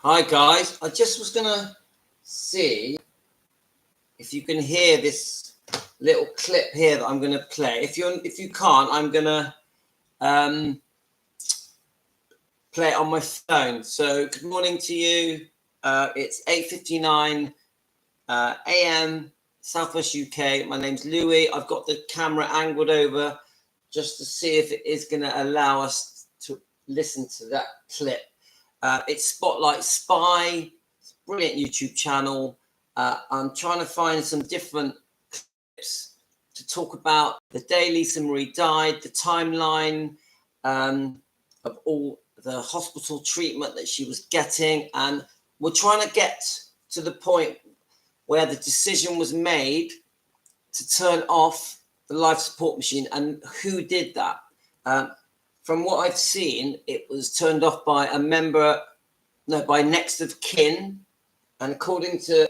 Hi guys, I just was gonna see if you can hear this little clip here that I'm gonna play. If you can't, I'm gonna play it on my phone. So good morning to you. It's 8:59 a.m. Southwest UK. My name's Louis. I've got the camera angled over just to see if it is gonna allow us to listen to that clip. It's Spotlight Spy, brilliant YouTube channel. I'm trying to find some different clips to talk about the day Lisa Marie died, the timeline of all the hospital treatment that she was getting. And we're trying to get to the point where the decision was made to turn off the life support machine and who did that. From what I've seen, it was turned off by by next of kin. And according to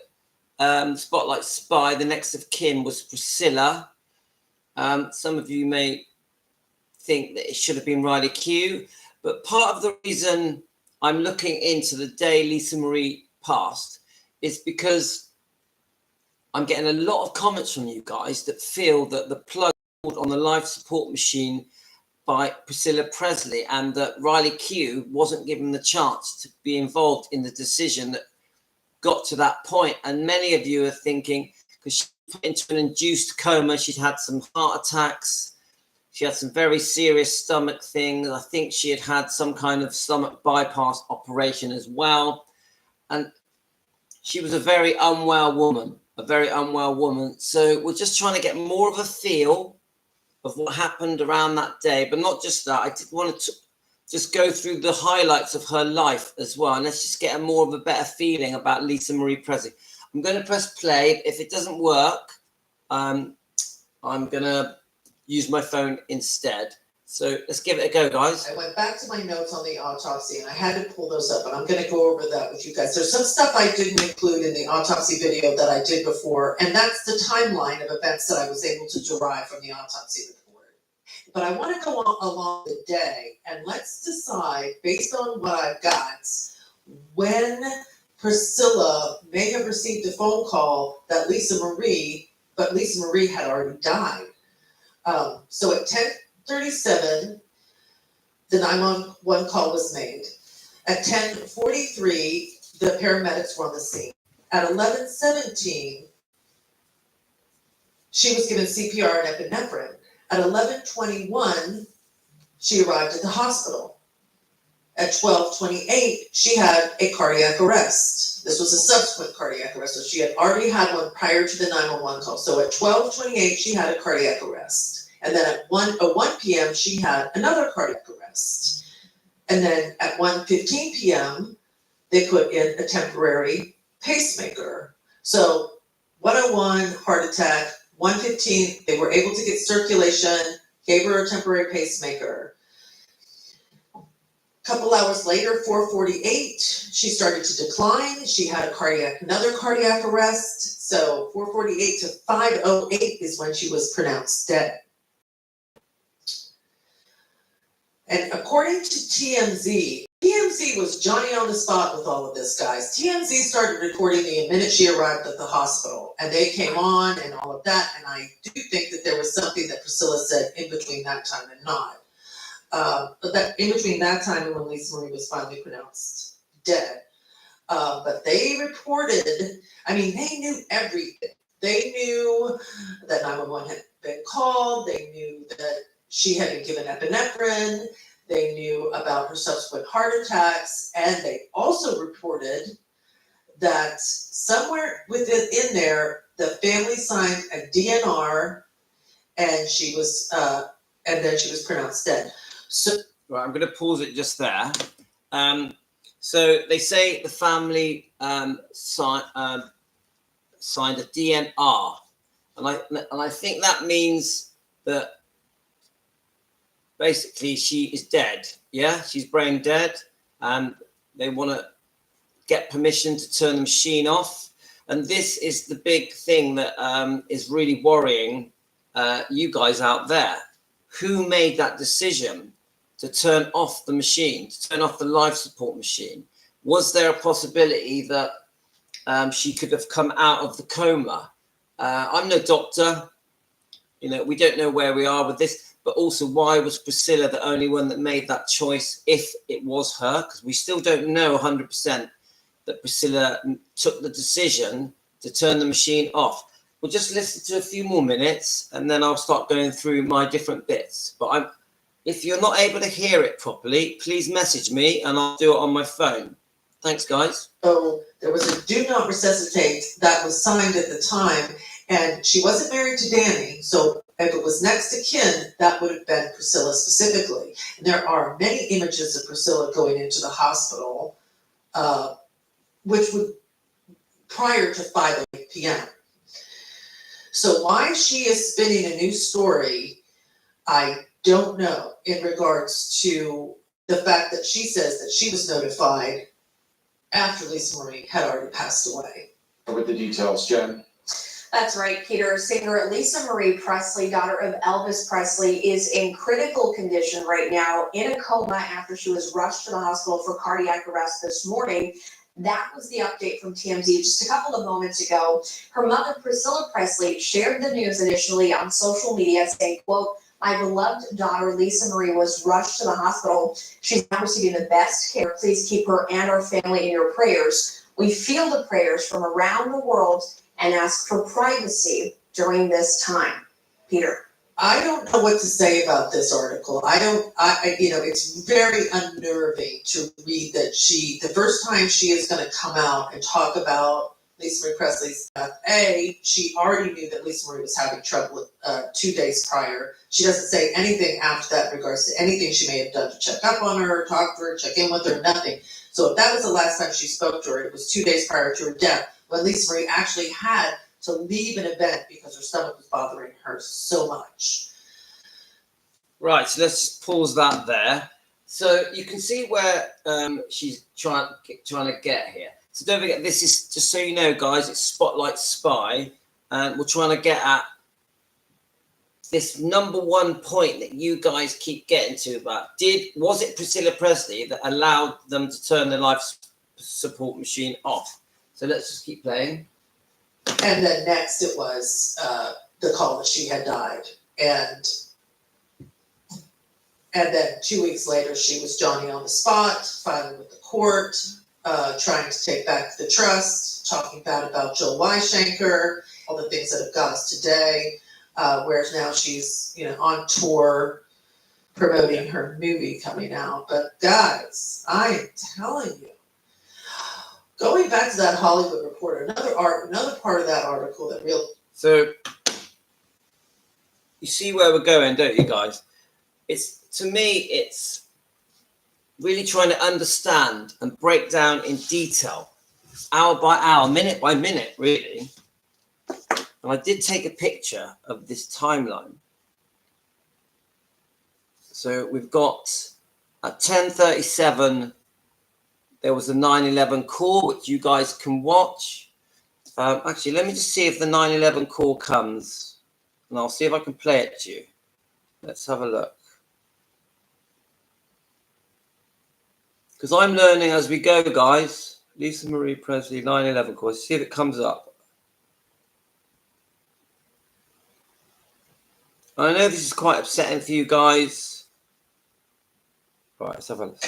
Spotlight Spy, the next of kin was Priscilla. Some of you may think that it should have been Riley Q. But part of the reason I'm looking into the day Lisa Marie passed is because I'm getting a lot of comments from you guys that feel that the plug on the life support machine by Priscilla Presley and that Riley Q wasn't given the chance to be involved in the decision that got to that point. And many of you are thinking, because she put into an induced coma, she'd had some heart attacks, she had some very serious stomach things. I think she had had some kind of stomach bypass operation as well. And she was a very unwell woman. So we're just trying to get more of a feel of what happened around that day. But not just that, I did want to just go through the highlights of her life as well. And let's just get a more of a better feeling about Lisa Marie Presley. I'm going to press play. If it doesn't work, I'm going to use my phone instead. So let's give it a go, guys. I went back to my notes on the autopsy and I had to pull those up, and I'm going to go over that with you guys. There's some stuff I didn't include in the autopsy video that I did before, and that's the timeline of events that I was able to derive from the autopsy report. But I want to go along the day, and let's decide, based on what I've got, when Priscilla may have received a phone call that Lisa Marie had already died. So at 10:37, the 911 call was made. At 10:43, the paramedics were on the scene. At 11:17, she was given CPR and epinephrine. At 11:21, she arrived at the hospital. At 12:28, she had a cardiac arrest. This was a subsequent cardiac arrest, so she had already had one prior to the 911 call. So at 12:28, she had a cardiac arrest. And then at 1 p.m., she had another cardiac arrest. And then at 1:15 p.m., they put in a temporary pacemaker. So 101, heart attack, 1:15, they were able to get circulation, gave her a temporary pacemaker. A couple hours later, 4:48, she started to decline. She had another cardiac arrest. So 4:48 to 5:08 is when she was pronounced dead. And according to TMZ was Johnny on the spot with all of this, guys. TMZ started recording the minute she arrived at the hospital, and they came on and all of that. And I do think that there was something that Priscilla said in between that time and not. But that in between that time and when Lisa Marie was finally pronounced dead. But they reported, they knew everything. They knew that 911 had been called. They knew that she had been given epinephrine. They knew about her subsequent heart attacks. And they also reported that somewhere within there, the family signed a DNR, and then she was pronounced dead. So right, I'm going to pause it just there. So they say the family signed a DNR. And I think that means that basically she is dead. Yeah, she's brain dead, and they want to get permission to turn the machine off. And this is the big thing that is really worrying you guys out there. Who made that decision to turn off the machine, to turn off the life support machine? was there a possibility that she could have come out of the coma? I'm no doctor. We don't know where we are with this, but also why was Priscilla the only one that made that choice if it was her? Because we still don't know 100% that Priscilla took the decision to turn the machine off. We'll just listen to a few more minutes and then I'll start going through my different bits. But if you're not able to hear it properly, please message me and I'll do it on my phone. Thanks, guys. So there was a do not resuscitate that was signed at the time, and she wasn't married to Danny, so if it was next to kin, that would have been Priscilla specifically. And there are many images of Priscilla going into the hospital, which would prior to 5 p.m. So why she is spinning a new story, I don't know, in regards to the fact that she says that she was notified after Lisa Marie had already passed away. With the details, Jen. That's right, Peter. Singer Lisa Marie Presley, daughter of Elvis Presley, is in critical condition right now in a coma after she was rushed to the hospital for cardiac arrest this morning. That was the update from TMZ just a couple of moments ago. Her mother, Priscilla Presley, shared the news initially on social media saying, quote, "My beloved daughter, Lisa Marie, was rushed to the hospital. She's now receiving the best care. Please keep her and our family in your prayers. We feel the prayers from around the world and ask for privacy during this time." Peter. I don't know what to say about this article. It's very unnerving to read that the first time she is going to come out and talk about Lisa Marie Presley's death, she already knew that Lisa Marie was having trouble 2 days prior. She doesn't say anything after that in regards to anything she may have done to check up on her, talk to her, check in with her, nothing. So if that was the last time she spoke to her, it was 2 days prior to her death, when Lisa Marie actually had to leave an event because her stomach was bothering her so much. Right, so let's just pause that there. So you can see where she's trying to get here. So don't forget, this is, just so you know, guys, it's Spotlight Spy, and we're trying to get at this number one point that you guys keep getting to about. Was it Priscilla Presley that allowed them to turn the life support machine off? So let's just keep playing. And then next it was the call that she had died. And then 2 weeks later, she was Johnny on the spot, filing with the court, trying to take back the trust, talking bad about Joe Weishenker, all the things that have got us today. Whereas now she's, on tour promoting her movie coming out. But guys, I am telling you, going back to that Hollywood Reporter, another part of that article that So you see where we're going, don't you, guys? To me, it's really trying to understand and break down in detail, hour by hour, minute by minute, really. And I did take a picture of this timeline. So we've got at 10:37, there was a 9/11 call, which you guys can watch. Actually, let me just see if the 9/11 call comes, and I'll see if I can play it to you. Let's have a look. Because I'm learning as we go, guys. Lisa Marie Presley, 9/11 call. See if it comes up. I know this is quite upsetting for you guys. Right, let's have a look.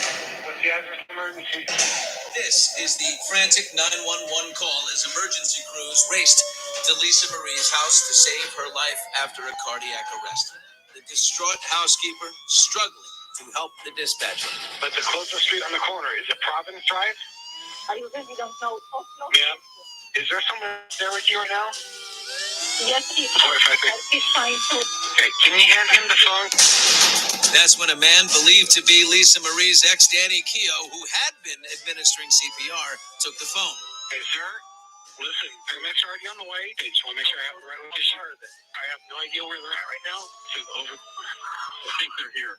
This is the frantic 911 call as emergency crews raced to Lisa Marie's house to save her life after a cardiac arrest. The distraught housekeeper struggling to help the dispatcher. But the closest street on the corner, is it Providence Drive? I really don't know. Oh, no. Yeah. Is there someone there with you right now? Yes, he's trying to. Okay, can you hand him the phone? That's when a man believed to be Lisa Marie's ex, Danny Keough, who had been administering CPR, took the phone. Hey, sir, listen, paramedics are already on the way. I just want to make sure I have the right location. I have no idea where they're at right now. Over. I think they're here.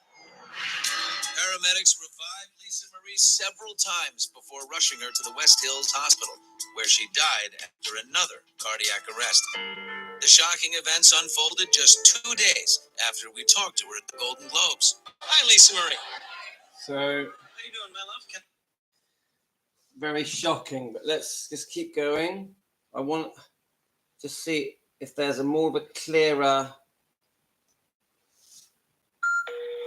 Paramedics revived Lisa Marie several times before rushing her to the West Hills Hospital, where she died after another cardiac arrest. The shocking events unfolded just 2 days after we talked to her at the Golden Globes. Hi, Lisa Marie. So, how you doing, my love? very shocking, but let's just keep going. I want to see if there's a more of a clearer.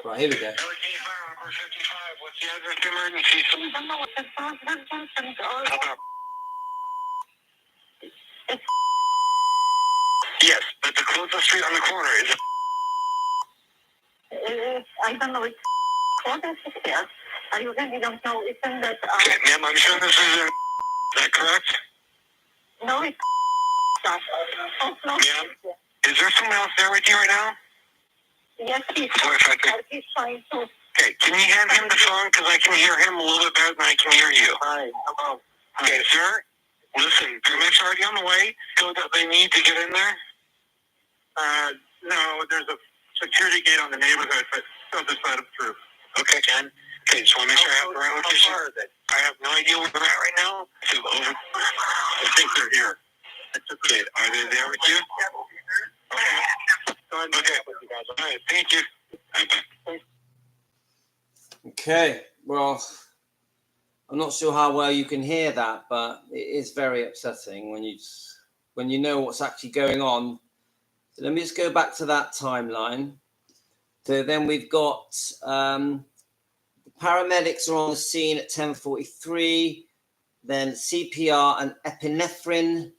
Right, here we go. LA Fire Number 55. What's the address to emergency? I don't know what the fuck happened. How about? Yes, but the closest street on the corner is. I don't know. It's what is it here? I really don't know. Isn't that Ma'am, I'm sure this is. Is that correct? no? It's not. Oh, no. Ma'am? Is there someone else there with you right now? Yes, he's He's fine too. Okay, can you hand him the phone? Because I can hear him a little bit better than I can hear you. Hi. Hello. Okay, sir. Listen, paramedics are already on the way. So that they need to get in there? No, there's a security gate on the neighborhood, but it's other side of the roof. Okay, Ken. Okay, just want to make sure I have the right location. How far is it? I have no idea where they're at right now. So over. I think they're here. Okay, are they there with you? Okay. Okay. All right, thank you. Bye-bye. Okay, well, I'm not sure how well you can hear that, but it is very upsetting when you know what's actually going on. So let me just go back to that timeline. So then we've got the paramedics are on the scene at 10:43. Then CPR and epinephrine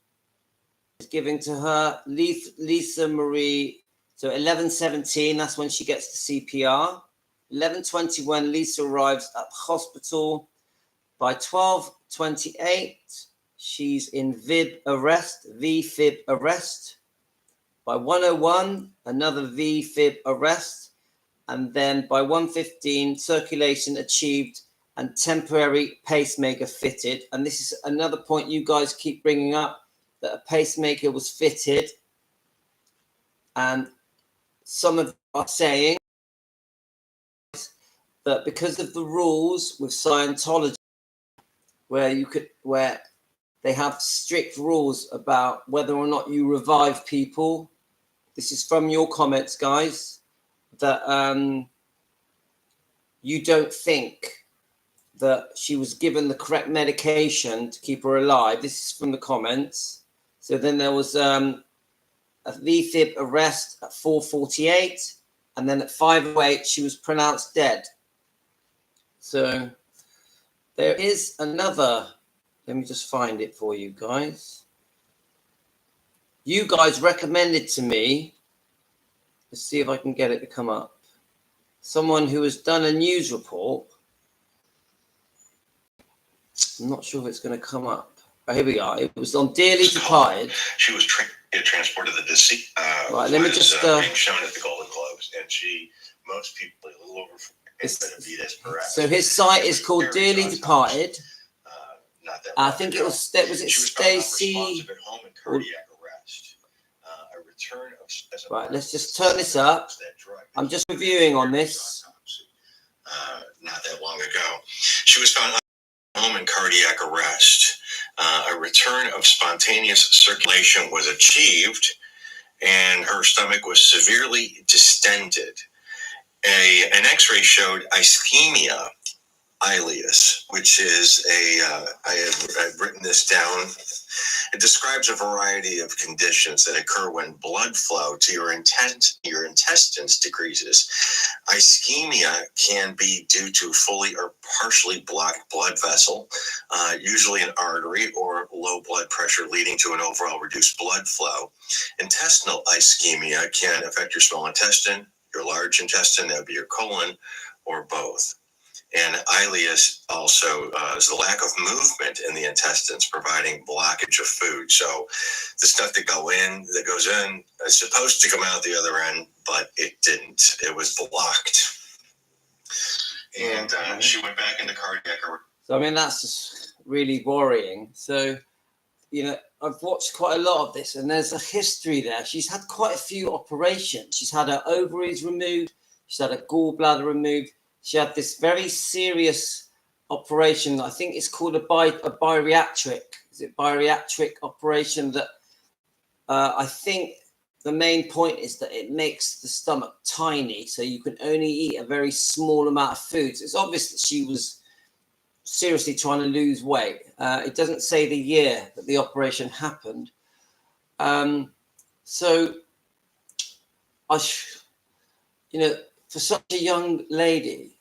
is given to her. Lisa Marie. So 11:17, that's when she gets the CPR. 11:21, Lisa arrives at the hospital. By 12:28, she's in VFib arrest. By 1:01, another VFib arrest. And then by 1:15, circulation achieved and temporary pacemaker fitted. And this is another point you guys keep bringing up, that a pacemaker was fitted. And some of you are saying that because of the rules with Scientology, where they have strict rules about whether or not you revive people. This is from your comments, guys, that you don't think that she was given the correct medication to keep her alive. This is from the comments. So then there was a VFib arrest at 4:48, and then at 5:08 she was pronounced dead. So there is another, let me just find it for you guys. You guys recommended to me, let's see if I can get it to come up, someone who has done a news report. I'm not sure if it's going to come up. Oh, here we are. It was on Dearly Departed. She was transported to the deceased. Right, let me just being shown at the Golden Globes, and most people a little over. So his site is called Dearly Departed. Not that I think it was Stacey. Home in cardiac arrest. A return of. Right, let's just turn this up. I'm just reviewing on this. Not that long ago, she was found home in cardiac arrest. A return of spontaneous circulation was achieved, and her stomach was severely distended. An X-ray showed ischemia, ileus, which is I've written this down. It describes a variety of conditions that occur when blood flow to your intestines decreases. Ischemia can be due to fully or partially blocked blood vessel, usually an artery, or low blood pressure leading to an overall reduced blood flow. Intestinal ischemia can affect your small intestine, your large intestine, that would be your colon, or both. And ileus also is the lack of movement in the intestines, providing blockage of food. So the stuff that goes in is supposed to come out the other end, but it didn't. It was blocked. And she went back into cardiac arrest. So, I mean, that's just really worrying. So, you know, I've watched quite a lot of this, and there's a history there. She's had quite a few operations. She's had her ovaries removed. She's had a gallbladder removed. She had this very serious operation. I think it's called a bariatric. Is it bariatric operation that I think the main point is that it makes the stomach tiny, so you can only eat a very small amount of food. So it's obvious that seriously trying to lose weight. It doesn't say the year that the operation happened. So for such a young lady,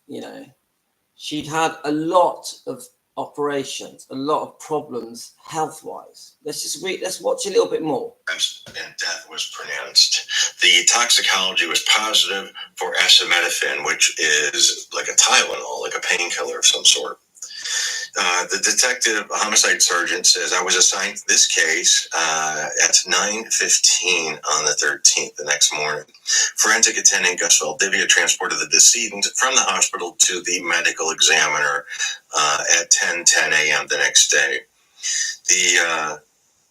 she'd had a lot of operations, a lot of problems health-wise. Let's watch a little bit more. And death was pronounced. The toxicology was positive for acetaminophen, which is like a Tylenol, like a painkiller of some sort. The detective homicide sergeant says, I was assigned this case at 9:15 on the 13th, the next morning. Forensic attendant Gus Valdivia transported the decedent from the hospital to the medical examiner at 10:10 a.m. the next day. The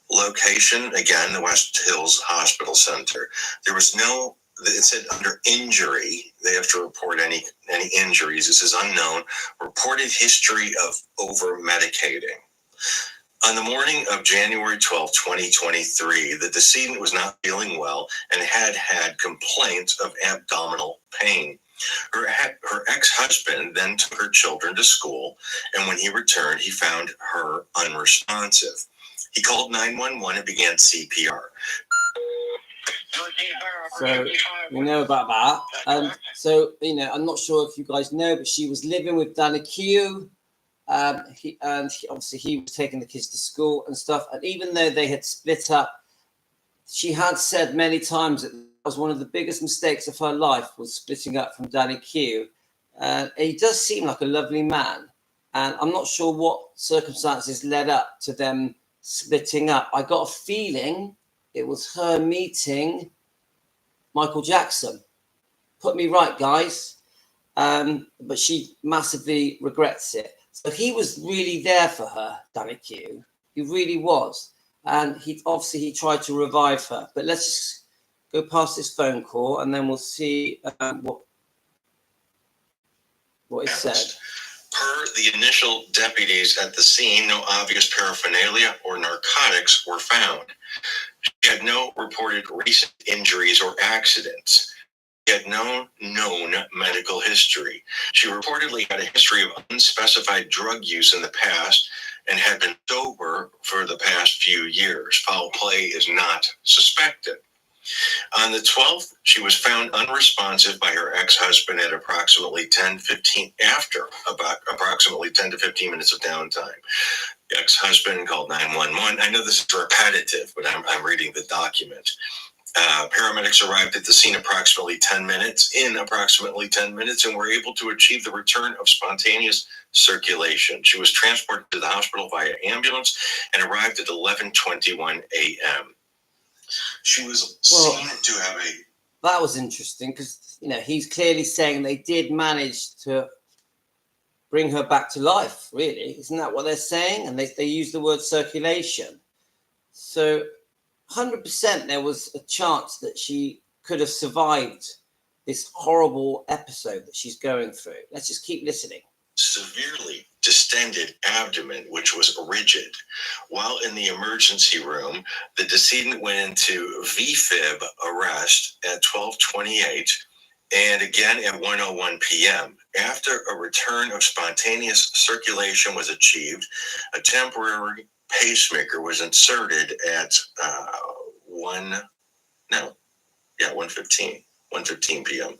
location, again, the West Hills Hospital Center. There was no, it said under injury, they have to report any injuries. This is unknown. Reported history of over-medicating. On the morning of January 12, 2023, the decedent was not feeling well and had complaints of abdominal pain. Her ex-husband then took her children to school, and when he returned, he found her unresponsive. He called 911 and began CPR. So we know about that. So I'm not sure if you guys know, but she was living with Danny Q. Obviously he was taking the kids to school and stuff. And even though they had split up, she had said many times that was one of the biggest mistakes of her life was splitting up from Danny Q. He does seem like a lovely man, and I'm not sure what circumstances led up to them splitting up. I got a feeling it was her meeting Michael Jackson. Put me right, guys. But she massively regrets it. So he was really there for her, Danny Q. He really was. And he tried to revive her. But let's just go past this phone call and then we'll see what is said. Per the initial deputies at the scene, no obvious paraphernalia or narcotics were found. She had no reported recent injuries or accidents. She had no known medical history. She reportedly had a history of unspecified drug use in the past and had been sober for the past few years. Foul play is not suspected. On the 12th, she was found unresponsive by her ex-husband at approximately 10:15 after about approximately 10 to 15 minutes of downtime. The ex-husband called 911. I know this is repetitive, but I'm reading the document. Paramedics arrived at the scene approximately 10 minutes and were able to achieve the return of spontaneous circulation. She was transported to the hospital via ambulance and arrived at 11:21 a.m. She was seen to have a... That was interesting because, he's clearly saying they did manage to bring her back to life, really. Isn't that what they're saying? And they use the word circulation. So 100% there was a chance that she could have survived this horrible episode that she's going through. Let's just keep listening. Severely distended abdomen, which was rigid. While in the emergency room, the decedent went into VFib arrest at 12:28 and again at 1:01 p.m. After a return of spontaneous circulation was achieved, a temporary pacemaker was inserted at 1:15 p.m.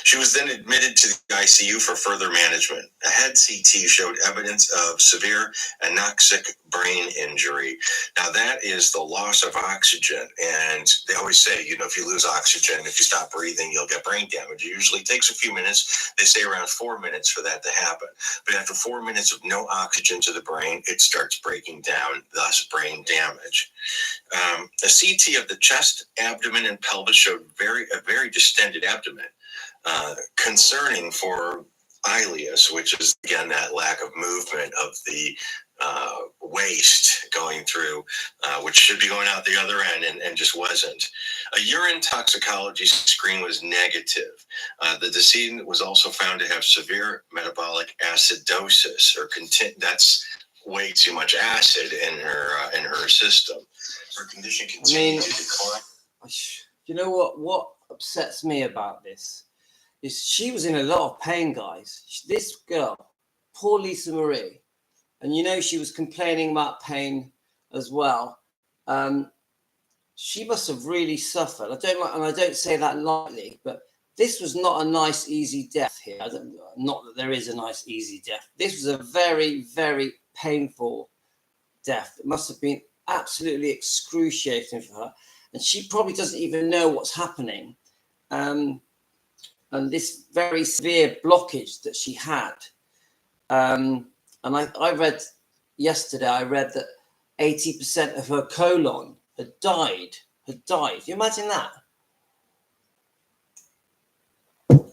She was then admitted to the ICU for further management. A head CT showed evidence of severe anoxic brain injury. Now that is the loss of oxygen. And they always say, if you lose oxygen, if you stop breathing, you'll get brain damage. It usually takes a few minutes. They say around 4 minutes for that to happen. But after 4 minutes of no oxygen to the brain, it starts breaking down, thus brain damage. A CT of the chest, abdomen, and pelvis showed a very distended abdomen, concerning for ileus, which is, again, that lack of movement of the waste going through, which should be going out the other end and just wasn't. A urine toxicology screen was negative. The decedent was also found to have severe metabolic acidosis, that's way too much acid in her system. Her condition continued to decline. You know what upsets me about this is she was in a lot of pain, guys. This girl, poor Lisa Marie, And you know, she was complaining about pain as well. She must have really suffered. I don't say that lightly, but this was not a nice, easy death here. Not that there is a nice, easy death. This was a very, very painful death. It must have been absolutely excruciating for her. And she probably doesn't even know what's happening. And this very severe blockage that she had. And I read yesterday, that 80% of her colon had died. Can you imagine that?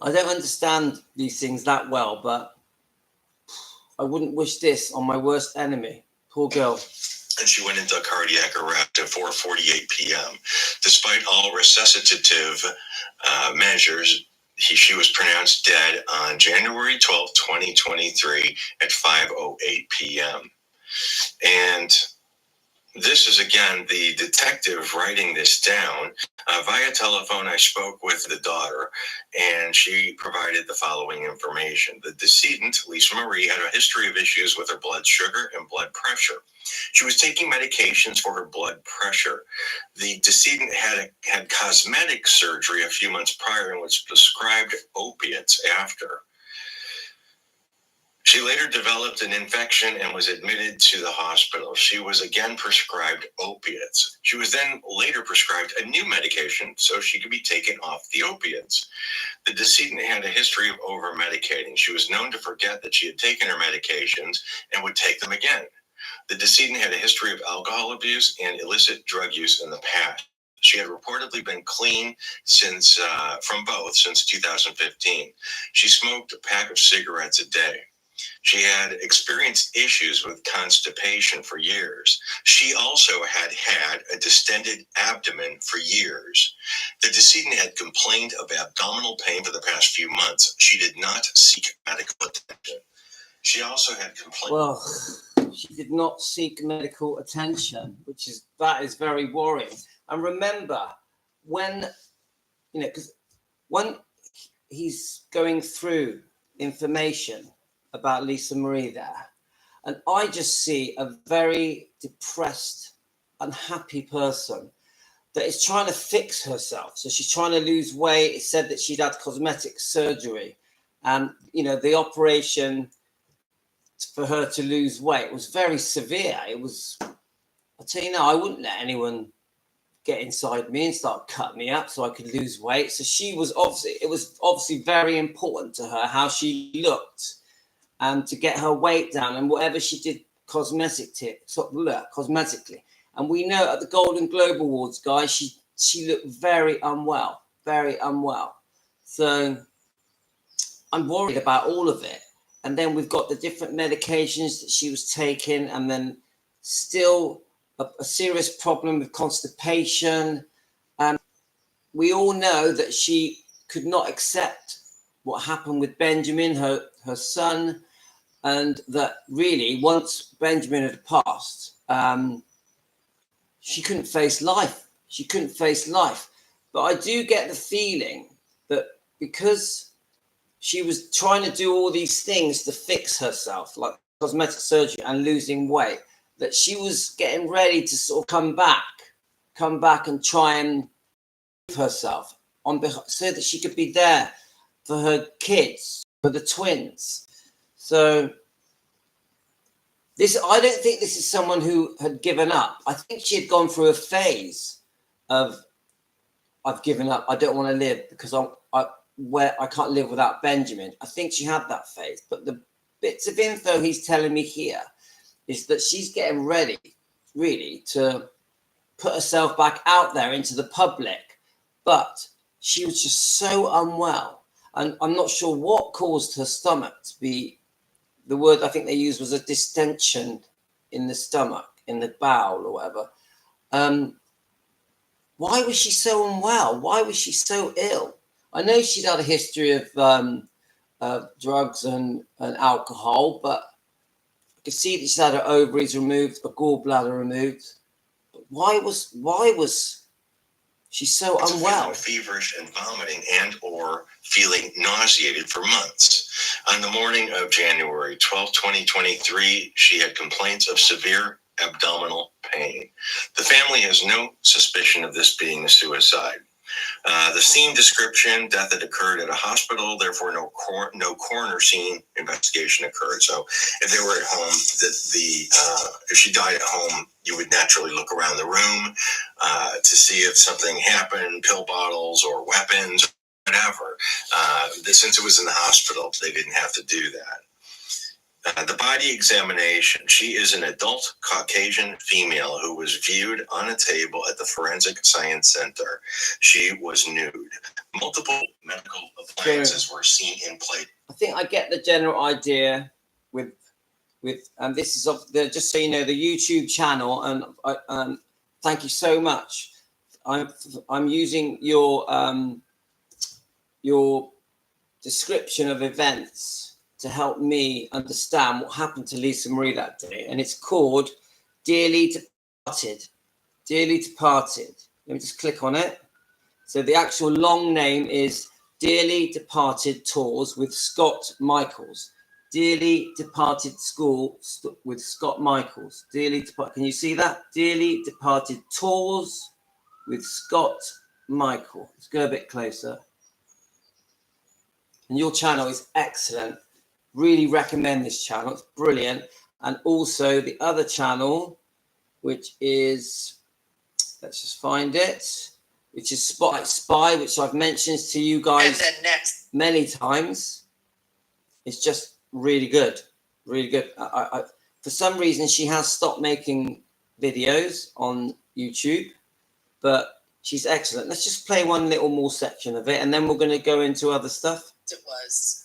I don't understand these things that well, but I wouldn't wish this on my worst enemy. Poor girl. And she went into cardiac arrest at 4:48 p.m. Despite all resuscitative measures, she was pronounced dead on January 12, 2023 at 5:08 p.m. And this is, again, the detective writing this down. Via telephone, I spoke with the daughter, and she provided the following information. The decedent, Lisa Marie, had a history of issues with her blood sugar and blood pressure. She was taking medications for her blood pressure. The decedent had cosmetic surgery a few months prior and was prescribed opiates after. She later developed an infection and was admitted to the hospital. She was again prescribed opiates. She was then later prescribed a new medication so she could be taken off the opiates. The decedent had a history of over-medicating. She was known to forget that she had taken her medications and would take them again. The decedent had a history of alcohol abuse and illicit drug use in the past. She had reportedly been clean from both since 2015. She smoked a pack of cigarettes a day. She had experienced issues with constipation for years. She also had a distended abdomen for years. The decedent had complained of abdominal pain for the past few months. She did not seek medical attention. She also had complained. Well, she did not seek medical attention, that is very worrying. And remember, because when he's going through information about Lisa Marie there, and I just see a very depressed, unhappy person that is trying to fix herself. So she's trying to lose weight. It said that she'd had cosmetic surgery, and the operation for her to lose weight was very severe. It was, I'll tell you now, I wouldn't let anyone get inside me and start cutting me up so I could lose weight. So it was obviously very important to her how she looked and to get her weight down, and whatever she did cosmetically. And we know at the Golden Globe Awards, guys, she looked very unwell. So I'm worried about all of it. And then we've got the different medications that she was taking, and then still a serious problem with constipation. And we all know that she could not accept what happened with Benjamin, her son, and that really once Benjamin had passed, she couldn't face life. But I do get the feeling that because she was trying to do all these things to fix herself, like cosmetic surgery and losing weight, that she was getting ready to sort of come back and try and prove herself so that she could be there for her kids, for the twins. So I don't think this is someone who had given up. I think she had gone through a phase of, I've given up, I don't want to live because I can't live without Benjamin. I think she had that phase. But the bits of info he's telling me here is that she's getting ready, really, to put herself back out there into the public. But she was just so unwell. And I'm not sure what caused her stomach to be, the word I think they used was a distension in the stomach, in the bowel or whatever. Why was she so unwell? Why was she so ill? I know she'd had a history of drugs and alcohol, but I could see that she's had her ovaries removed, a gallbladder removed. But why was she so unwell? Feverish and vomiting and or feeling nauseated for months. On the morning of January 12, 2023, she had complaints of severe abdominal pain. The family has no suspicion of this being a suicide. The scene description, death had occurred at a hospital, therefore no coroner scene investigation occurred. So if they were at home, if she died at home, you would naturally look around the room to see if something happened, pill bottles or weapons, whatever. Since it was in the hospital, they didn't have to do that. The body examination, she is an adult Caucasian female who was viewed on a table at the Forensic Science Center. she was nude. Multiple medical appliances were seen in place. I think I get the general idea with this is of the, just so you know, the YouTube channel, and thank you so much. I'm using your description of events to help me understand what happened to Lisa Marie that day, and it's called Dearly Departed. Dearly Departed. Let me just click on it. So the actual long name is Dearly Departed Tours with Scott Michaels. Dearly Departed School with Scott Michaels. Dearly Departed. Can you see that? Dearly Departed Tours with Scott Michael. Let's go a bit closer. And your channel is excellent. Really recommend this channel. It's brilliant. And also the other channel, which is, let's just find it, which is Spotlight Spy, which I've mentioned to you guys many times. It's just really good. Really good. For some reason, she has stopped making videos on YouTube, but she's excellent. Let's just play one little more section of it, and then we're going to go into other stuff. It was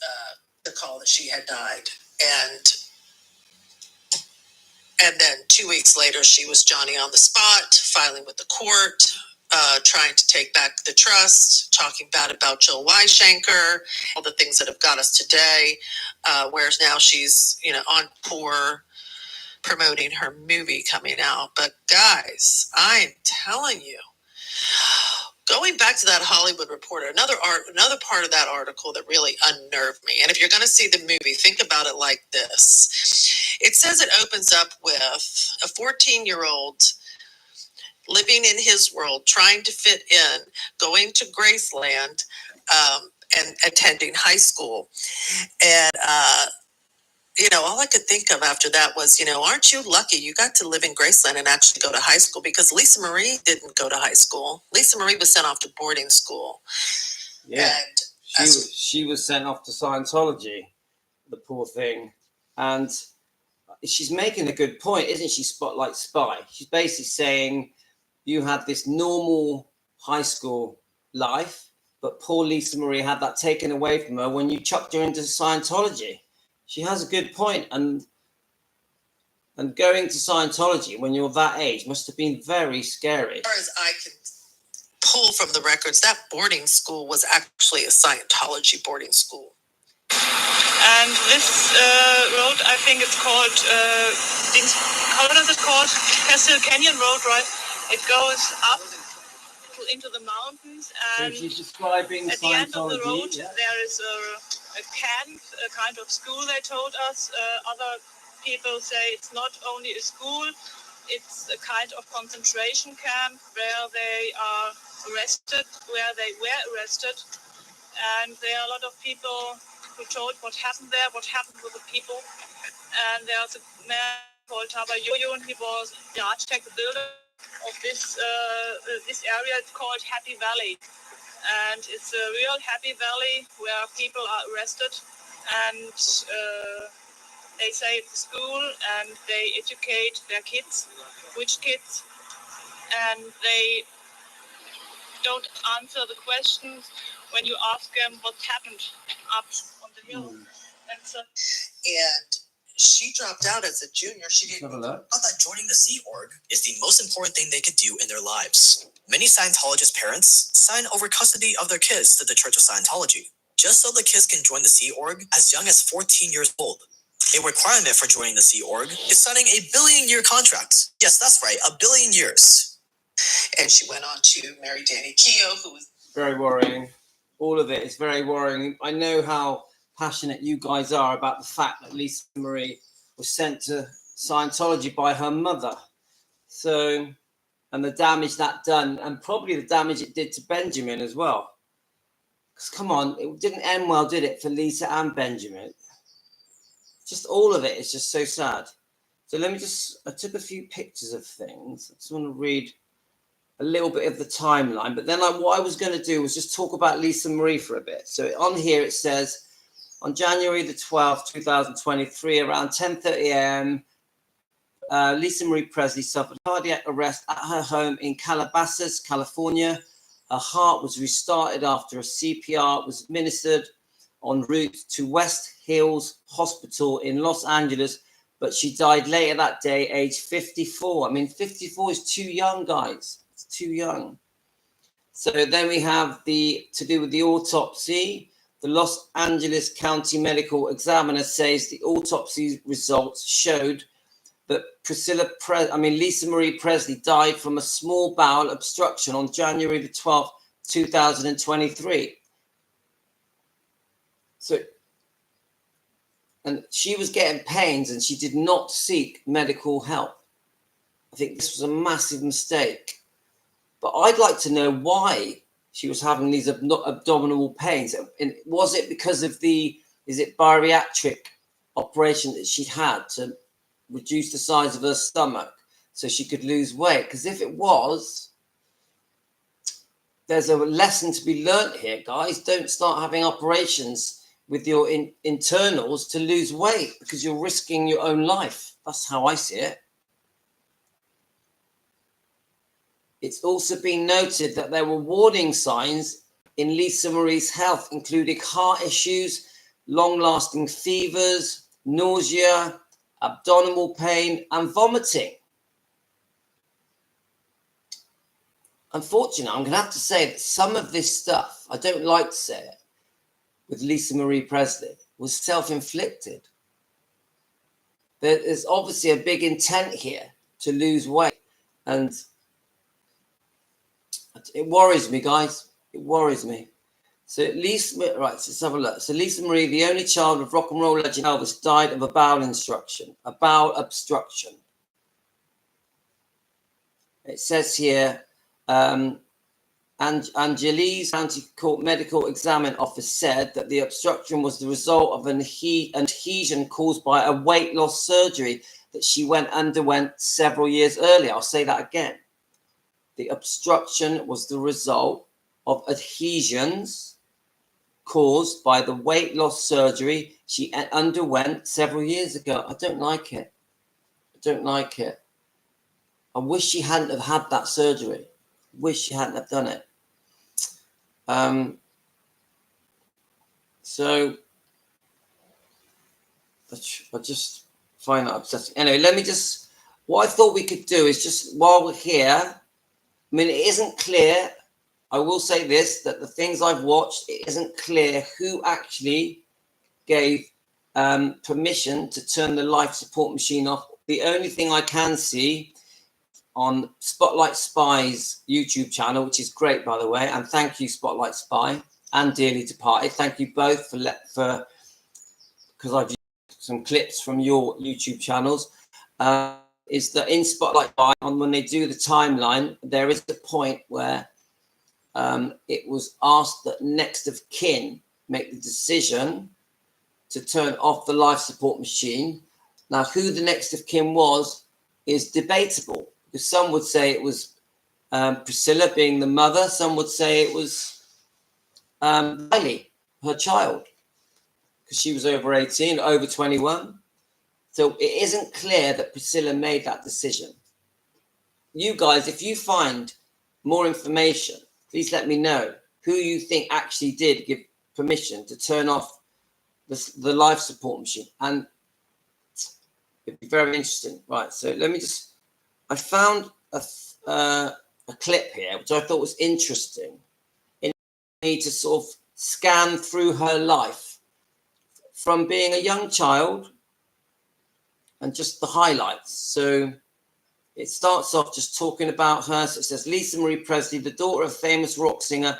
the call that she had died, and then 2 weeks later, she was Johnny on the spot, filing with the court, trying to take back the trust, talking bad about Jill Weishanker, all the things that have got us today. Whereas now she's, on tour promoting her movie coming out. But guys, I'm telling you, going back to that Hollywood Reporter, another part of that article that really unnerved me. And if you're going to see the movie, think about it like this. It says it opens up with a 14-year-old living in his world, trying to fit in, going to Graceland, and attending high school. And, all I could think of after that was, aren't you lucky you got to live in Graceland and actually go to high school? Because Lisa Marie didn't go to high school. Lisa Marie was sent off to boarding school. Yeah, she was sent off to Scientology, the poor thing. And she's making a good point, isn't she, Spotlight Spy? She's basically saying you had this normal high school life, but poor Lisa Marie had that taken away from her when you chucked her into Scientology. She has a good point, and going to Scientology when you're that age must have been very scary. As far as I can pull from the records, that boarding school was actually a Scientology boarding school. And this road, I think it's called, how does it called? Castle Canyon Road, right? It goes up into the mountains, and so she's describing at the end of the road, yeah. There is a camp, a kind of school, they told us. Other people say it's not only a school, it's a kind of concentration camp where they are arrested, where they were arrested. And there are a lot of people who told what happened there, what happened with the people. And there's a man called Tabayoyo, and he was the architect, the builder of this area. It's called Happy Valley. And it's a real happy valley where people are arrested, and they say it's a school, and they educate their kids, witch kids, and they don't answer the questions when you ask them what happened up on the hill. And so, she dropped out as a junior. She didn't. I thought that joining the Sea Org is the most important thing they could do in their lives. Many Scientologist parents sign over custody of their kids to the Church of Scientology, just so the kids can join the Sea Org as young as 14 years old. A requirement for joining the Sea Org is signing a billion-year contract. Yes, that's right, 1 billion years. And she went on to marry Danny Keough, who was Very worrying. All of it is very worrying. I know how passionate you guys are about the fact that Lisa Marie was sent to Scientology by her mother. So, and the damage that done, and probably the damage it did to Benjamin as well. Because come on, it didn't end well, did it, for Lisa and Benjamin? Just all of it is just so sad. So let me just, I took a few pictures of things. I just want to read a little bit of the timeline, but then what I was going to do was just talk about Lisa Marie for a bit. So on here it says, on January the 12th, 2023, around 10:30 a.m., Lisa Marie Presley suffered cardiac arrest at her home in Calabasas, California. Her heart was restarted after a CPR was administered en route to West Hills Hospital in Los Angeles, but she died later that day, age 54. I mean, 54 is too young, guys. It's too young. So then we have to do with the autopsy. The Los Angeles County Medical Examiner says the autopsy results showed that Lisa Marie Presley died from a small bowel obstruction on January the 12th, 2023. So, and she was getting pains and she did not seek medical help. I think this was a massive mistake. But I'd like to know why she was having these abdominal pains. And was it because of bariatric operation that she'd had to reduce the size of her stomach so she could lose weight? Because if it was, there's a lesson to be learnt here, guys. Don't start having operations with your internals to lose weight because you're risking your own life. That's how I see it. It's also been noted that there were warning signs in Lisa Marie's health, including heart issues, long-lasting fevers, nausea, abdominal pain, and vomiting. Unfortunately, I'm going to have to say that some of this stuff, I don't like to say it, with Lisa Marie Presley, was self-inflicted. There is obviously a big intent here to lose weight, and it worries me, guys. It worries me. So Lisa, right, so let's have a look. So Lisa Marie, the only child of rock and roll legend Elvis, died of a bowel obstruction. It says here, Angeles County Court Medical Examiner Office said that the obstruction was the result of an adhesion caused by a weight loss surgery that she underwent several years earlier. I'll say that again. The obstruction was the result of adhesions caused by the weight loss surgery she underwent several years ago. I don't like it. I don't like it. I wish she hadn't have had that surgery. Wish she hadn't have done it. So I just find that upsetting. Anyway, what I thought we could do is just, while we're here, I mean, it isn't clear. I will say this, that the things I've watched, it isn't clear who actually gave permission to turn the life support machine off. The only thing I can see on Spotlight Spy's YouTube channel, which is great, by the way, and thank you, Spotlight Spy and Dearly Departed. Thank you both for because I've used some clips from your YouTube channels. Is that in Spotlight Spy, when they do the timeline, there is the point where it was asked that next of kin make the decision to turn off the life support machine. Now, who the next of kin was is debatable, because some would say it was Priscilla being the mother. Some would say it was Riley, her child, because she was over 18, over 21. So it isn't clear that Priscilla made that decision. You guys, if you find more information, please let me know who you think actually did give permission to turn off the life support machine. And it'd be very interesting. Right, so let me just, I found a clip here, which I thought was interesting. In me to sort of scan through her life from being a young child and just the highlights. So it starts off just talking about her. So it says, Lisa Marie Presley, the daughter of famous rock singer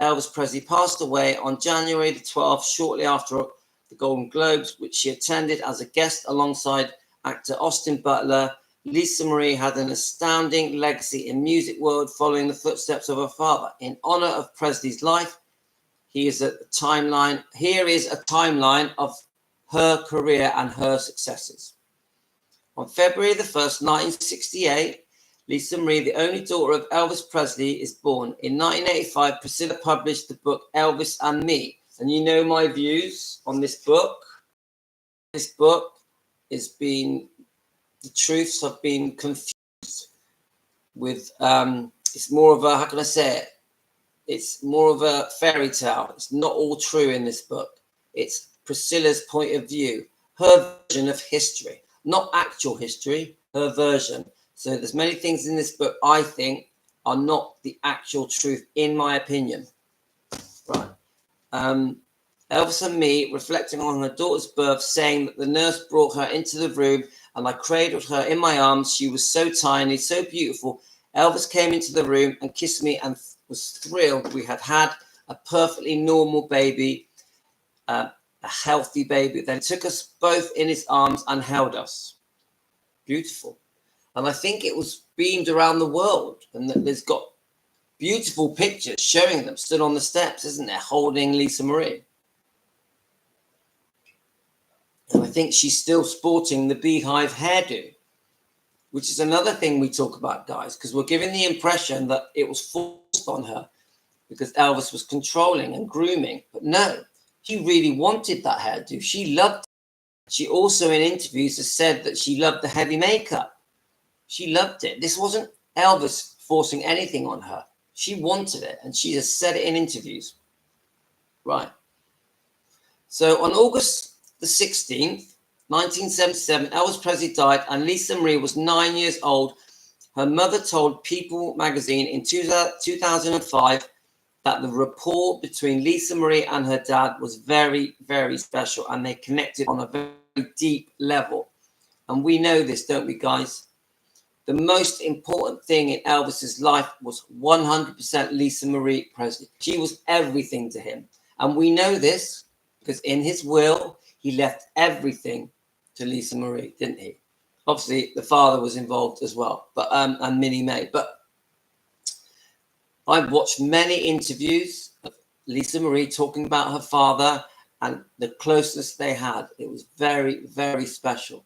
Elvis Presley, passed away on January the 12th, shortly after the Golden Globes, which she attended as a guest alongside actor Austin Butler. Lisa Marie had an astounding legacy in music world, following the footsteps of her father. In honor of Presley's life, here is a timeline of her career and her successes. On February the 1st, 1968, Lisa Marie, the only daughter of Elvis Presley, is born. In 1985, Priscilla published the book Elvis and Me. And you know my views on this book. This book has been, the truths have been confused with, it's more of a, how can I say it? It's more of a fairy tale. It's not all true in this book. It's Priscilla's point of view, her version of history, not actual history, her version. So there's many things in this book I think are not the actual truth, in my opinion. Right. Elvis and Me, reflecting on her daughter's birth, saying that the nurse brought her into the room and I cradled her in my arms. She was so tiny, so beautiful. Elvis came into the room and kissed me and was thrilled. We had a perfectly normal baby, a healthy baby. Then took us both in his arms and held us. Beautiful. And I think it was beamed around the world, and that there's got beautiful pictures showing them stood on the steps, isn't there, holding Lisa Marie. And I think she's still sporting the beehive hairdo, which is another thing we talk about, guys, because we're giving the impression that it was forced on her because Elvis was controlling and grooming. But no, she really wanted that hairdo. She loved it. She also in interviews has said that she loved the heavy makeup. She loved it. This wasn't Elvis forcing anything on her. She wanted it, and she has said it in interviews. Right. So on August the 16th, 1977, Elvis Presley died, and Lisa Marie was 9 years old. Her mother told People magazine in 2005 that the rapport between Lisa Marie and her dad was very, very special, and they connected on a very deep level. And we know this, don't we, guys? The most important thing in Elvis's life was 100% Lisa Marie Presley. She was everything to him. And we know this because in his will, he left everything to Lisa Marie, didn't he? Obviously, the father was involved as well, but and Minnie May. But I've watched many interviews of Lisa Marie talking about her father and the closeness they had. It was very, very special.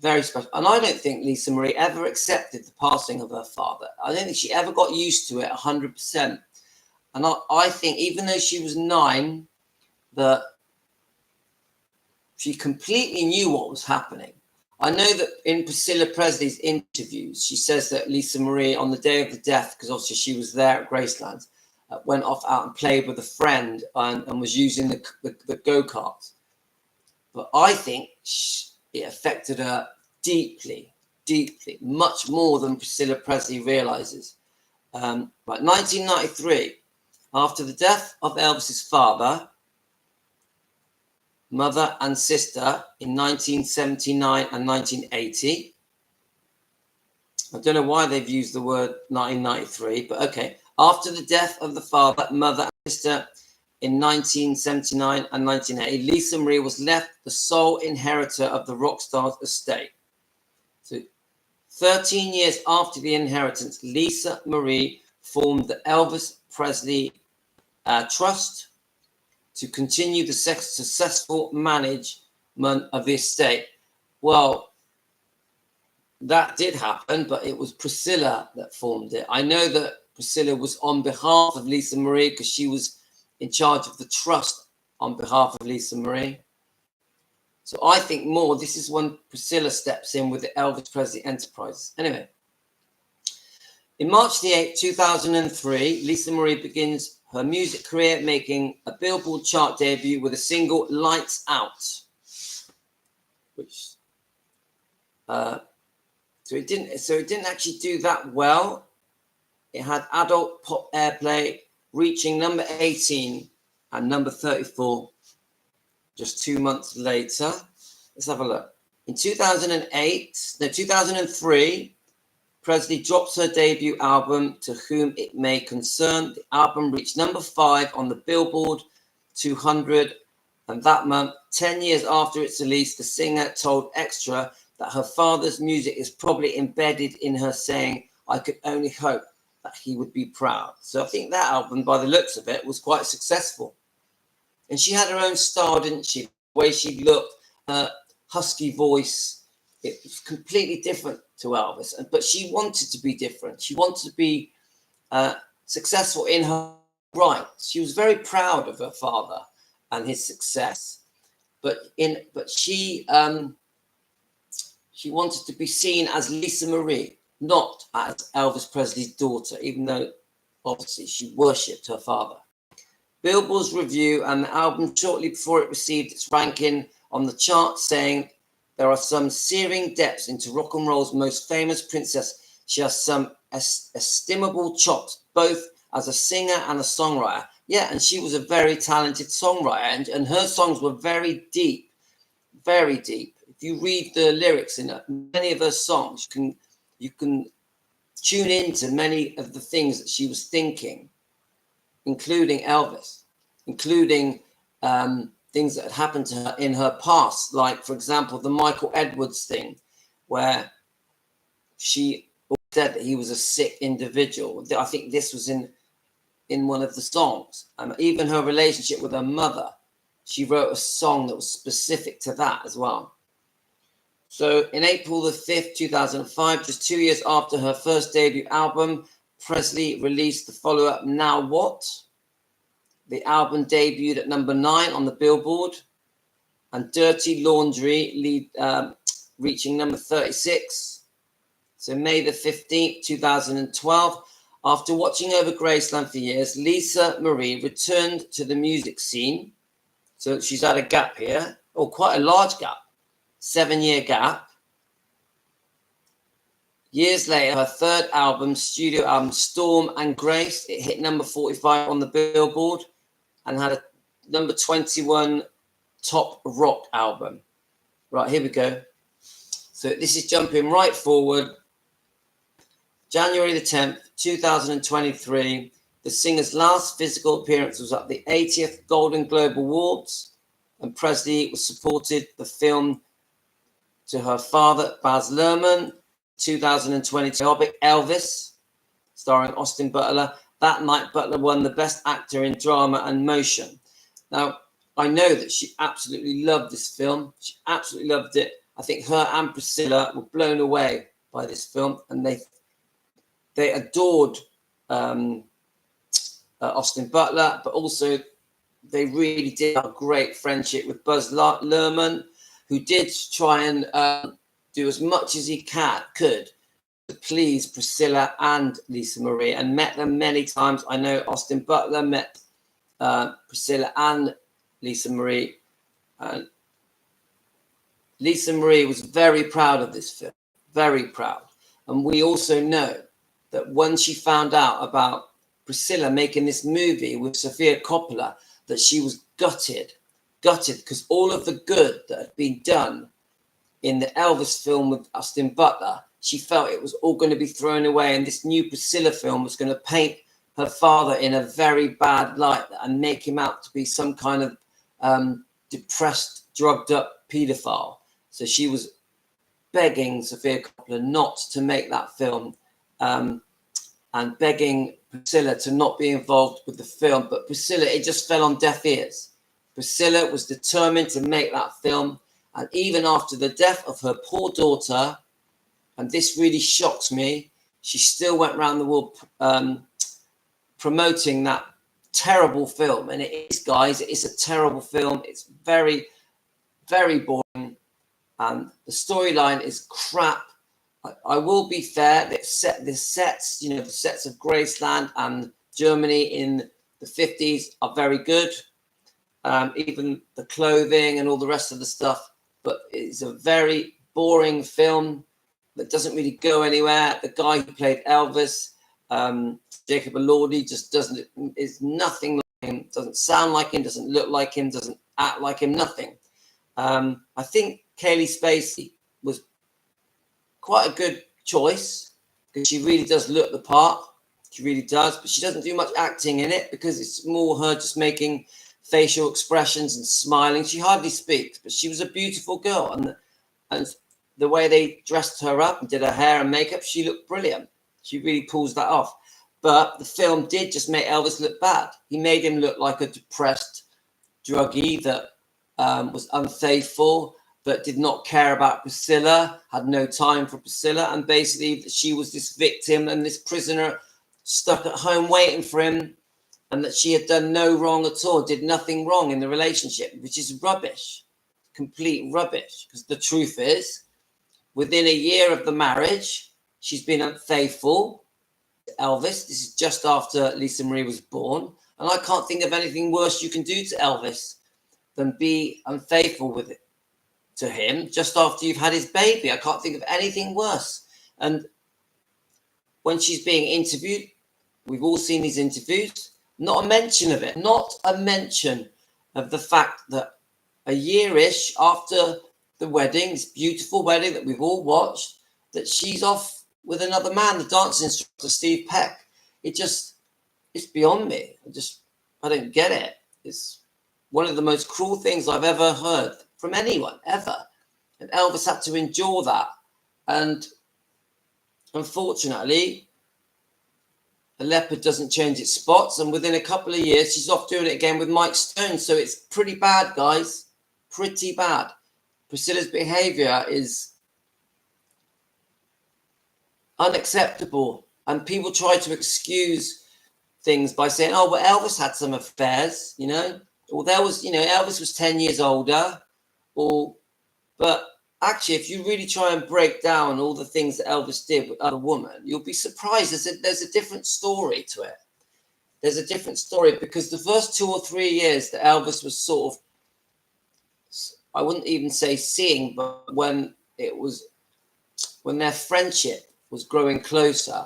Very special. And I don't think Lisa Marie ever accepted the passing of her father. I don't think she ever got used to it 100%. And I think even though she was 9, that she completely knew what was happening. I know that in Priscilla Presley's interviews, she says that Lisa Marie, on the day of the death, because obviously she was there at Graceland, went off out and played with a friend and was using the go-kart. But I think it affected her deeply, deeply, much more than Priscilla Presley realizes. But 1993, after the death of Elvis's father, mother and sister in 1979 and 1980. I don't know why they've used the word 1993, but okay. After the death of the father, mother and sister in 1979 and 1980, Lisa Marie was left the sole inheritor of the rock star's estate. So 13 years after the inheritance, Lisa Marie formed the Elvis Presley Trust to continue the successful management of the estate. Well, that did happen, but it was Priscilla that formed it. I know that Priscilla was on behalf of Lisa Marie because she was in charge of the trust on behalf of Lisa Marie. So I think more, this is when Priscilla steps in with the Elvis Presley Enterprises. Anyway, in March the 8th, 2003, Lisa Marie begins her music career, making a Billboard chart debut with a single "Lights Out," which so it didn't actually do that well. It had adult pop airplay, reaching number 18 and number 34 just 2 months later. Let's have a look. In 2003. Presley drops her debut album, To Whom It May Concern. The album reached number 5 on the Billboard 200 And that month, 10 years after its release, the singer told Extra that her father's music is probably embedded in her, saying, "I could only hope that he would be proud." So I think that album, by the looks of it, was quite successful. And she had her own style, didn't she? The way she looked, her husky voice, it was completely different to Elvis. But she wanted to be different. She wanted to be successful in her right. She was very proud of her father and his success. But she wanted to be seen as Lisa Marie, not as Elvis Presley's daughter, even though obviously she worshipped her father. Billboard's review and the album shortly before it received its ranking on the chart, saying there are some searing depths into rock and roll's most famous princess. She has some estimable chops, both as a singer and a songwriter. Yeah, and she was a very talented songwriter, and her songs were very deep, very deep. If you read the lyrics in many of her songs, you can tune into many of the things that she was thinking, including Elvis, including things that had happened to her in her past, like, for example, the Michael Edwards thing, where she said that he was a sick individual. I think this was in one of the songs. Even her relationship with her mother, she wrote a song that was specific to that as well. So in April the 5th, 2005, just 2 years after her first debut album, Presley released the follow-up, Now What? The album debuted at number 9 on the Billboard, and Dirty Laundry reaching number 36. So May the 15th, 2012, after watching over Graceland for years, Lisa Marie returned to the music scene. So she's had a gap here, or quite a large gap, 7-year gap. Years later, her third album, studio album, Storm and Grace, it hit number 45 on the Billboard and had a number 21 top rock album. Right, here we go. So this is jumping right forward. January the 10th, 2023, the singer's last physical appearance was at the 80th Golden Globe Awards, and Presley was supported the film to her father, Baz Luhrmann, 2020 biopic Elvis, starring Austin Butler. That night, Butler won the Best Actor in Drama and Motion. Now, I know that she absolutely loved this film. She absolutely loved it. I think her and Priscilla were blown away by this film, and they adored Austin Butler, but also they really did have a great friendship with Baz Luhrmann, who did try and do as much as he could to please Priscilla and Lisa Marie, and met them many times. I know Austin Butler met Priscilla and Lisa Marie. Lisa Marie was very proud of this film, very proud. And we also know that when she found out about Priscilla making this movie with Sofia Coppola, that she was gutted, because all of the good that had been done in the Elvis film with Austin Butler, she felt it was all going to be thrown away, and this new Priscilla film was going to paint her father in a very bad light and make him out to be some kind of depressed, drugged up pedophile. So she was begging Sofia Coppola not to make that film, and begging Priscilla to not be involved with the film. But Priscilla, it just fell on deaf ears. Priscilla was determined to make that film. And even after the death of her poor daughter, and this really shocks me, she still went around the world promoting that terrible film. And it is, guys, it is a terrible film. It's very, very boring. And the storyline is crap. I will be fair, the sets, the sets of Graceland and Germany in the 50s are very good. Even the clothing and all the rest of the stuff. But it's a very boring film that doesn't really go anywhere. The guy who played Elvis, Jacob Elordi, just is nothing like him, doesn't sound like him, doesn't look like him, doesn't act like him, nothing. I think Kaylee Spacey was quite a good choice because she really does look the part. She really does, but she doesn't do much acting in it because it's more her just making facial expressions and smiling. She hardly speaks, but she was a beautiful girl. And the way they dressed her up and did her hair and makeup, she looked brilliant. She really pulls that off. But the film did just make Elvis look bad. He made him look like a depressed druggie that was unfaithful, but did not care about Priscilla, had no time for Priscilla, and basically she was this victim and this prisoner stuck at home waiting for him, and that she had done no wrong at all, did nothing wrong in the relationship, which is rubbish, complete rubbish. Because the truth is, within a year of the marriage, she's been unfaithful to Elvis. This is just after Lisa Marie was born, and I can't think of anything worse you can do to Elvis than be unfaithful to him just after you've had his baby. I can't think of anything worse. And when she's being interviewed, we've all seen these interviews, not a mention of it, not a mention of the fact that a year-ish after the wedding, this beautiful wedding that we've all watched, that she's off with another man, the dance instructor, Steve Peck. It's beyond me. I don't get it. It's one of the most cruel things I've ever heard from anyone, ever. And Elvis had to endure that. And unfortunately, a leopard doesn't change its spots. And within a couple of years, she's off doing it again with Mike Stone. So it's pretty bad, guys. Pretty bad. Priscilla's behavior is unacceptable. And people try to excuse things by saying, oh, well, Elvis had some affairs, you know. Or there was, you know, Elvis was 10 years older. But actually, if you really try and break down all the things that Elvis did with other women, you'll be surprised. There's a different story to it. There's a different story, because the first 2 or 3 years that Elvis was sort of, I wouldn't even say seeing, but when their friendship was growing closer,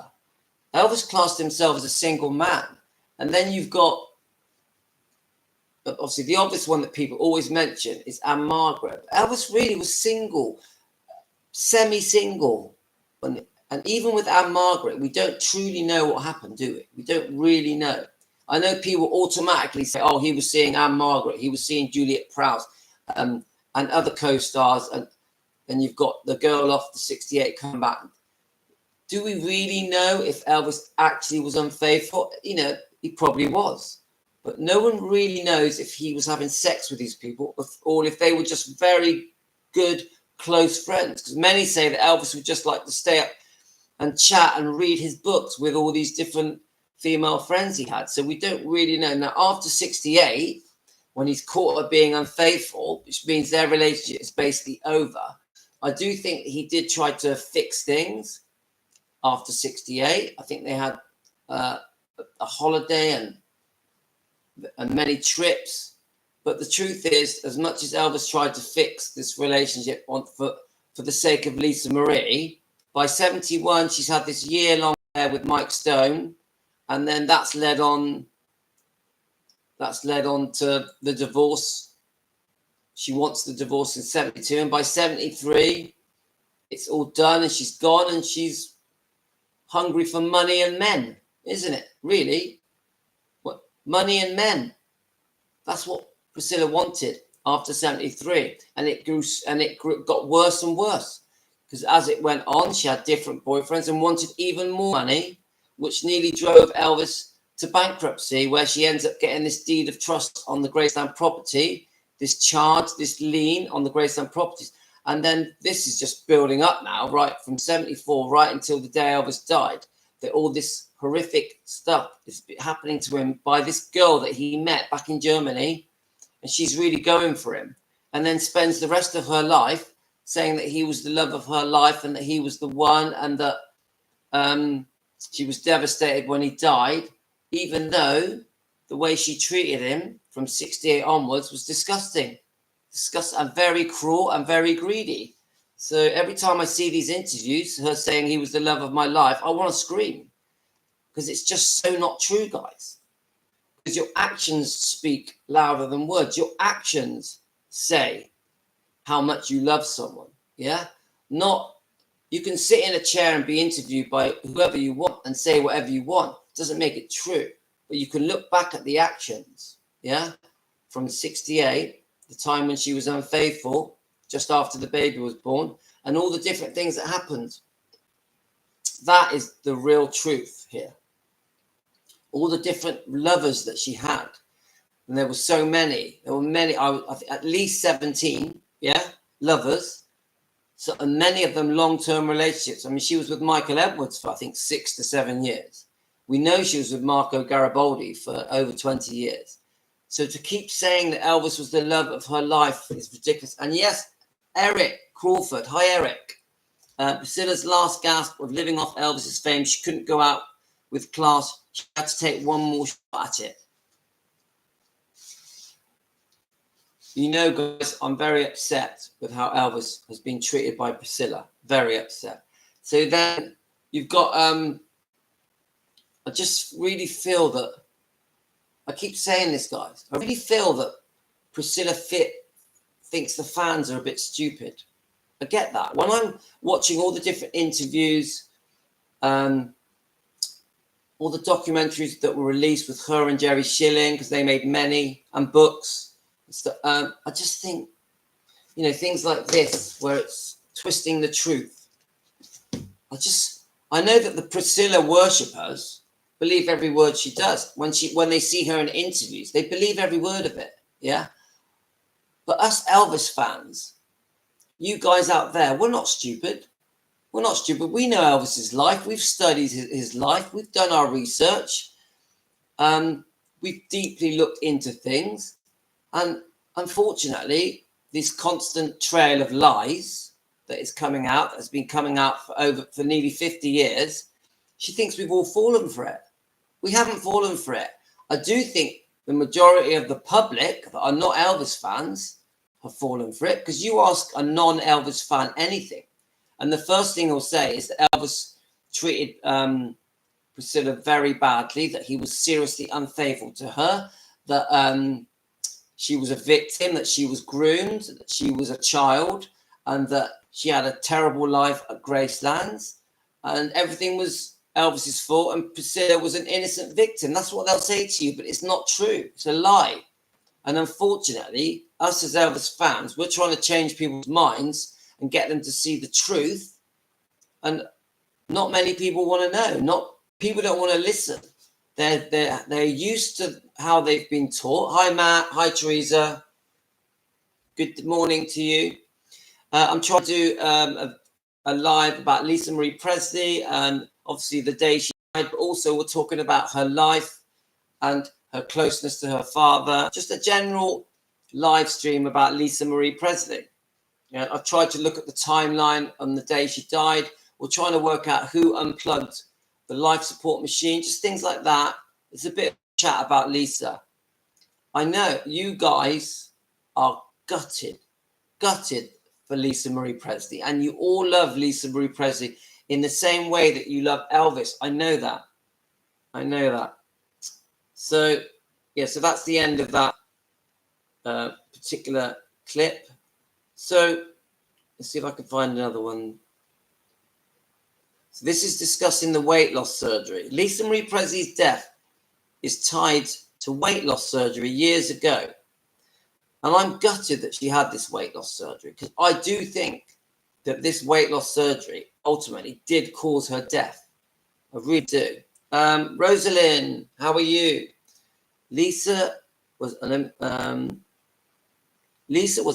Elvis classed himself as a single man. And then you've got, obviously, the obvious one that people always mention is Anne Margaret. Elvis really was single, semi-single. And even with Anne Margaret, we don't truly know what happened, do we? We don't really know. I know people automatically say, oh, he was seeing Anne Margaret, he was seeing Juliet Prowse, and other co-stars, and you've got the girl off the 68 come back. Do we really know if Elvis actually was unfaithful? You know, he probably was. But no one really knows if he was having sex with these people or if they were just very good, close friends. Because many say that Elvis would just like to stay up and chat and read his books with all these different female friends he had. So we don't really know. Now, after 68, when he's caught at being unfaithful, which means their relationship is basically over, I do think he did try to fix things after 68. I think they had a holiday and many trips, but the truth is, as much as Elvis tried to fix this relationship for the sake of Lisa Marie, by 71 she's had this year-long affair with Mike Stone, and then that's led on to the divorce. She wants the divorce in 72, and by 73 it's all done, and she's gone, and she's hungry for money and men, isn't it? Really? Money and men. That's what Priscilla wanted after 73. And it got worse and worse. Because as it went on, she had different boyfriends and wanted even more money, which nearly drove Elvis to bankruptcy, where she ends up getting this deed of trust on the Graceland property, this charge, this lien on the Graceland properties. And then this is just building up now, right from 74, right until the day Elvis died, that all this horrific stuff is happening to him by this girl that he met back in Germany, and she's really going for him, and then spends the rest of her life saying that he was the love of her life and that he was the one, and that she was devastated when he died, even though the way she treated him from 68 onwards was disgusting and very cruel and very greedy. So every time I see these interviews, her saying he was the love of my life, I want to scream. Because it's just so not true, guys. Because your actions speak louder than words. Your actions say how much you love someone. Yeah? Not, you can sit in a chair and be interviewed by whoever you want and say whatever you want. It doesn't make it true. But you can look back at the actions. Yeah? from 68, the time when she was unfaithful, just after the baby was born, and all the different things that happened. That is the real truth here. All the different lovers that she had. And there were so many. There were many, at least 17, lovers. So, and many of them long-term relationships. I mean, she was with Michael Edwards for, I think, 6 to 7 years. We know she was with Marco Garibaldi for over 20 years. So to keep saying that Elvis was the love of her life is ridiculous. And yes, Eric Crawford. Hi, Eric. Priscilla's last gasp of living off Elvis's fame. She couldn't go out with class. She had to take one more shot at it. You know, guys, I'm very upset with how Elvis has been treated by Priscilla. Very upset. So then you've got, I just really feel that, I keep saying this, guys, I really feel that Priscilla thinks the fans are a bit stupid. I get that. When I'm watching all the different interviews, all the documentaries that were released with her and Jerry Schilling, because they made many, and books, so, I just think, you know, things like this, where it's twisting the truth. I know that the Priscilla worshippers believe every word she does. When they see her in interviews, they believe every word of it, yeah? But us Elvis fans, you guys out there, we're not stupid. We're not stupid. We know Elvis's life. We've studied his life. We've done our research. We've deeply looked into things. And unfortunately, this constant trail of lies that is coming out, has been coming out for nearly 50 years, she thinks we've all fallen for it. We haven't fallen for it. I do think the majority of the public that are not Elvis fans have fallen for it, because you ask a non-Elvis fan anything, and the first thing he'll say is that Elvis treated Priscilla very badly, that he was seriously unfaithful to her, that she was a victim, that she was groomed, that she was a child, and that she had a terrible life at Gracelands, and everything was Elvis's fault, and Priscilla was an innocent victim. That's what they'll say to you, but it's not true. It's a lie. And unfortunately, us as Elvis fans, we're trying to change people's minds and get them to see the truth. And not many people want to know. People don't want to listen. They're used to how they've been taught. Hi, Matt. Hi, Teresa. Good morning to you. I'm trying to do a live about Lisa Marie Presley, and obviously the day she died, but also we're talking about her life and her closeness to her father. Just a general live stream about Lisa Marie Presley. You know, I've tried to look at the timeline on the day she died. We're trying to work out who unplugged the life support machine, just things like that. It's a bit of a chat about Lisa. I know you guys are gutted for Lisa Marie Presley, and you all love Lisa Marie Presley in the same way that you love Elvis. I know that. So, yeah, so that's the end of that particular clip. So, let's see if I can find another one. So this is discussing the weight loss surgery. Lisa Marie Presley's death is tied to weight loss surgery years ago. And I'm gutted that she had this weight loss surgery, because I do think that this weight loss surgery ultimately did cause her death. I really do. Rosalind, how are you? Lisa was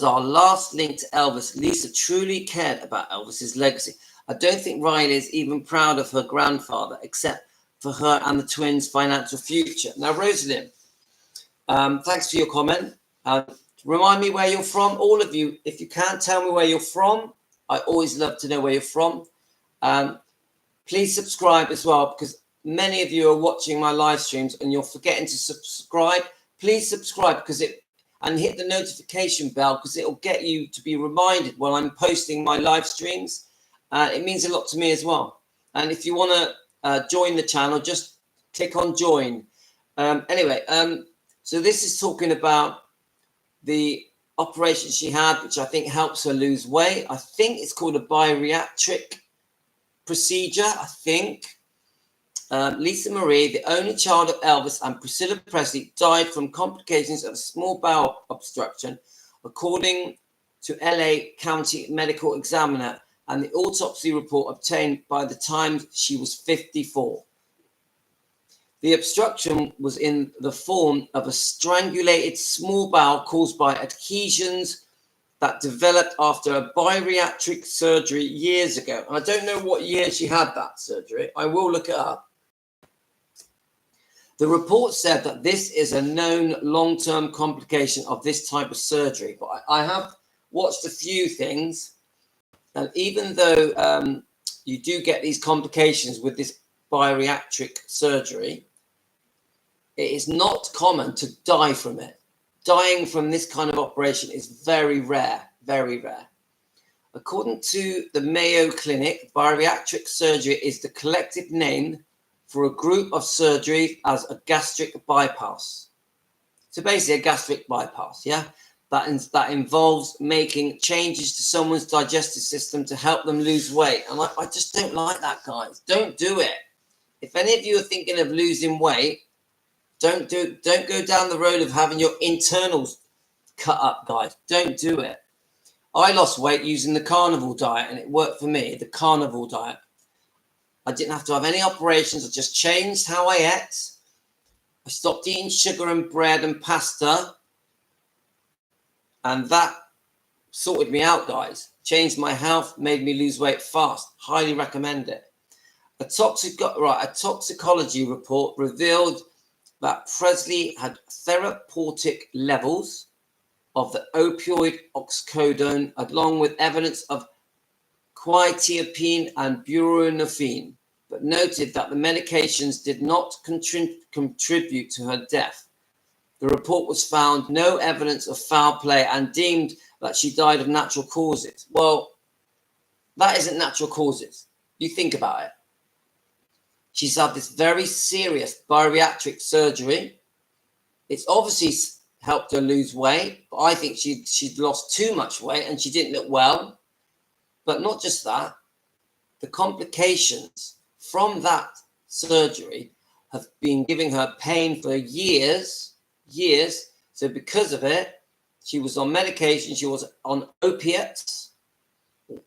our last link to Elvis. Lisa truly cared about Elvis's legacy. I don't think Riley is even proud of her grandfather, except for her and the twins' financial future. Now, Rosalind, thanks for your comment. Remind me where you're from. All of you, if you can, tell me where you're from. I always love to know where you're from. Please subscribe as well, because many of you are watching my live streams and you're forgetting to subscribe. Please subscribe and hit the notification bell, because it will get you to be reminded when I'm posting my live streams. It means a lot to me as well. And if you want to join the channel, just click on join. So this is talking about the operation she had, which I think helps her lose weight. I think it's called a bariatric procedure, I think. Lisa Marie, the only child of Elvis and Priscilla Presley, died from complications of a small bowel obstruction, according to LA County Medical Examiner and the autopsy report obtained by the time she was 54. The obstruction was in the form of a strangulated small bowel caused by adhesions that developed after a bariatric surgery years ago. And I don't know what year she had that surgery. I will look it up. The report said that this is a known long-term complication of this type of surgery. But I have watched a few things. And even though you do get these complications with this bariatric surgery, it is not common to die from it. Dying from this kind of operation is very rare, very rare. According to the Mayo Clinic, bariatric surgery is the collective name for a group of surgeries as a gastric bypass. So basically a gastric bypass, yeah? That involves making changes to someone's digestive system to help them lose weight. And I just don't like that, guys. Don't do it. If any of you are thinking of losing weight, don't go down the road of having your internals cut up, guys. Don't do it. I lost weight using the carnivore diet, and it worked for me, the carnivore diet. I didn't have to have any operations. I just changed how I ate. I stopped eating sugar and bread and pasta, and that sorted me out, guys. Changed my health, made me lose weight fast. Highly recommend it. A toxicology report revealed that Presley had therapeutic levels of the opioid oxycodone, along with evidence of quetiapine and buprenorphine, but noted that the medications did not contribute to her death. The report was found no evidence of foul play and deemed that she died of natural causes. Well, that isn't natural causes. You think about it. She's had this very serious bariatric surgery. It's obviously helped her lose weight, but I think she'd lost too much weight and she didn't look well. But not just that, the complications from that surgery have been giving her pain for years. So because of it, she was on medication. She was on opiates,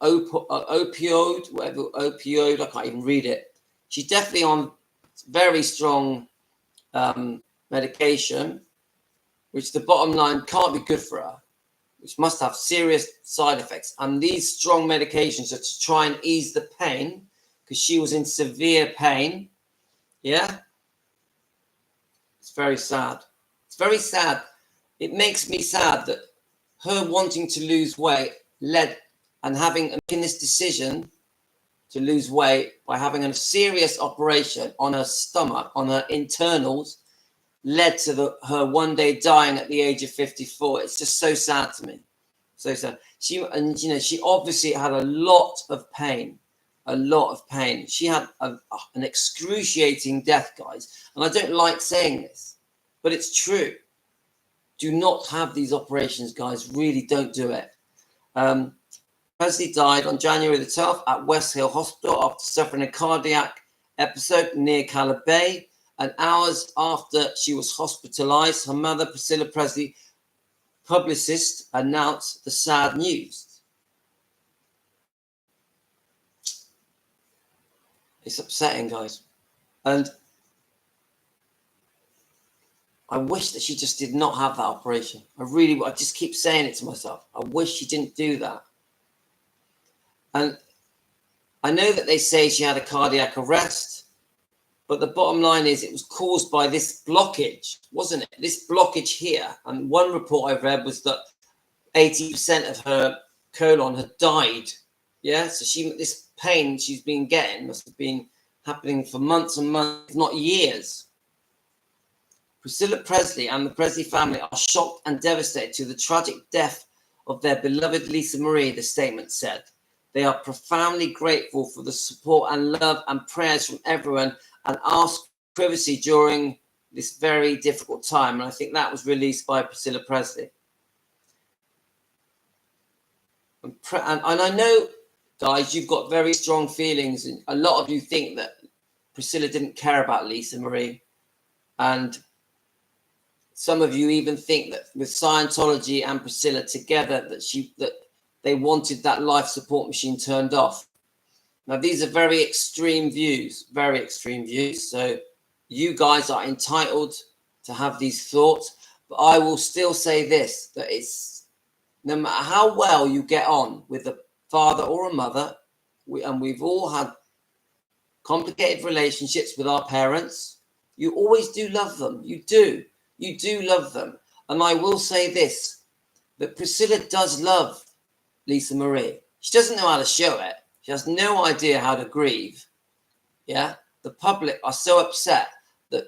opioid, whatever, opioid. I can't even read it. She's definitely on very strong medication, which the bottom line can't be good for her, which must have serious side effects. And these strong medications are to try and ease the pain because she was in severe pain. Yeah. It's very sad. It's very sad. It makes me sad that her wanting to lose weight led and making this decision to lose weight by having a serious operation on her stomach, on her internals, led to her one day dying at the age of 54. It's just so sad to me. So sad. She obviously had a lot of pain. She had an excruciating death, guys. And I don't like saying this, but it's true. Do not have these operations, guys. Really don't do it. Presley died on January the 12th at West Hill Hospital after suffering a cardiac episode near Cala Bay. And hours after she was hospitalized, her mother, Priscilla Presley, publicist, announced the sad news. It's upsetting, guys. And I wish that she just did not have that operation. I just keep saying it to myself. I wish she didn't do that. And I know that they say she had a cardiac arrest, but the bottom line is it was caused by this blockage, wasn't it? This blockage here. And one report I've read was that 80% of her colon had died. Yeah, so this pain she's been getting must have been happening for months and months, if not years. Priscilla Presley and the Presley family are shocked and devastated to the tragic death of their beloved Lisa Marie, the statement said. They are profoundly grateful for the support and love and prayers from everyone and ask privacy during this very difficult time. And I think that was released by Priscilla Presley. And I know, guys, you've got very strong feelings. And a lot of you think that Priscilla didn't care about Lisa Marie. And some of you even think that with Scientology and Priscilla together, that they wanted that life support machine turned off. Now, these are very extreme views, very extreme views. So you guys are entitled to have these thoughts. But I will still say this, that it's no matter how well you get on with a father or a mother, we've all had complicated relationships with our parents, you always do love them. You do love them. And I will say this, that Priscilla does love Lisa Marie. She doesn't know how to show it. She has no idea how to grieve. Yeah. The public are so upset that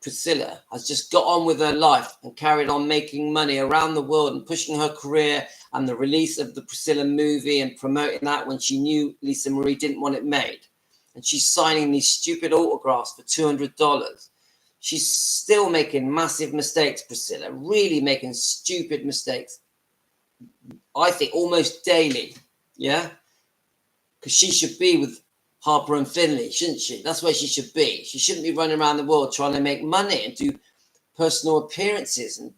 Priscilla has just got on with her life and carried on making money around the world and pushing her career, and the release of the Priscilla movie and promoting that when she knew Lisa Marie didn't want it made. And she's signing these stupid autographs for $200. She's still making massive mistakes, Priscilla, really making stupid mistakes. I think almost daily, yeah? Because she should be with Harper and Finlay, shouldn't she? That's where she should be. She shouldn't be running around the world trying to make money and do personal appearances. And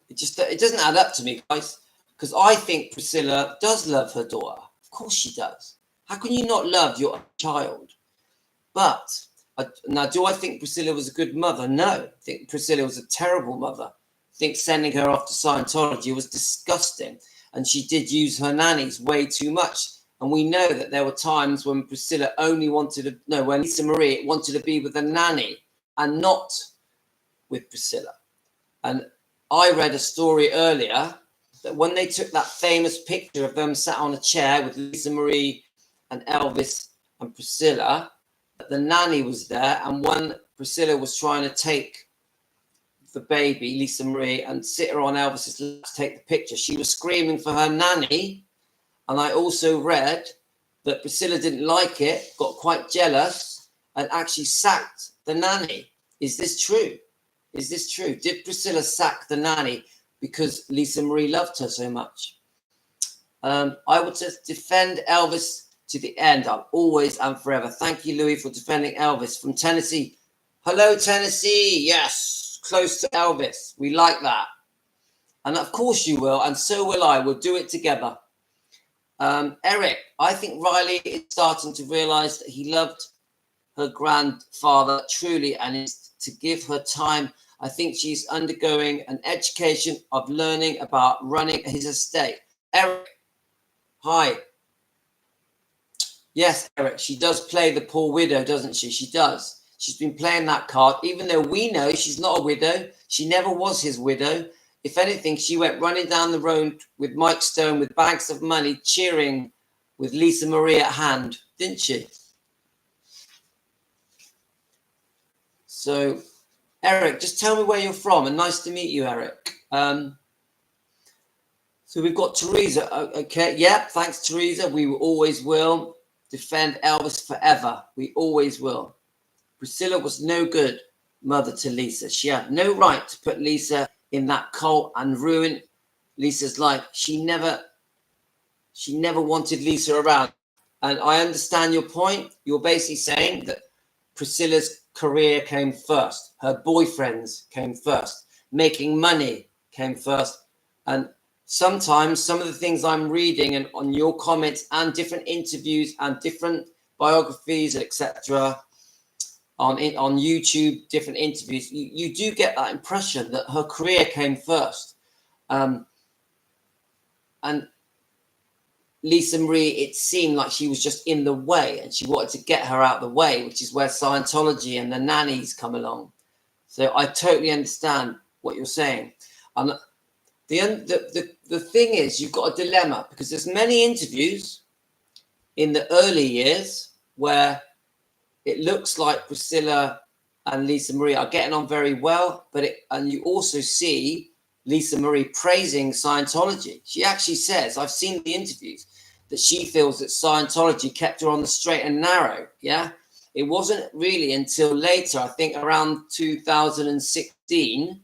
it doesn't add up to me, guys, because I think Priscilla does love her daughter. Of course she does. How can you not love your child? But now, do I think Priscilla was a good mother? No. I think Priscilla was a terrible mother. I think sending her off to Scientology was disgusting. And she did use her nannies way too much. And we know that there were times when Priscilla only wanted to, when Lisa Marie wanted to be with a nanny and not with Priscilla. And I read a story earlier that when they took that famous picture of them sat on a chair with Lisa Marie and Elvis and Priscilla, the nanny was there, and when Priscilla was trying to take the baby, Lisa Marie, and sit her on Elvis's lap to take the picture, she was screaming for her nanny. And I also read that Priscilla didn't like it, got quite jealous, and actually sacked the nanny. Is this true? Is this true? Did Priscilla sack the nanny because Lisa Marie loved her so much? I would just defend Elvis to the end. I'll always and forever. Thank you, Louis, for defending Elvis from Tennessee. Hello, Tennessee. Yes, close to Elvis. We like that. And of course you will, and so will I. We'll do it together. Eric, I think Riley is starting to realize that he loved her grandfather truly and is to give her time. I think she's undergoing an education of learning about running his estate. Eric, hi. Yes, Eric, she does play the poor widow, doesn't she? She does. She's been playing that card, even though we know she's not a widow. She never was his widow. If anything, she went running down the road with Mike Stone with bags of money, cheering with Lisa Marie at hand, didn't she? So, Eric, just tell me where you're from, and nice to meet you, Eric. So we've got Teresa. Okay, yeah, thanks, Teresa. We always will defend Elvis forever. We always will. Priscilla was no good mother to Lisa. She had no right to put Lisa in that cult and ruin Lisa's life. She never wanted Lisa around. And I understand your point. You're basically saying that Priscilla's career came first. Her boyfriends came first. Making money came first. And sometimes some of the things I'm reading and on your comments and different interviews and different biographies, etc., on YouTube, different interviews, you do get that impression that her career came first. And Lisa Marie, it seemed like she was just in the way and she wanted to get her out of the way, which is where Scientology and the nannies come along. So I totally understand what you're saying. And the thing is, you've got a dilemma because there's many interviews in the early years where it looks like Priscilla and Lisa Marie are getting on very well, and you also see Lisa Marie praising Scientology. She actually says, I've seen the interviews, that she feels that Scientology kept her on the straight and narrow. Yeah, it wasn't really until later, I think around 2016,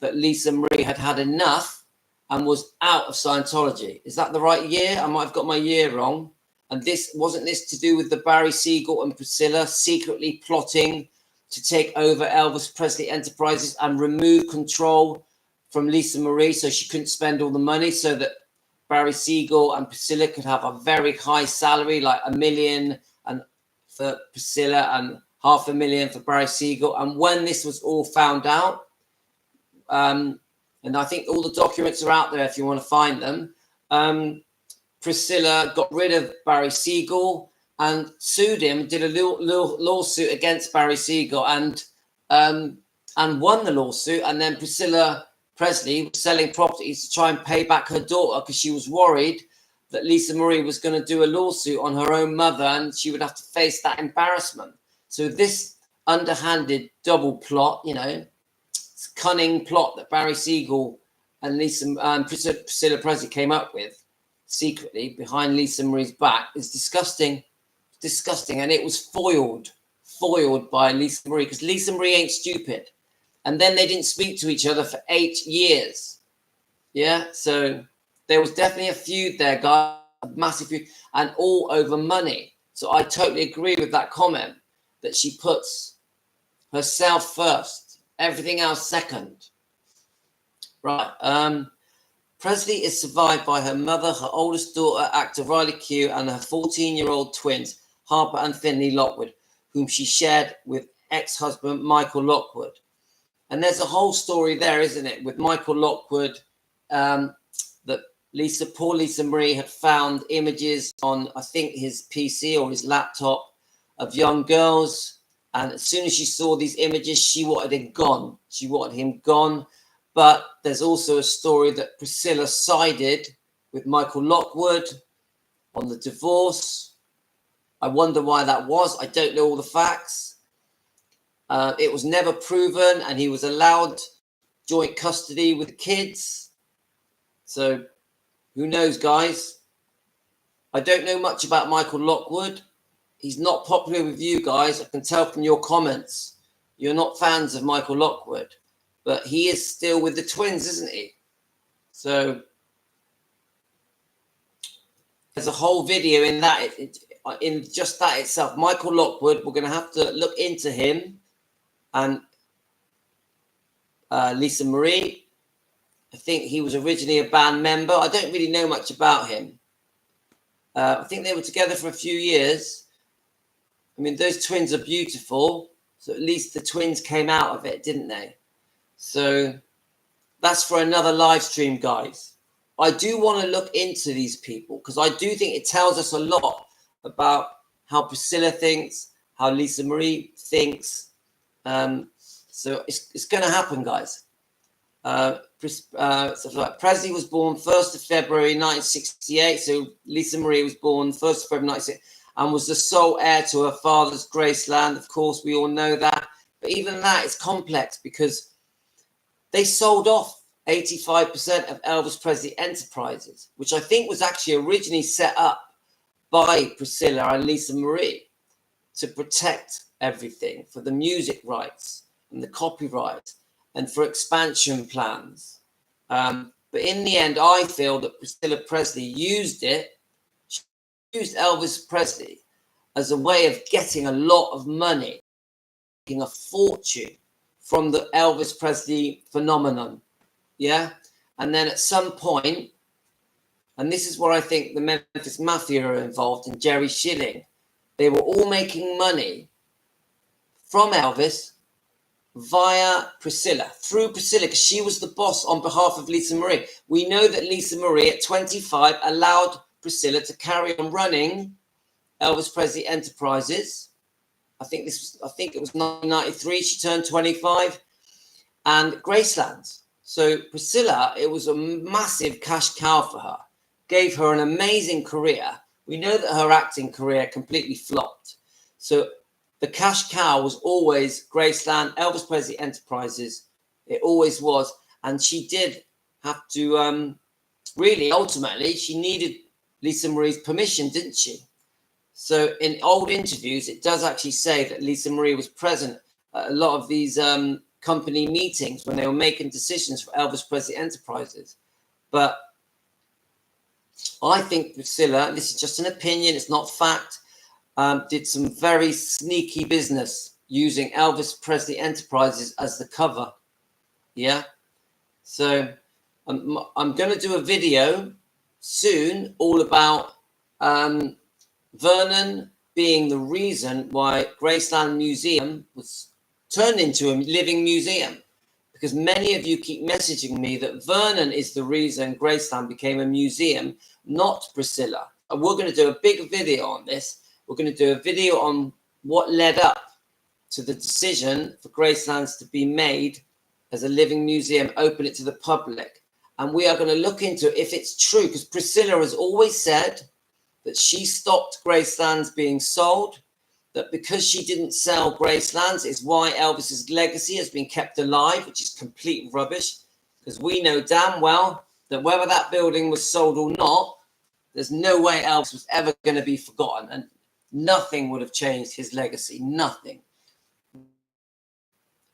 that Lisa Marie had had enough and was out of Scientology. Is that the right year? I might have got my year wrong. And this wasn't this to do with the Barry Siegel and Priscilla secretly plotting to take over Elvis Presley Enterprises and remove control from Lisa Marie so she couldn't spend all the money, so that Barry Siegel and Priscilla could have a very high salary, like $1 million and for Priscilla and $500,000 for Barry Siegel. And when this was all found out, and I think all the documents are out there if you want to find them, Priscilla got rid of Barry Siegel and sued him, did a lawsuit against Barry Siegel, and won the lawsuit. And then Priscilla Presley was selling properties to try and pay back her daughter because she was worried that Lisa Marie was going to do a lawsuit on her own mother and she would have to face that embarrassment. So this underhanded double plot, you know, cunning plot that Barry Siegel and Priscilla Presley came up with secretly behind Lisa Marie's back is disgusting, and it was foiled by Lisa Marie, because Lisa Marie ain't stupid. And then they didn't speak to each other for 8 years. Yeah, so there was definitely a feud there, guys, a massive feud, and all over money. So I totally agree with that comment that she puts herself first, everything else second. Right. Presley is survived by her mother, her oldest daughter, actor Riley Q, and her 14-year-old twins, Harper and Finley Lockwood, whom she shared with ex-husband Michael Lockwood. And there's a whole story there, isn't it, with Michael Lockwood, that poor Lisa Marie had found images on, I think, his PC or his laptop of young girls. And as soon as she saw these images, she wanted him gone. She wanted him gone. But there's also a story that Priscilla sided with Michael Lockwood on the divorce. I wonder why that was. I don't know all the facts. It was never proven, and he was allowed joint custody with the kids. So who knows, guys? I don't know much about Michael Lockwood. He's not popular with you guys. I can tell from your comments. You're not fans of Michael Lockwood. But he is still with the twins, isn't he? So there's a whole video in that, in just that itself. Michael Lockwood, we're going to have to look into him. And Lisa Marie, I think he was originally a band member. I don't really know much about him. I think they were together for a few years. I mean, those twins are beautiful. So at least the twins came out of it, didn't they? So that's for another live stream, guys. I do want to look into these people because I do think it tells us a lot about how Priscilla thinks, how Lisa Marie thinks. So it's going to happen, guys. Presley was born 1st of February 1968. So Lisa Marie was born 1st of February 1968 and was the sole heir to her father's Graceland. Of course, we all know that. But even that is complex because they sold off 85% of Elvis Presley Enterprises, which I think was actually originally set up by Priscilla and Lisa Marie to protect everything for the music rights and the copyright and for expansion plans. But in the end, I feel that Priscilla Presley used Elvis Presley as a way of getting a lot of money, making a fortune from the Elvis Presley phenomenon. Yeah. And then at some point, and this is where I think the Memphis Mafia are involved, and Jerry Schilling, they were all making money from Elvis via Priscilla, through Priscilla, because she was the boss on behalf of Lisa Marie. We know that Lisa Marie at 25 allowed Priscilla to carry on running Elvis Presley Enterprises. I think it was 1993. She turned 25, and Graceland. So Priscilla, it was a massive cash cow for her. Gave her an amazing career. We know that her acting career completely flopped. So the cash cow was always Graceland, Elvis Presley Enterprises. It always was, and she did have to really ultimately she needed Lisa Marie's permission, didn't she? So in old interviews, it does actually say that Lisa Marie was present at a lot of these company meetings when they were making decisions for Elvis Presley Enterprises. But I think Priscilla, this is just an opinion, it's not fact, did some very sneaky business using Elvis Presley Enterprises as the cover. Yeah. So I'm going to do a video soon all about Vernon being the reason why Graceland Museum was turned into a living museum. Because many of you keep messaging me that Vernon is the reason Graceland became a museum, not Priscilla. And we're going to do a big video on this. We're going to do a video on what led up to the decision for Gracelands to be made as a living museum, open it to the public. And we are going to look into if it's true, because Priscilla has always said that she stopped Gracelands being sold, that because she didn't sell Gracelands is why Elvis's legacy has been kept alive, which is complete rubbish, because we know damn well that whether that building was sold or not, there's no way Elvis was ever going to be forgotten, and nothing would have changed his legacy, nothing.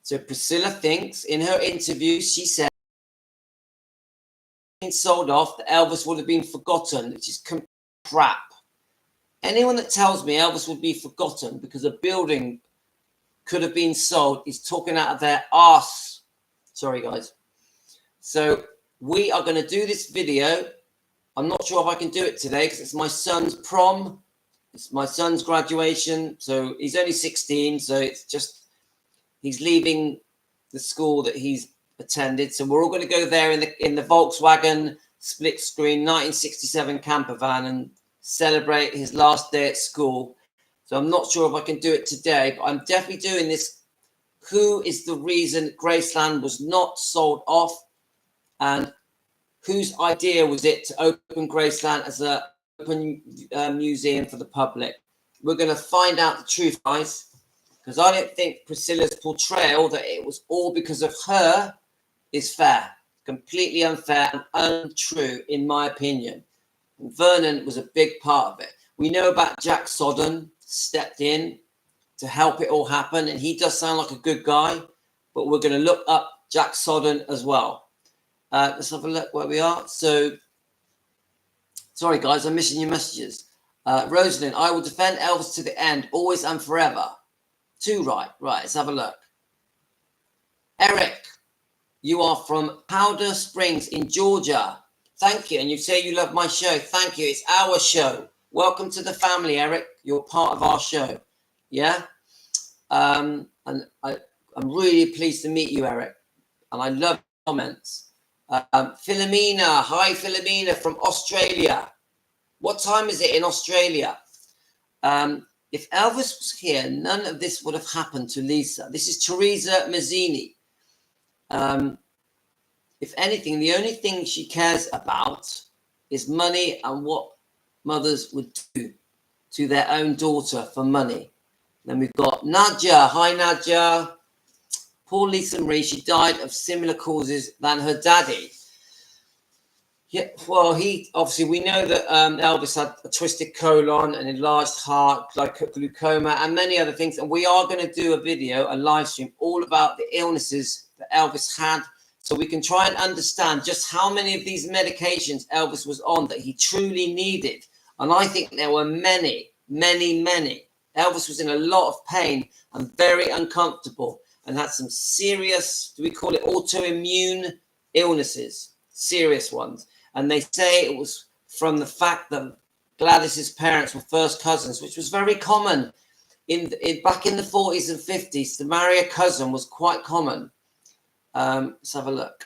So Priscilla thinks, in her interview, she said, sold off, that Elvis would have been forgotten, which is crap. Anyone that tells me Elvis would be forgotten because a building could have been sold is talking out of their arse. Sorry, guys. So we are going to do this video. I'm not sure if I can do it today because it's my son's prom. It's my son's graduation. So he's only 16. So it's just, he's leaving the school that he's attended. So we're all going to go there in the Volkswagen split screen 1967 camper van and celebrate his last day at school. So I'm not sure if I can do it today, but I'm definitely doing this. Who is the reason Graceland was not sold off, and whose idea was it to open Graceland as an open museum for the public? We're going to find out the truth, guys, because I don't think Priscilla's portrayal that it was all because of her is fair. Completely unfair and untrue, in my opinion. Vernon was a big part of it. We know about Jack Sodden stepped in to help it all happen, and he does sound like a good guy, but we're going to look up Jack Sodden as well. Let's have a look where we are. So, sorry guys, I'm missing your messages. Rosalind, I will defend Elvis to the end, always and forever. Too right. Right, let's have a look. Eric, you are from Powder Springs in Georgia. Thank you. And you say you love my show. Thank you. It's our show. Welcome to the family, Eric. You're part of our show. Yeah. And I'm really pleased to meet you, Eric. And I love comments. Philomena. Hi, Philomena from Australia. What time is it in Australia? If Elvis was here, none of this would have happened to Lisa. This is Teresa Mazzini. If anything, the only thing she cares about is money and what mothers would do to their own daughter for money. Then we've got Nadia. Hi, Nadia. Poor Lisa Marie. She died of similar causes than her daddy. Yeah, well, we know that Elvis had a twisted colon, an enlarged heart, like glaucoma, and many other things. And we are going to do a video, a live stream, all about the illnesses that Elvis had, so we can try and understand just how many of these medications Elvis was on that he truly needed. And I think there were many, many, many. Elvis was in a lot of pain and very uncomfortable and had some serious, do we call it autoimmune illnesses, serious ones. And they say it was from the fact that Gladys's parents were first cousins, which was very common back in the 40s and 50s. To marry a cousin was quite common. Let's have a look.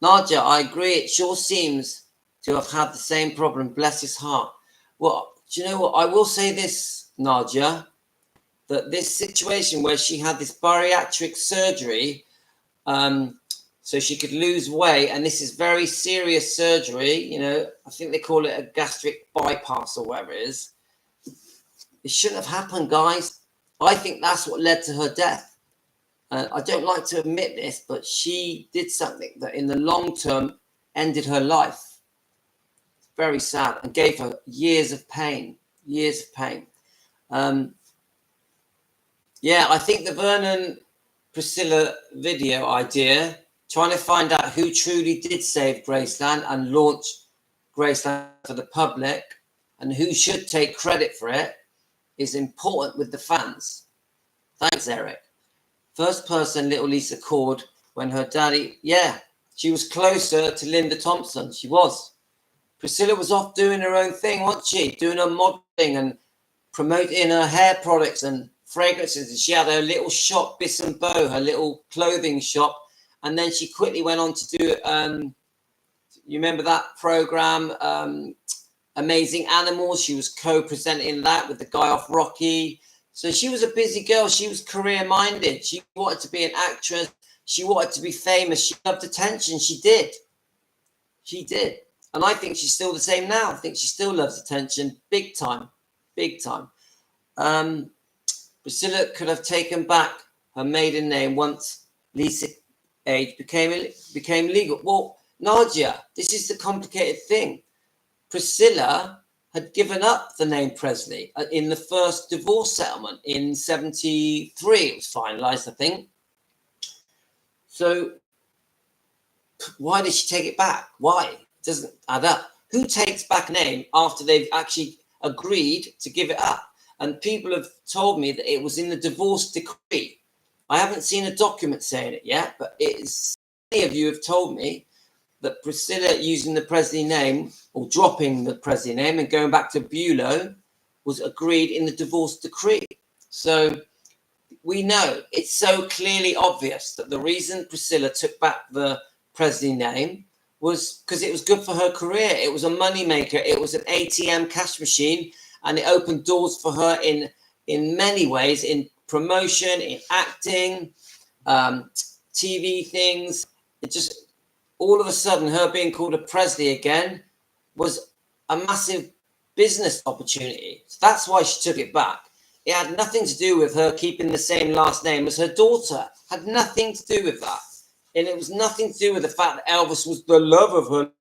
Nadia, I agree. It sure seems to have had the same problem. Bless his heart. Well, do you know what? I will say this, Nadia, that this situation where she had this bariatric surgery, so she could lose weight, and this is very serious surgery. You know, I think they call it a gastric bypass or whatever it is. It shouldn't have happened, guys. I think that's what led to her death. I don't like to admit this, but she did something that in the long term ended her life. It's very sad and gave her years of pain, Yeah, I think the Vernon Priscilla video idea, trying to find out who truly did save Graceland and launch Graceland for the public, and who should take credit for it is important with the fans. Thanks, Eric. First person little Lisa called when her daddy, yeah, she was closer to Linda Thompson. She was. Priscilla was off doing her own thing, wasn't she? Doing her modeling and promoting her hair products and fragrances. And she had her little shop, Biss and Bow, her little clothing shop. And then she quickly went on to do, you remember that program, Amazing Animals? She was co-presenting that with the guy off Rocky. So she was a busy girl. She was career-minded. She wanted to be an actress. She wanted to be famous. She loved attention. She did. She did. And I think she's still the same now. I think she still loves attention. Big time. Big time. Priscilla could have taken back her maiden name once Lisa age became legal. Well, Nadia, this is the complicated thing. Priscilla had given up the name Presley in the first divorce settlement in 73. It was finalized, I think. So why did she take it back? Why? It doesn't add up. Who takes back a name after they've actually agreed to give it up? And people have told me that it was in the divorce decree. I haven't seen a document saying it yet, but many of you have told me that Priscilla using the Presley name or dropping the Presley name and going back to Bulow was agreed in the divorce decree. So we know it's so clearly obvious that the reason Priscilla took back the Presley name was because it was good for her career. It was a moneymaker. It was an ATM cash machine, and it opened doors for her in many ways, in promotion, in acting, TV things. It just, all of a sudden, her being called a Presley again was a massive business opportunity. So that's why she took it back. It had nothing to do with her keeping the same last name as her daughter. Had nothing to do with that. And it was nothing to do with the fact that Elvis was the love of her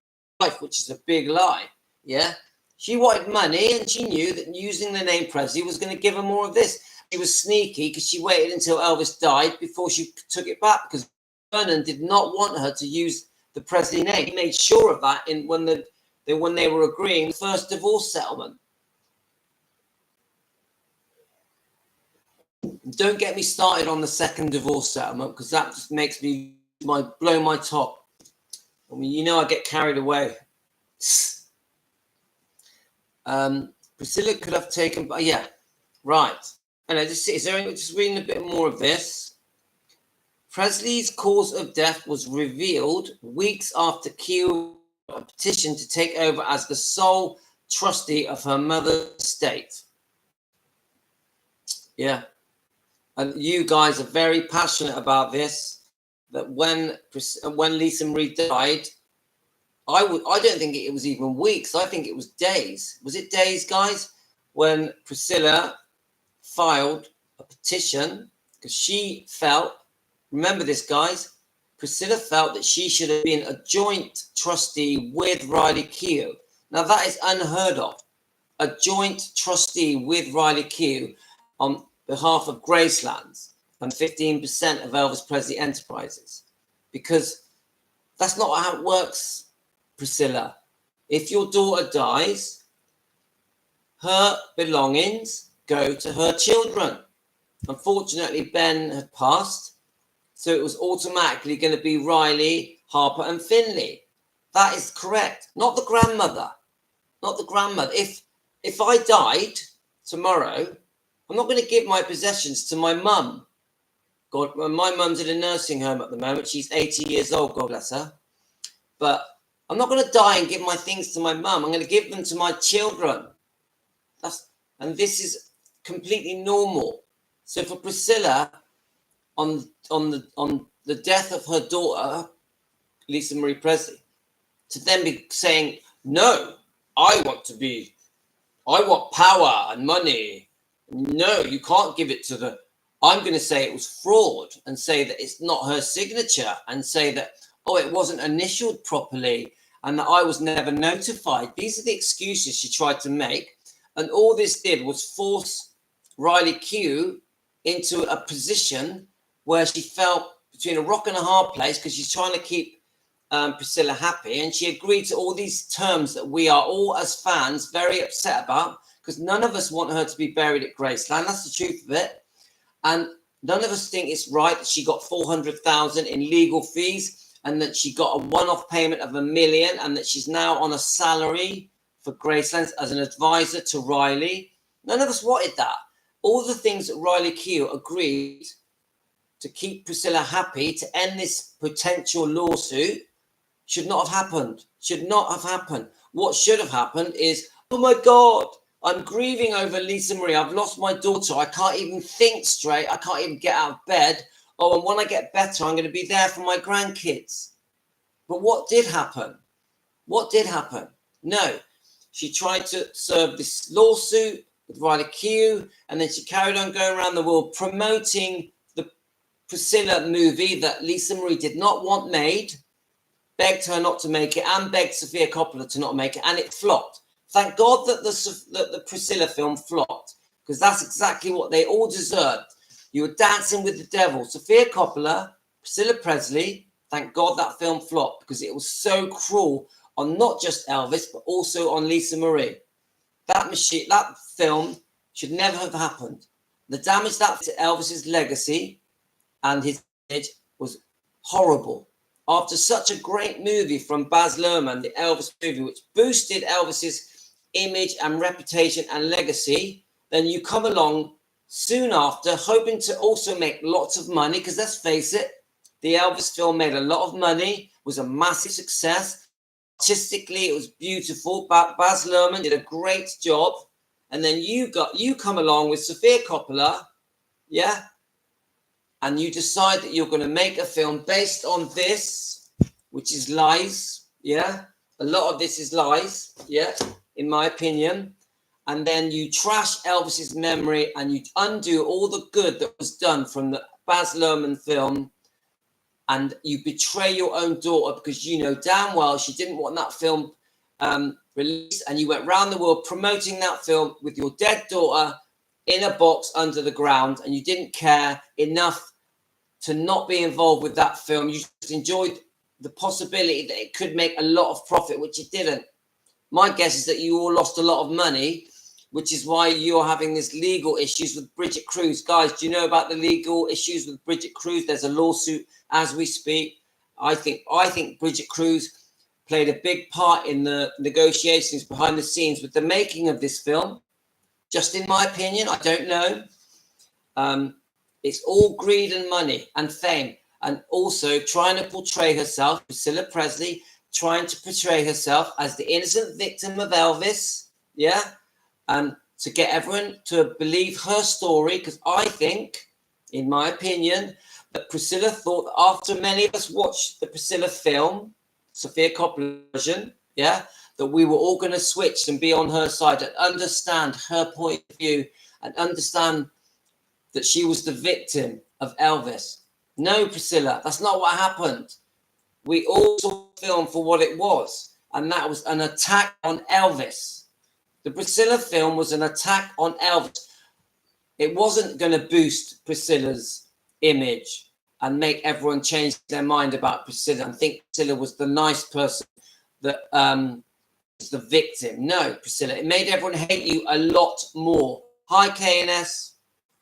life, which is a big lie. Yeah. She wanted money, and she knew that using the name Presley was going to give her more of this. She was sneaky because she waited until Elvis died before she took it back, because Vernon did not want her to use the Presley name. He made sure of that when they were agreeing the first divorce settlement. Don't get me started on the second divorce settlement, because that just makes me blow my top. I mean, you know, I get carried away. Priscilla could have taken, yeah, right. And I just reading a bit more of this. Presley's cause of death was revealed weeks after Q a petition to take over as the sole trustee of her mother's estate. Yeah. And you guys are very passionate about this, that when Lisa Marie died, I don't think it was even weeks. I think it was days. Was it days, guys? When Priscilla filed a petition because she felt, remember this, guys, Priscilla felt that she should have been a joint trustee with Riley Keough. Now that is unheard of. A joint trustee with Riley Keough on behalf of Gracelands and 15% of Elvis Presley Enterprises, because that's not how it works, Priscilla. If your daughter dies, her belongings go to her children. Unfortunately, Ben had passed, so it was automatically going to be Riley, Harper, and Finley. That is correct. Not the grandmother. Not the grandmother. If I died tomorrow, I'm not going to give my possessions to my mum. God, my mum's in a nursing home at the moment. She's 80 years old, God bless her. But I'm not going to die and give my things to my mum. I'm going to give them to my children. And this is completely normal. So for Priscilla, on the death of her daughter, Lisa Marie Presley, to then be saying, no, I want power and money. No, you can't give it to I'm going to say it was fraud and say that it's not her signature and say that, oh, it wasn't initialed properly and that I was never notified. These are the excuses she tried to make. And all this did was force Riley Keough into a position where she felt between a rock and a hard place, because she's trying to keep Priscilla happy, and she agreed to all these terms that we are all as fans very upset about, because none of us want her to be buried at Graceland. That's the truth of it. And none of us think it's right that she got 400,000 in legal fees, and that she got a one-off payment of $1 million, and that she's now on a salary for Graceland as an advisor to Riley. None of us wanted that. All the things that Riley Keough agreed to keep Priscilla happy, to end this potential lawsuit, should not have happened. Should not have happened. What should have happened is, oh my God, I'm grieving over Lisa Marie. I've lost my daughter. I can't even think straight. I can't even get out of bed. Oh, and when I get better, I'm going to be there for my grandkids. But what did happen? What did happen? No. She tried to serve this lawsuit with Riley Keough, and then she carried on going around the world promoting the Priscilla movie that Lisa Marie did not want made, begged her not to make it, and begged Sofia Coppola to not make it, and it flopped. Thank God that the Priscilla film flopped, because that's exactly what they all deserved. You were dancing with the devil. Sofia Coppola, Priscilla Presley, thank God that film flopped, because it was so cruel on not just Elvis, but also on Lisa Marie. That film should never have happened. The damage that to Elvis's legacy and his image was horrible. After such a great movie from Baz Luhrmann, the Elvis movie, which boosted Elvis's image and reputation and legacy, then you come along soon after, hoping to also make lots of money, because let's face it, the Elvis film made a lot of money, was a massive success. Artistically, it was beautiful. Baz Luhrmann did a great job. And then you come along with Sofia Coppola, yeah? And you decide that you're going to make a film based on this, which is lies, yeah? A lot of this is lies, yeah, in my opinion. And then you trash Elvis's memory, and you undo all the good that was done from the Baz Luhrmann film, and you betray your own daughter, because you know damn well she didn't want that film released, and you went round the world promoting that film with your dead daughter in a box under the ground, and you didn't care enough to not be involved with that film. You just enjoyed the possibility that it could make a lot of profit, which it didn't. My guess is that you all lost a lot of money, which is why you're having this legal issues with Bridget Cruz. Guys, do you know about the legal issues with Bridget Cruz? There's a lawsuit as we speak. I think Bridget Cruz played a big part in the negotiations behind the scenes with the making of this film. Just in my opinion, I don't know. It's all greed and money and fame, and also trying to portray herself, Priscilla Presley, trying to portray herself as the innocent victim of Elvis, yeah? And to get everyone to believe her story, because I think, in my opinion, that Priscilla thought that after many of us watched the Priscilla film, Sofia Coppola version, yeah, that we were all going to switch and be on her side and understand her point of view and understand that she was the victim of Elvis. No, Priscilla, that's not what happened. We all saw the film for what it was, and that was an attack on Elvis. The Priscilla film was an attack on Elvis. It wasn't going to boost Priscilla's image and make everyone change their mind about Priscilla and think Priscilla was the nice person that was the victim. No, Priscilla, it made everyone hate you a lot more. Hi, KNS.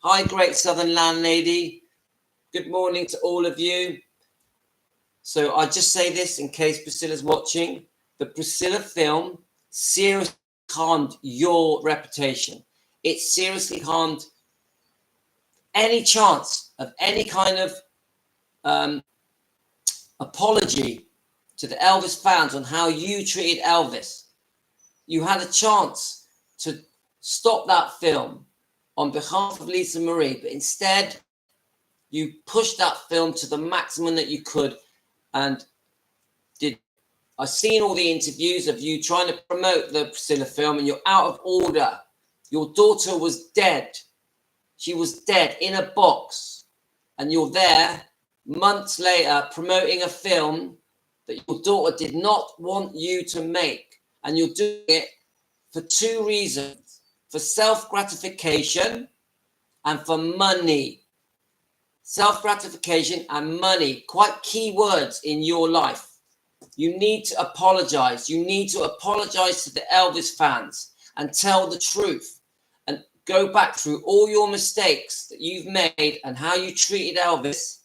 Hi, Great Southern Landlady. Good morning to all of you. So I just say this in case Priscilla's watching. The Priscilla film seriously harmed your reputation. It seriously harmed any chance of any kind of apology to the Elvis fans on how you treated Elvis. You had a chance to stop that film on behalf of Lisa Marie, but instead you pushed that film to the maximum that you could. And I've seen all the interviews of you trying to promote the Priscilla film, and you're out of order. Your daughter was dead. She was dead in a box. And you're there months later promoting a film that your daughter did not want you to make. And you're doing it for two reasons: for self-gratification and for money. Self-gratification and money, quite key words in your life. You need to apologize. You need to apologize to the Elvis fans and tell the truth and go back through all your mistakes that you've made and how you treated Elvis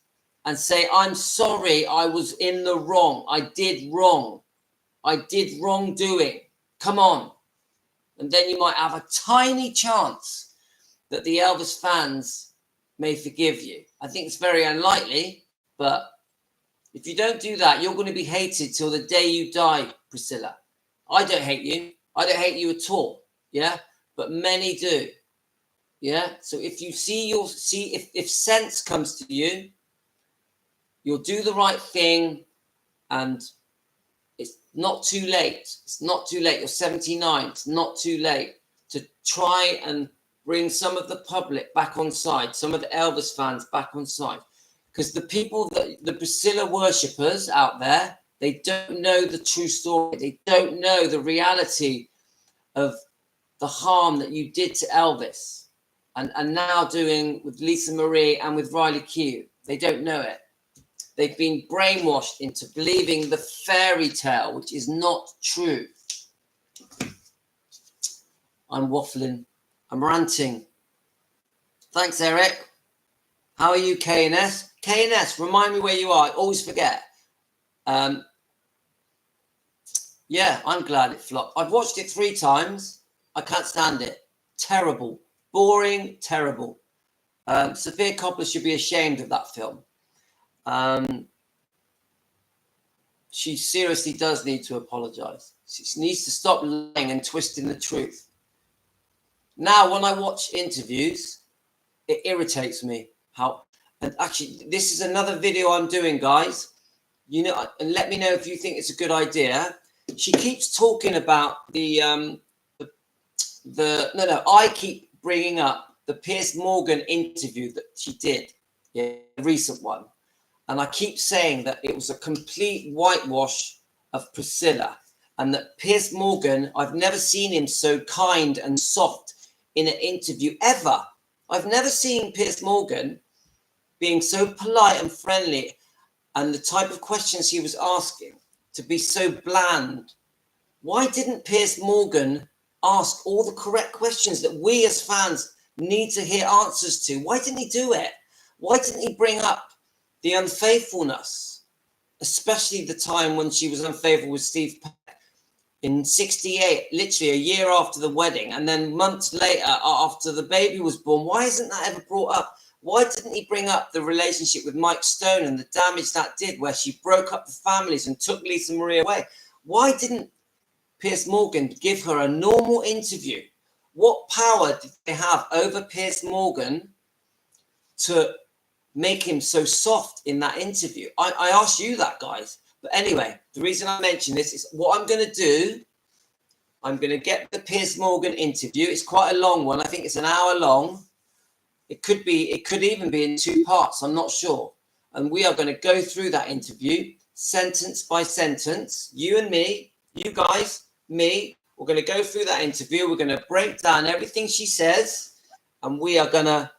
and say, I'm sorry, I was in the wrong. I did wrong. I did wrongdoing. Come on. And then you might have a tiny chance that the Elvis fans may forgive you. I think it's very unlikely, but if you don't do that, you're going to be hated till the day you die, Priscilla. I don't hate you. I don't hate you at all. Yeah. But many do. Yeah. So if you see, if sense comes to you, you'll do the right thing, and it's not too late. It's not too late. You're 79. It's not too late to try and bring some of the public back on side, some of the Elvis fans back on side. Because the people, the Priscilla worshippers out there, they don't know the true story. They don't know the reality of the harm that you did to Elvis and now doing with Lisa Marie and with Riley Q. They don't know it. They've been brainwashed into believing the fairy tale, which is not true. I'm waffling. I'm ranting. Thanks, Eric. How are you, K&S? K&S, remind me where you are. I always forget. Yeah, I'm glad it flopped. I've watched it 3 times. I can't stand it. Terrible. Boring. Terrible. Sophia Coppola should be ashamed of that film. She seriously does need to apologize. She needs to stop lying and twisting the truth. Now, when I watch interviews, it irritates me how, and actually, this is another video I'm doing, guys. You know, and let me know if you think it's a good idea. She keeps talking about I keep bringing up the Piers Morgan interview that she did, the recent one. And I keep saying that it was a complete whitewash of Priscilla, and that Piers Morgan, I've never seen him so kind and soft in an interview ever. I've never seen Piers Morgan being so polite and friendly, and the type of questions he was asking to be so bland. Why didn't Piers Morgan ask all the correct questions that we as fans need to hear answers to? Why didn't he do it? Why didn't he bring up the unfaithfulness, especially the time when she was unfaithful with Steve Peck in 68, literally a year after the wedding, and then months later after the baby was born? Why isn't that ever brought up? Why didn't he bring up the relationship with Mike Stone and the damage that did, where she broke up the families and took Lisa Marie away? Why didn't Piers Morgan give her a normal interview? What power did they have over Piers Morgan to make him so soft in that interview? I asked you that, guys. But anyway, the reason I mention this is what I'm going to do. I'm going to get the Piers Morgan interview. It's quite a long one. I think it's an hour long. It could even be in 2 parts. I'm not sure. And we are going to go through that interview sentence by sentence. You and me, you guys, me, we're going to go through that interview. We're going to break down everything she says, and we are going to,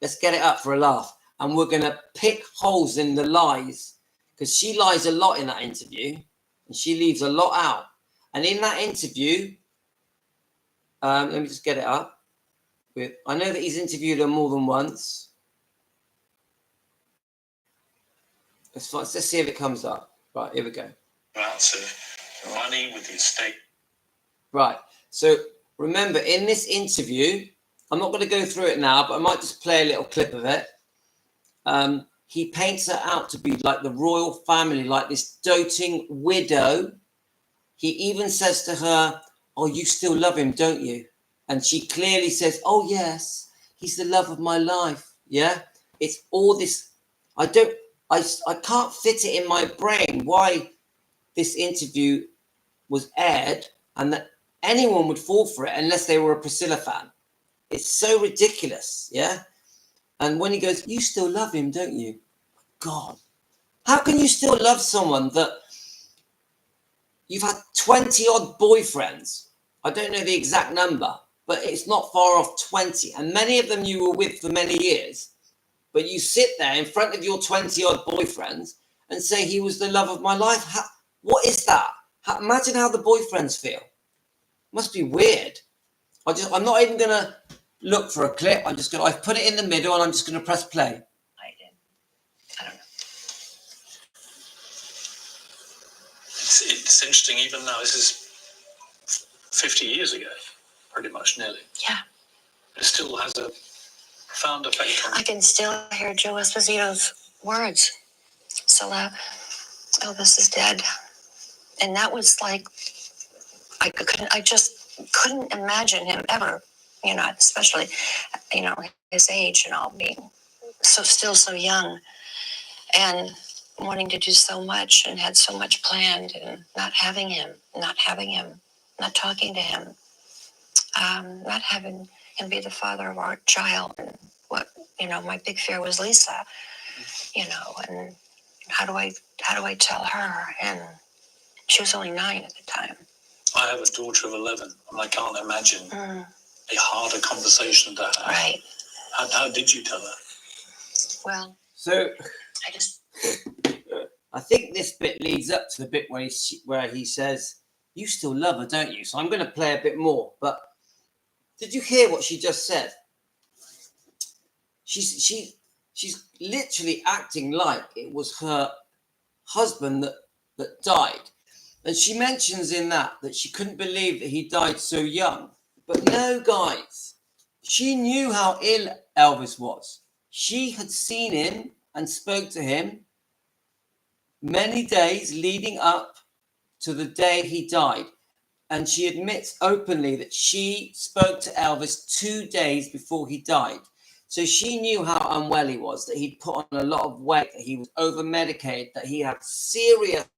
let's get it up for a laugh. And we're going to pick holes in the lies, because she lies a lot in that interview and she leaves a lot out. And in that interview, let me just get it up. I know that he's interviewed her more than once. Let's see if it comes up. Right, here we go. Amounts of money with the estate. Right. So remember, in this interview, I'm not going to go through it now, but I might just play a little clip of it. He paints her out to be like the royal family, like this doting widow. He even says to her, "Oh, you still love him, don't you?" And she clearly says, "Oh, yes, he's the love of my life." Yeah. It's all this. I can't fit it in my brain why this interview was aired and that anyone would fall for it unless they were a Priscilla fan. It's so ridiculous. Yeah. And when he goes, "You still love him, don't you?" God, how can you still love someone that you've had 20 odd boyfriends? I don't know the exact number, but it's not far off 20. And many of them you were with for many years. But you sit there in front of your 20 odd boyfriends and say he was the love of my life. What is that? Imagine how the boyfriends feel. Must be weird. I'm not even going to look for a clip. I've put it in the middle and I'm just going to press play. I don't know. It's interesting, even now, this is 50 years ago, pretty much, nearly. Yeah. It still has a profound effect on I can still hear Joe Esposito's words. So Elvis is dead. And that was like, I just couldn't imagine him ever, especially, his age and all, being still so young and wanting to do so much and had so much planned, and not having him, not talking to him, not having him be the father of our child. And my big fear was Lisa, and how do I tell her? And she was only 9 at the time. I have a daughter of 11, and I can't imagine a harder conversation to have. Right. How did you tell her? Well, So I think this bit leads up to the bit where he says, "You still love her, don't you?" So I'm going to play a bit more. But did you hear what she just said? She's literally acting like it was her husband that died. And she mentions in that she couldn't believe that he died so young. But no, guys, she knew how ill Elvis was. She had seen him and spoke to him many days leading up to the day he died. And she admits openly that she spoke to Elvis 2 days before he died. So she knew how unwell he was, that he'd put on a lot of weight, that he was over-medicated, that he had serious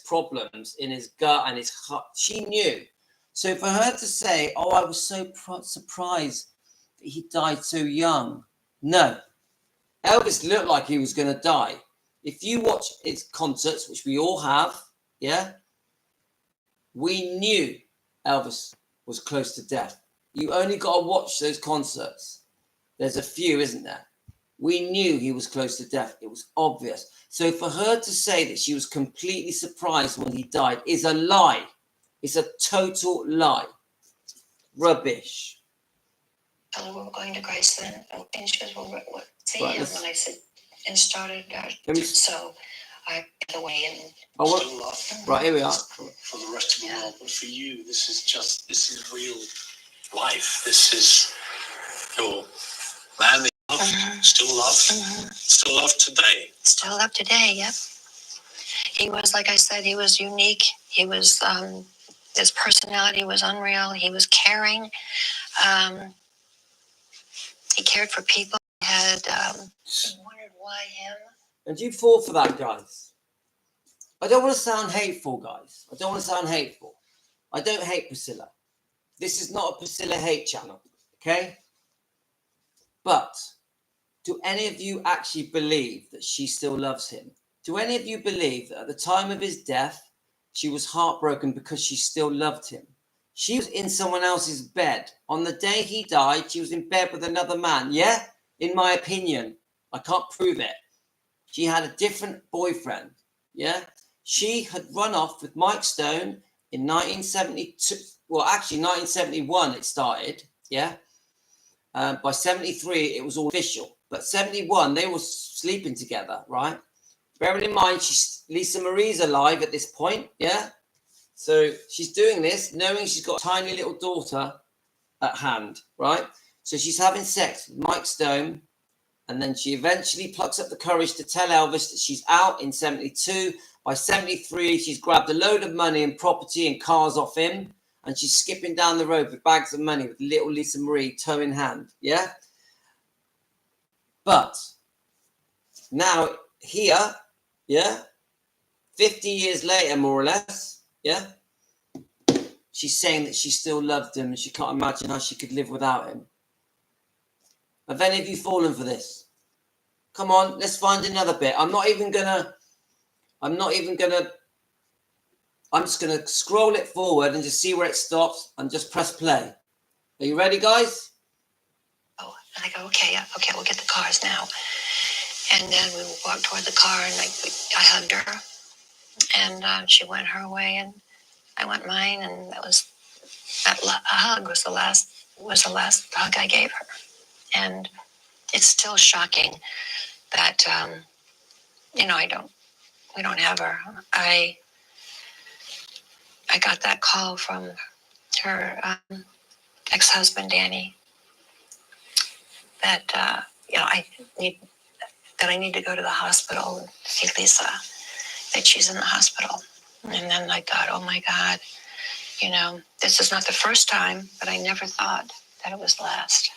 problems in his gut and his heart. She knew. So for her to say, "Oh, I was so surprised that he died so young." No. Elvis looked like he was going to die. If you watch his concerts, which we all have, yeah, we knew Elvis was close to death. You only got to watch those concerts. There's a few, isn't there? We knew he was close to death. It was obvious. So for her to say that she was completely surprised when he died is a lie. It's a total lie. Rubbish. told her we were going to Graceland, and she goes, "Well, what see Right, him?" And I said, and started. So I got away and Still love. Right, here we are. For the rest of the world, but for you, this is real life. This is your man that you love, still love, still love today. Still love today. Yep. He was, like I said, he was unique. He was, his personality was unreal. He was caring. He cared for people. He had wondered why him. And you fall for that, guys. I don't want to sound hateful, guys. I don't want to sound hateful. I don't hate Priscilla. This is not a Priscilla hate channel, okay? But do any of you actually believe that she still loves him? Do any of you believe that at the time of his death, she was heartbroken because she still loved him? She was in someone else's bed. On the day he died, she was in bed with another man. Yeah? In my opinion. I can't prove it. She had a different boyfriend. Yeah? She had run off with Mike Stone in 1972. Well, actually, 1971 it started. Yeah? By 73, it was all official. But 71, they were sleeping together, right? Bearing in mind, Lisa Marie's alive at this point, yeah? So she's doing this knowing she's got a tiny little daughter at hand, right? So she's having sex with Mike Stone, and then she eventually plucks up the courage to tell Elvis that she's out in 72. By 73, she's grabbed a load of money and property and cars off him, and she's skipping down the road with bags of money with little Lisa Marie, toe in hand, yeah? But now here, yeah, 50 years later, more or less, yeah, she's saying that she still loved him and she can't imagine how she could live without him. Have any of you fallen for this? Come on, let's find another bit. I'm just gonna scroll it forward and just see where it stops and just press play. Are you ready, guys? Oh, and I go, okay, yeah, okay, we'll get the cars now. And then we walked toward the car, and I hugged her, and she went her way, and I went mine, and that hug was the last hug I gave her. And it's still shocking that we don't have her. I got that call from her ex-husband Danny that I need to go to the hospital and see Lisa, that she's in the hospital. And then I thought, oh my God, this is not the first time, but I never thought that it was the last.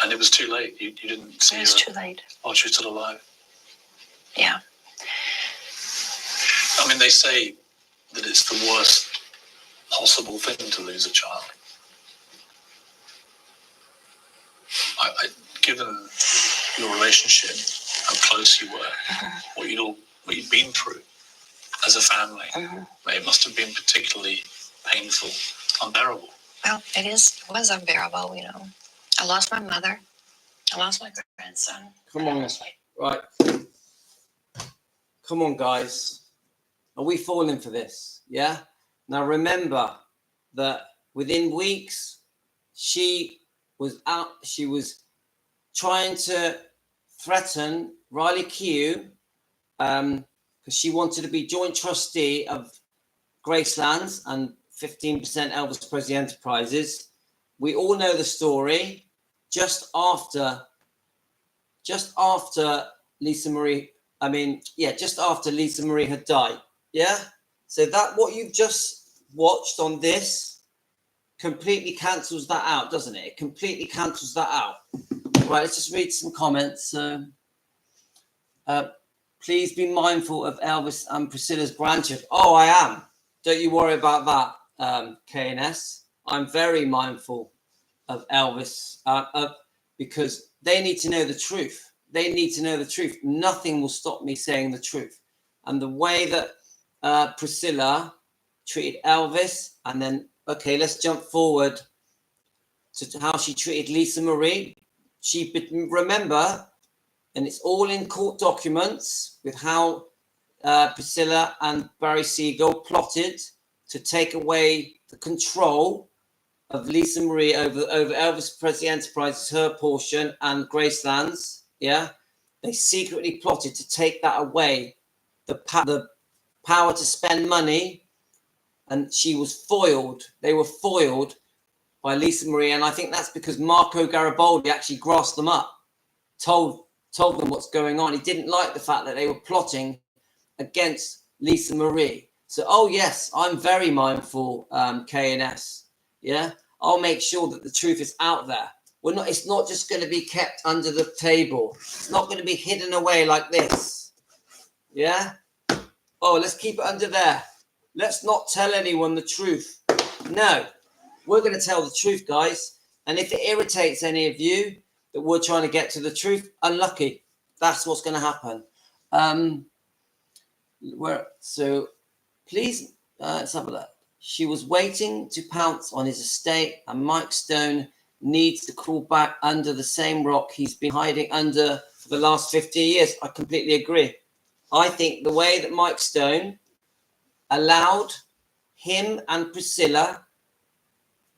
And it was too late. You didn't see her. It was too late. Oh, she was still alive. Yeah. I mean, they say that it's the worst possible thing to lose a child. Given your relationship, how close you were, what you'd been through as a family, it must have been particularly painful, unbearable. Well, it was unbearable, I lost my mother. I lost my grandson. Come on, right. Come on, guys. Are we falling for this? Yeah? Now, remember that within weeks, she was trying to threaten Riley Q because she wanted to be joint trustee of Gracelands and 15% Elvis Presley Enterprises. We all know the story. Just after Lisa Marie had died. Yeah? So that what you've just watched on this completely cancels that out, doesn't it? It completely cancels that out. Right, let's just read some comments. Please be mindful of Elvis and Priscilla's grandchildren. Oh, I am. Don't you worry about that, KNS. I'm very mindful of Elvis because they need to know the truth. They need to know the truth. Nothing will stop me saying the truth. And the way that Priscilla treated Elvis, and then, okay, let's jump forward to how she treated Lisa Marie. Remember, and it's all in court documents with how Priscilla and Barry Siegel plotted to take away the control of Lisa Marie over Elvis Presley Enterprises, her portion, and Gracelands. Yeah, they secretly plotted to take that away, the power to spend money, and she was foiled. They were foiled by Lisa Marie, and I think that's because Marco Garibaldi actually grasped them up, told them what's going on. He didn't like the fact that they were plotting against Lisa Marie. So, oh yes, I'm very mindful, KNS. Yeah, I'll make sure that the truth is out there. It's not just going to be kept under the table. It's not going to be hidden away like this. Yeah. Oh, let's keep it under there. Let's not tell anyone the truth. No, we're going to tell the truth, guys. And if it irritates any of you that we're trying to get to the truth, unlucky. That's what's going to happen. So please, let's have a look. She was waiting to pounce on his estate, and Mike Stone needs to crawl back under the same rock he's been hiding under for the last 50 years. I completely agree. I think the way that Mike Stone allowed him and Priscilla,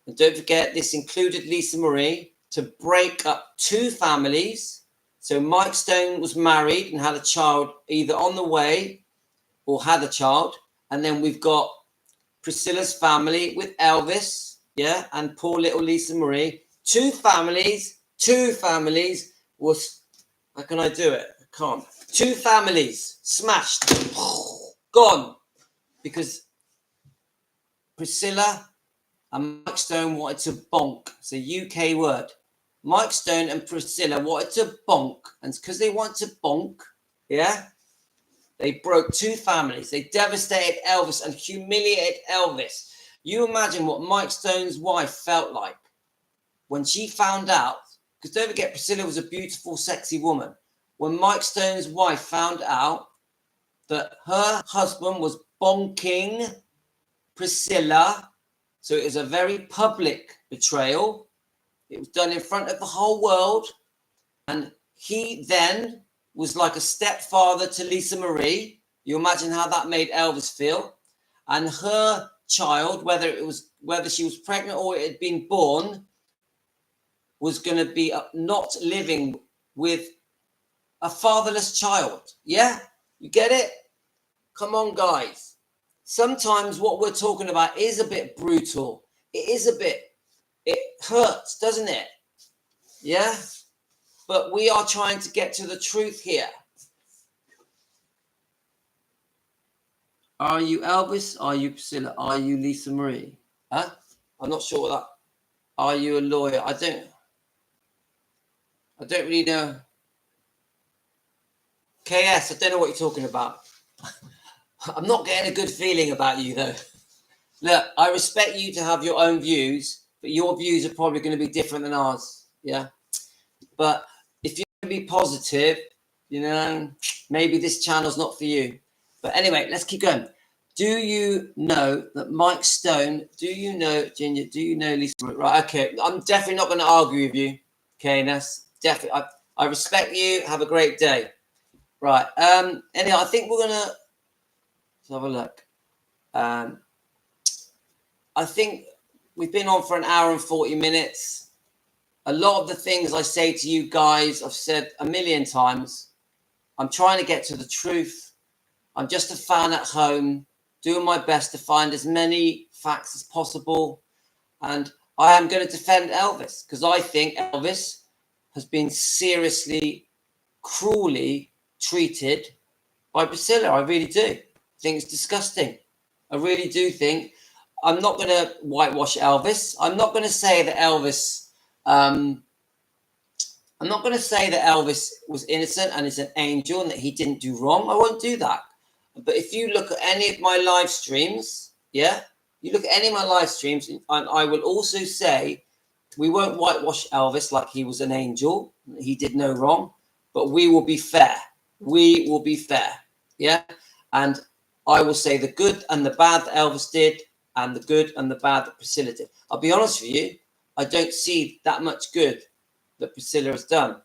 and don't forget this included Lisa Marie, to break up two families. So Mike Stone was married and had a child either on the way or had a child. And then we've got Priscilla's family with Elvis, yeah, and poor little Lisa Marie. Two families was, how can I do it? I can't. Two families smashed, gone, because Priscilla and Mike Stone wanted to bonk. It's a UK word. Mike Stone and Priscilla wanted to bonk, and because they want to bonk, yeah, they broke two families. They devastated Elvis and humiliated Elvis. You imagine what Mike Stone's wife felt like when she found out, because don't forget, Priscilla was a beautiful, sexy woman. When Mike Stone's wife found out that her husband was bonking Priscilla, so it was a very public betrayal. It was done in front of the whole world. And He then was like a stepfather to Lisa Marie. You imagine how that made Elvis feel. And her child, whether she was pregnant or it had been born, was going to be not living with a fatherless child. Yeah? You get it? Come on, guys. Sometimes what we're talking about is a bit brutal. It hurts, doesn't it? Yeah? But we are trying to get to the truth here. Are you Elvis? Are you Priscilla? Are you Lisa Marie? Huh? I'm not sure what that. Are you a lawyer? I don't really know. KS, I don't know what you're talking about. I'm not getting a good feeling about you, though. Look, I respect you to have your own views, but your views are probably going to be different than ours. Yeah? But if you're going to be positive, you know, maybe this channel's not for you. But anyway, let's keep going. Do you know that Mike Stone, do you know, Ginger, do you know Lisa? Right, okay. I'm definitely not going to argue with you, KNS. Definitely. I respect you. Have a great day. Right. Anyway, I think we're going to have a look. I think we've been on for an hour and 40 minutes. A lot of the things I say to you guys, I've said a million times. I'm trying to get to the truth. I'm just a fan at home, doing my best to find as many facts as possible. And I am going to defend Elvis because I think Elvis has been seriously, cruelly treated by Priscilla. I really do. I think it's disgusting. I really do think. I'm not going to whitewash Elvis. I'm not going to say that Elvis... I'm not going to say that Elvis was innocent and is an angel and that he didn't do wrong. I won't do that. But if you look at any of my live streams, yeah, you look at any of my live streams, and I will also say we won't whitewash Elvis like he was an angel. He did no wrong, but we will be fair. We will be fair, yeah? And I will say the good and the bad that Elvis did and the good and the bad that Priscilla did. I'll be honest with you, I don't see that much good that Priscilla has done.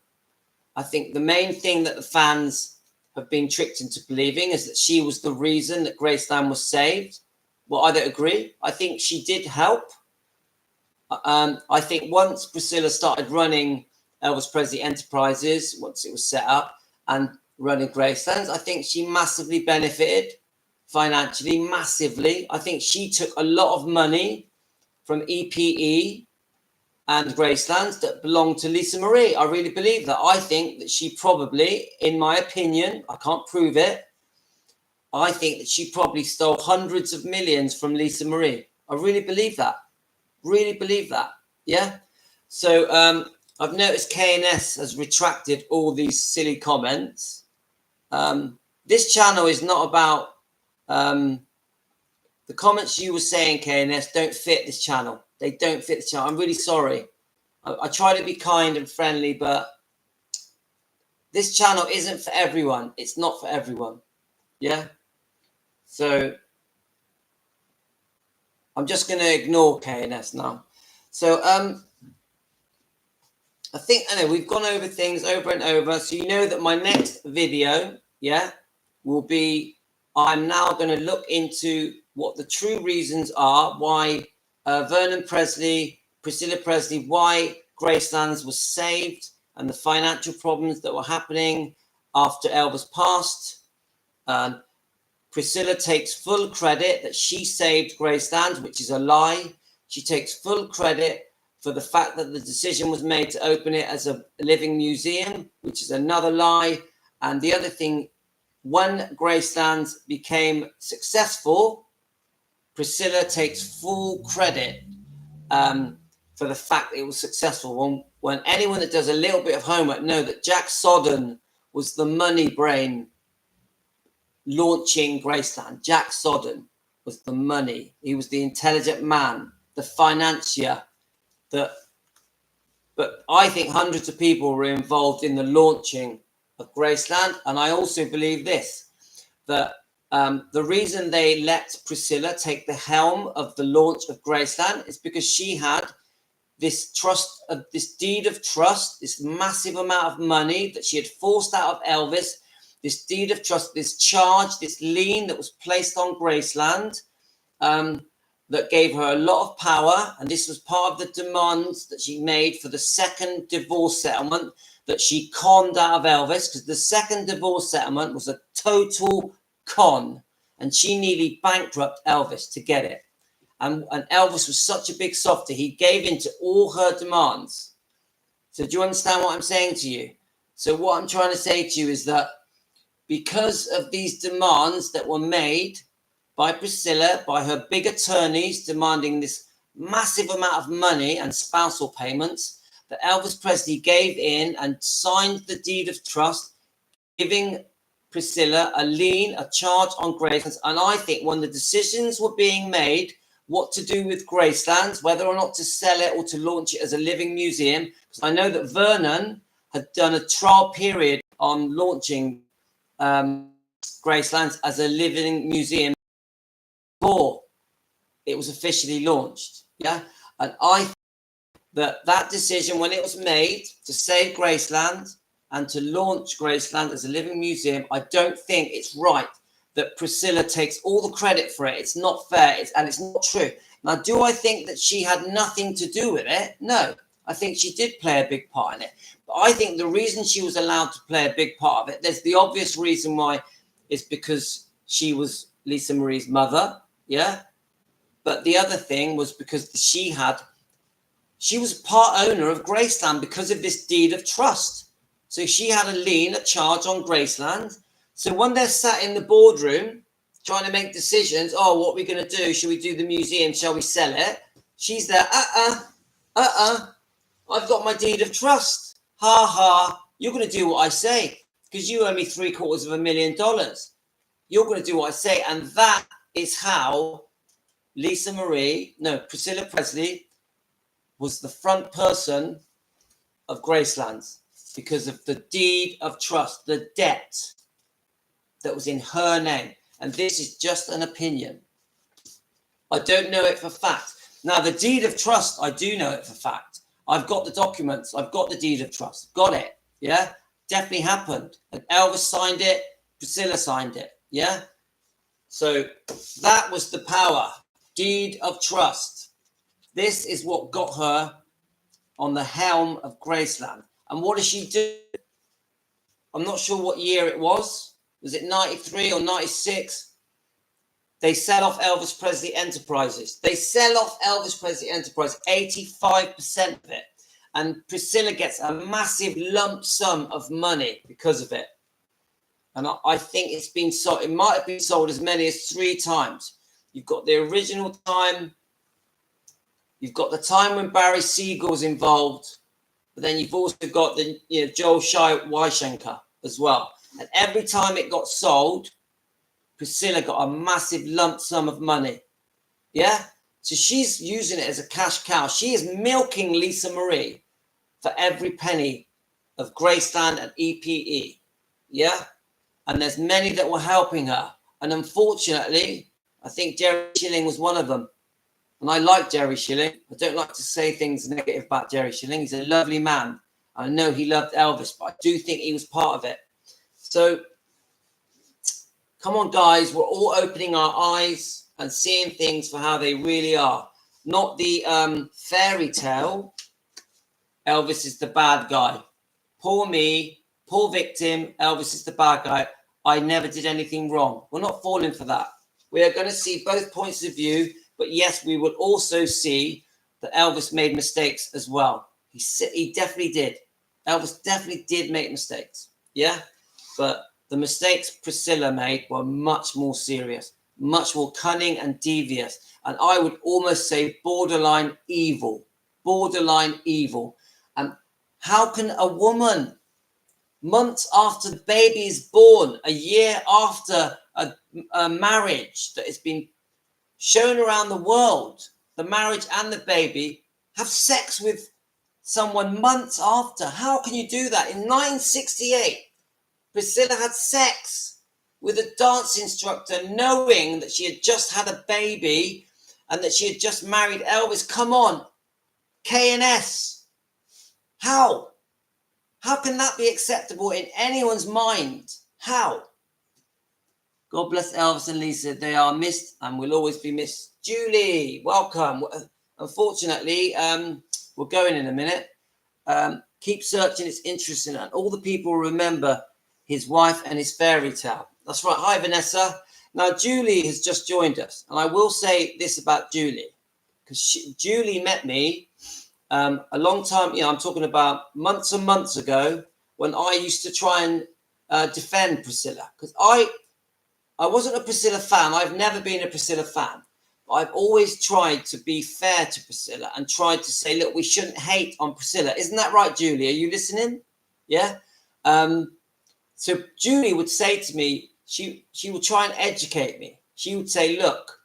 I think the main thing that the fans have been tricked into believing is that she was the reason that Graceland was saved. Well, I don't agree. I think she did help. I think once Priscilla started running Elvis Presley Enterprises, once it was set up and running Gracelands, I think she massively benefited financially, massively. I think she took a lot of money from EPE and Gracelands that belonged to Lisa Marie. I really believe that. I think that she probably, in my opinion, I can't prove it, I think that she probably stole hundreds of millions from Lisa Marie. I really believe that. Really believe that. Yeah? So I've noticed KNS has retracted all these silly comments. This channel is not about... the comments you were saying, KNS, don't fit this channel. They don't fit the channel. I'm really sorry. I try to be kind and friendly, but this channel isn't for everyone. It's not for everyone. Yeah? So I'm just going to ignore KNS now. So I think, I know we've gone over things over and over. So you know that my next video, yeah, will be, I'm now going to look into what the true reasons are why Vernon Presley, Priscilla Presley, why Gracelands was saved and the financial problems that were happening after Elvis passed. Priscilla takes full credit that she saved Graceland, which is a lie. She takes full credit for the fact that the decision was made to open it as a living museum, which is another lie. And the other thing, when Gracelands became successful, Priscilla takes full credit for the fact that it was successful. When anyone that does a little bit of homework know that Jack Sodden was the money brain launching Graceland. Jack Sodden was the money. He was the intelligent man, the financier. But I think hundreds of people were involved in the launching of Graceland. And I also believe this, that the reason they let Priscilla take the helm of the launch of Graceland is because she had this trust, this deed of trust, this massive amount of money that she had forced out of Elvis, this deed of trust, this charge, this lien that was placed on Graceland, that gave her a lot of power. And this was part of the demands that she made for the second divorce settlement that she conned out of Elvis, because the second divorce settlement was a total con, and she nearly bankrupted Elvis to get it. And Elvis was such a big softy, he gave in to all her demands. So do you understand what I'm saying to you? So what I'm trying to say to you is that because of these demands that were made by Priscilla, by her big attorneys demanding this massive amount of money and spousal payments, that Elvis Presley gave in and signed the deed of trust, giving Priscilla a lien, a charge on Graceland. And I think when the decisions were being made, what to do with Graceland, whether or not to sell it or to launch it as a living museum, because I know that Vernon had done a trial period on launching Graceland as a living museum before it was officially launched. Yeah, and I think that decision, when it was made to save Graceland and to launch Graceland as a living museum, I don't think it's right that Priscilla takes all the credit for it. It's not fair, and it's not true. Now, do I think that she had nothing to do with it? No, I think she did play a big part in it. But I think the reason she was allowed to play a big part of it, there's the obvious reason why, is because she was Lisa Marie's mother, yeah? But the other thing was because she was part owner of Graceland because of this deed of trust. So she had a lien, a charge on Graceland. So when they're sat in the boardroom trying to make decisions, oh, what are we going to do? Should we do the museum? Shall we sell it? She's there, I've got my deed of trust. Ha ha, you're going to do what I say because you owe me $750,000. You're going to do what I say. And that is how Priscilla Presley was the front person of Graceland because of the deed of trust, the debt that was in her name. And this is just an opinion. I don't know it for fact. Now, the deed of trust, I do know it for fact. I've got the documents. I've got the deed of trust. Got it. Yeah, definitely happened. And Elvis signed it. Priscilla signed it. Yeah. So that was the power. Deed of trust. This is what got her on the helm of Graceland. And what does she do? I'm not sure what year it was. Was it 93 or 96? They sell off Elvis Presley Enterprises. They sell off Elvis Presley Enterprise, 85% of it. And Priscilla gets a massive lump sum of money because of it. And I think it's been sold. It might have been sold as many as 3 times. You've got the original time. You've got the time when Barry Siegel was involved. But then you've also got the Joel Weishenker as well. And every time it got sold, Priscilla got a massive lump sum of money. Yeah? So she's using it as a cash cow. She is milking Lisa Marie for every penny of Graceland and EPE. Yeah? And there's many that were helping her. And unfortunately, I think Jerry Schilling was one of them. And I like Jerry Schilling. I don't like to say things negative about Jerry Schilling. He's a lovely man. I know he loved Elvis, but I do think he was part of it. So, come on, guys. We're all opening our eyes and seeing things for how they really are. Not the fairy tale. Elvis is the bad guy. Poor me. Poor victim. Elvis is the bad guy. I never did anything wrong. We're not falling for that. We are going to see both points of view. But yes, we will also see that Elvis made mistakes as well. He definitely did. Elvis definitely did make mistakes. Yeah. But the mistakes Priscilla made were much more serious, much more cunning and devious. And I would almost say borderline evil. Borderline evil. And how can a woman, months after the baby is born, a year after a marriage that has been shown around the world, the marriage and the baby, have sex with someone months after? How can you do that? In 1968, Priscilla had sex with a dance instructor knowing that she had just had a baby and that she had just married Elvis. Come on. K&S. How? How can that be acceptable in anyone's mind? How? God bless Elvis and Lisa. They are missed and will always be missed. Julie, welcome. Unfortunately, we're going in a minute. Keep searching. It's interesting. And all the people remember his wife and his fairy tale. That's right. Hi, Vanessa. Now, Julie has just joined us. And I will say this about Julie. Because Julie met me a long time, I'm talking about months and months ago, when I used to try and defend Priscilla. Because I wasn't a Priscilla fan. I've never been a Priscilla fan. But I've always tried to be fair to Priscilla and tried to say, look, we shouldn't hate on Priscilla. Isn't that right, Julie? Are you listening? Yeah? So Julie would say to me, she would try and educate me. She would say, look,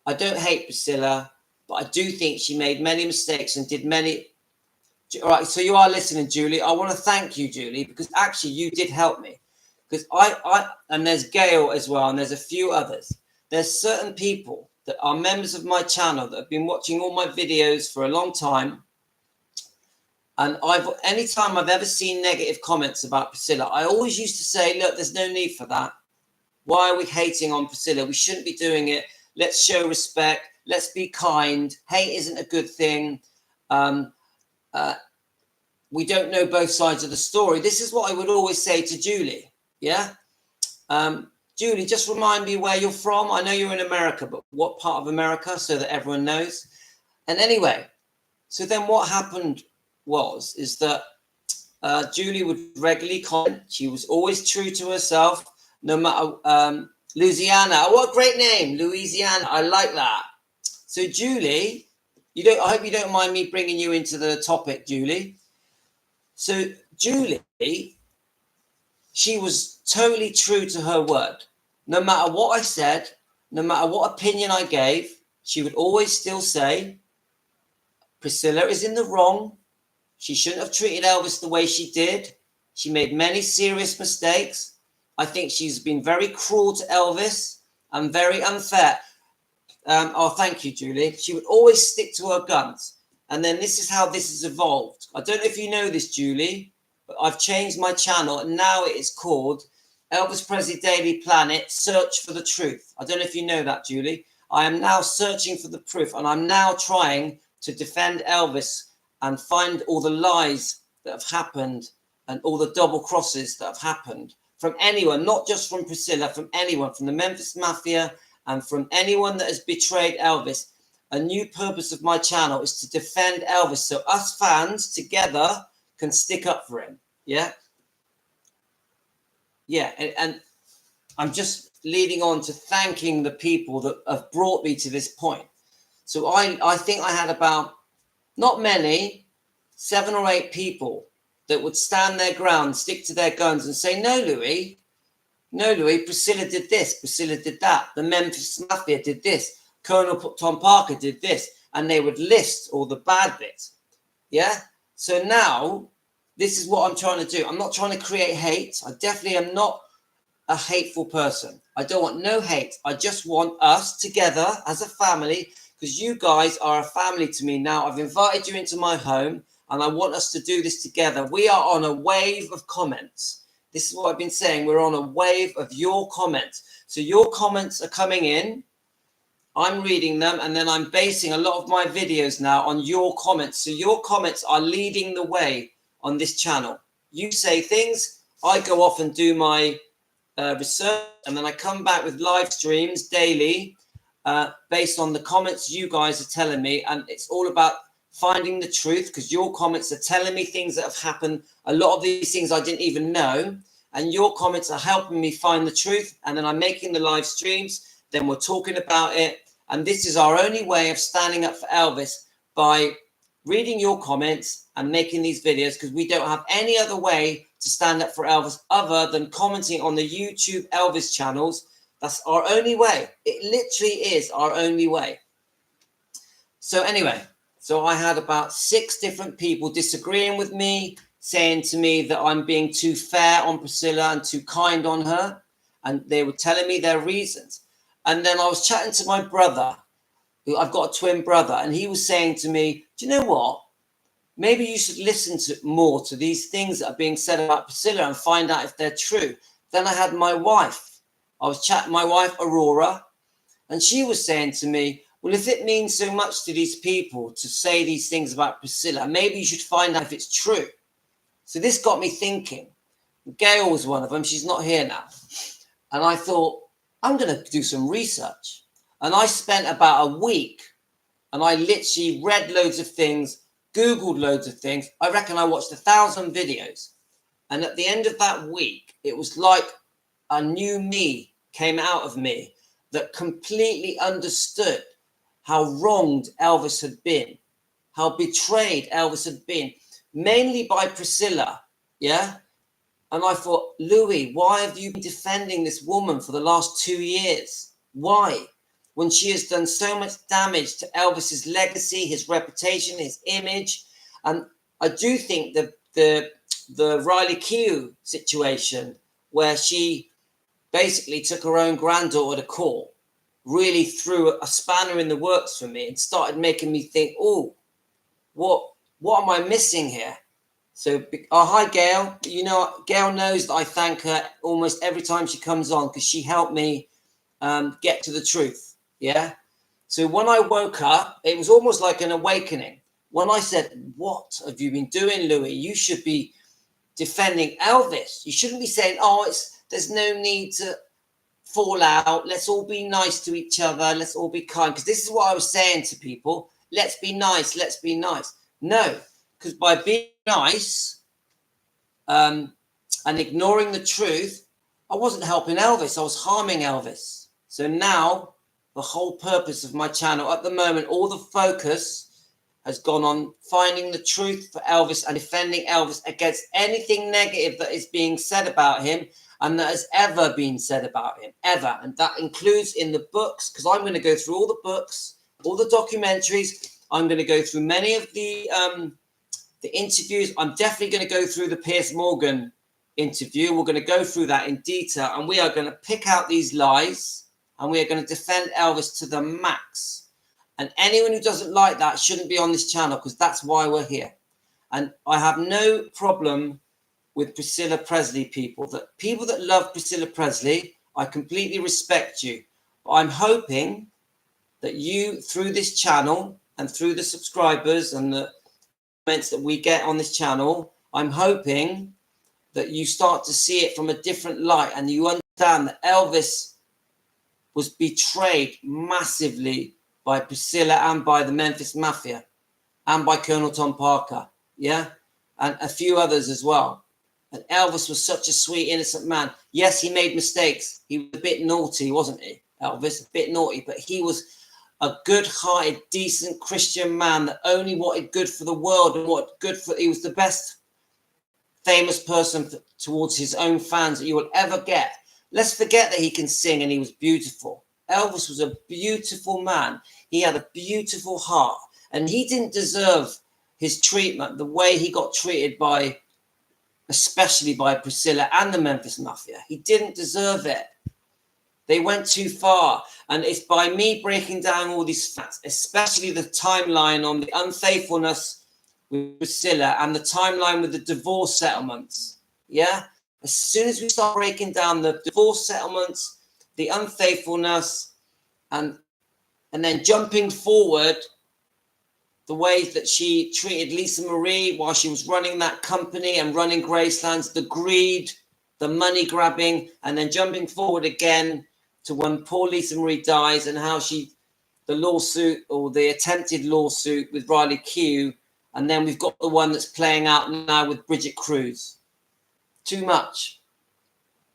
I don't hate Priscilla, but I do think she made many mistakes and did many. All right, so you are listening, Julie. I want to thank you, Julie, because actually you did help me. Because and there's Gail as well, and there's a few others. There's certain people that are members of my channel that have been watching all my videos for a long time. And anytime I've ever seen negative comments about Priscilla, I always used to say, look, there's no need for that. Why are we hating on Priscilla? We shouldn't be doing it. Let's show respect. Let's be kind. Hate isn't a good thing. We don't know both sides of the story. This is what I would always say to Julie. Yeah. Julie, just remind me where you're from. I know you're in America, but what part of America, so that everyone knows. And anyway, so then what happened is that Julie would regularly comment. She was always true to herself, no matter Louisiana. What a great name, Louisiana. I like that. So Julie, I hope you don't mind me bringing you into the topic, Julie. So Julie, she was totally true to her word. No matter what I said, no matter what opinion I gave, she would always still say, Priscilla is in the wrong. She shouldn't have treated Elvis the way she did. She made many serious mistakes. I think she's been very cruel to Elvis and very unfair. Thank you, Julie. She would always stick to her guns. And then this is how this has evolved. I don't know if you know this, Julie, but I've changed my channel and now it is called Elvis Presley Daily Planet Search for the Truth. I don't know if you know that, Julie. I am now searching for the proof and I'm now trying to defend Elvis and find all the lies that have happened and all the double crosses that have happened from anyone, not just from Priscilla, from anyone, from the Memphis Mafia and from anyone that has betrayed Elvis. A new purpose of my channel is to defend Elvis so us fans together can stick up for him. Yeah. Yeah. And I'm just leading on to thanking the people that have brought me to this point. So I think I had about, not many, 7 or 8 people that would stand their ground, stick to their guns and say, no, Louis, Priscilla did this, Priscilla did that. The Memphis Mafia did this. Colonel Tom Parker did this. And they would list all the bad bits. Yeah. So now this is what I'm trying to do. I'm not trying to create hate. I definitely am not a hateful person. I don't want no hate. I just want us together as a family, because you guys are a family to me now. I've invited you into my home and I want us to do this together. We are on a wave of comments. This is what I've been saying. We're on a wave of your comments. So your comments are coming in. I'm reading them and then I'm basing a lot of my videos now on your comments. So your comments are leading the way on this channel. You say things, I go off and do my research, and then I come back with live streams daily based on the comments you guys are telling me. And it's all about finding the truth, because your comments are telling me things that have happened. A lot of these things I didn't even know. And your comments are helping me find the truth. And then I'm making the live streams. Then we're talking about it. And this is our only way of standing up for Elvis, by reading your comments and making these videos, because we don't have any other way to stand up for Elvis other than commenting on the YouTube Elvis channels. That's our only way. It literally is our only way. So anyway, so I had about 6 different people disagreeing with me, saying to me that I'm being too fair on Priscilla and too kind on her. And they were telling me their reasons. And then I was chatting to my brother, I've got a twin brother, and he was saying to me, do you know what? Maybe you should listen to more to these things that are being said about Priscilla and find out if they're true. Then I had my wife. I was chatting my wife, Aurora, and she was saying to me, well, if it means so much to these people to say these things about Priscilla, maybe you should find out if it's true. So this got me thinking. Gail was one of them. She's not here now. And I thought, I'm going to do some research. And I spent about a week, and I literally read loads of things, Googled loads of things. I reckon I watched 1,000 videos. And at the end of that week, it was like a new me came out of me that completely understood how wronged Elvis had been, how betrayed Elvis had been, mainly by Priscilla, yeah? And I thought, Louis, why have you been defending this woman for the last 2 years? Why? When she has done so much damage to Elvis's legacy, his reputation, his image. And I do think that the Riley Keough situation, where she basically took her own granddaughter to court, really threw a spanner in the works for me and started making me think, oh, what am I missing here? So, hi, Gail. You know, Gail knows that I thank her almost every time she comes on because she helped me get to the truth. Yeah. So when I woke up, it was almost like an awakening. When I said, what have you been doing, Louis? You should be defending Elvis. You shouldn't be saying, oh, there's no need to fall out. Let's all be nice to each other. Let's all be kind. Because this is what I was saying to people. Let's be nice. Let's be nice. No, because by being nice and ignoring the truth, I wasn't helping Elvis. I was harming Elvis. So now the whole purpose of my channel at the moment, all the focus has gone on finding the truth for Elvis and defending Elvis against anything negative that is being said about him and that has ever been said about him, ever. And that includes in the books, because I'm going to go through all the books, all the documentaries. I'm going to go through many of the interviews. I'm definitely going to go through the Piers Morgan interview. We're going to go through that in detail, and we are going to pick out these lies, and we are going to defend Elvis to the max. And anyone who doesn't like that shouldn't be on this channel, because that's why we're here. And I have no problem with Priscilla Presley people that love Priscilla Presley. I completely respect you. But I'm hoping that you, through this channel and through the subscribers and the comments that we get on this channel, I'm hoping that you start to see it from a different light and you understand that Elvis was betrayed massively by Priscilla and by the Memphis Mafia and by Colonel Tom Parker, yeah, and a few others as well. And Elvis was such a sweet, innocent man. Yes, he made mistakes. He was a bit naughty, wasn't he, Elvis? A bit naughty, but he was a good-hearted, decent Christian man that only wanted good for the world and what good for. He was the best famous person towards his own fans that you will ever get. Let's forget that he can sing and he was beautiful. Elvis was a beautiful man. He had a beautiful heart, and he didn't deserve his treatment the way he got treated by, especially by Priscilla and the Memphis Mafia. He didn't deserve it. They went too far. And it's by me breaking down all these facts, especially the timeline on the unfaithfulness with Priscilla and the timeline with the divorce settlements. Yeah? As soon as we start breaking down the divorce settlements, the unfaithfulness, and then jumping forward, the ways that she treated Lisa Marie while she was running that company and running Gracelands, the greed, the money grabbing, and then jumping forward again to when poor Lisa Marie dies and how the lawsuit or the attempted lawsuit with Riley Keough, and then we've got the one that's playing out now with Bridget Cruz. Too much.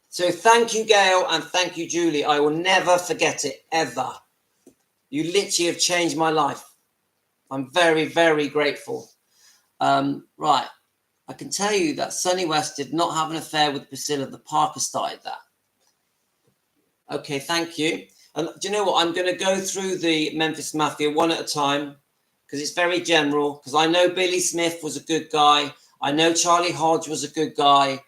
So thank you, Gail, and thank you, Julie. I will never forget it, ever. You literally have changed my life. I'm very, very grateful. Right. I can tell you that Sonny West did not have an affair with Priscilla. The Parker started that. Okay, thank you. And do you know what? I'm going to go through the Memphis Mafia one at a time because it's very general. Because I know Billy Smith was a good guy. I know Charlie Hodge was a good guy.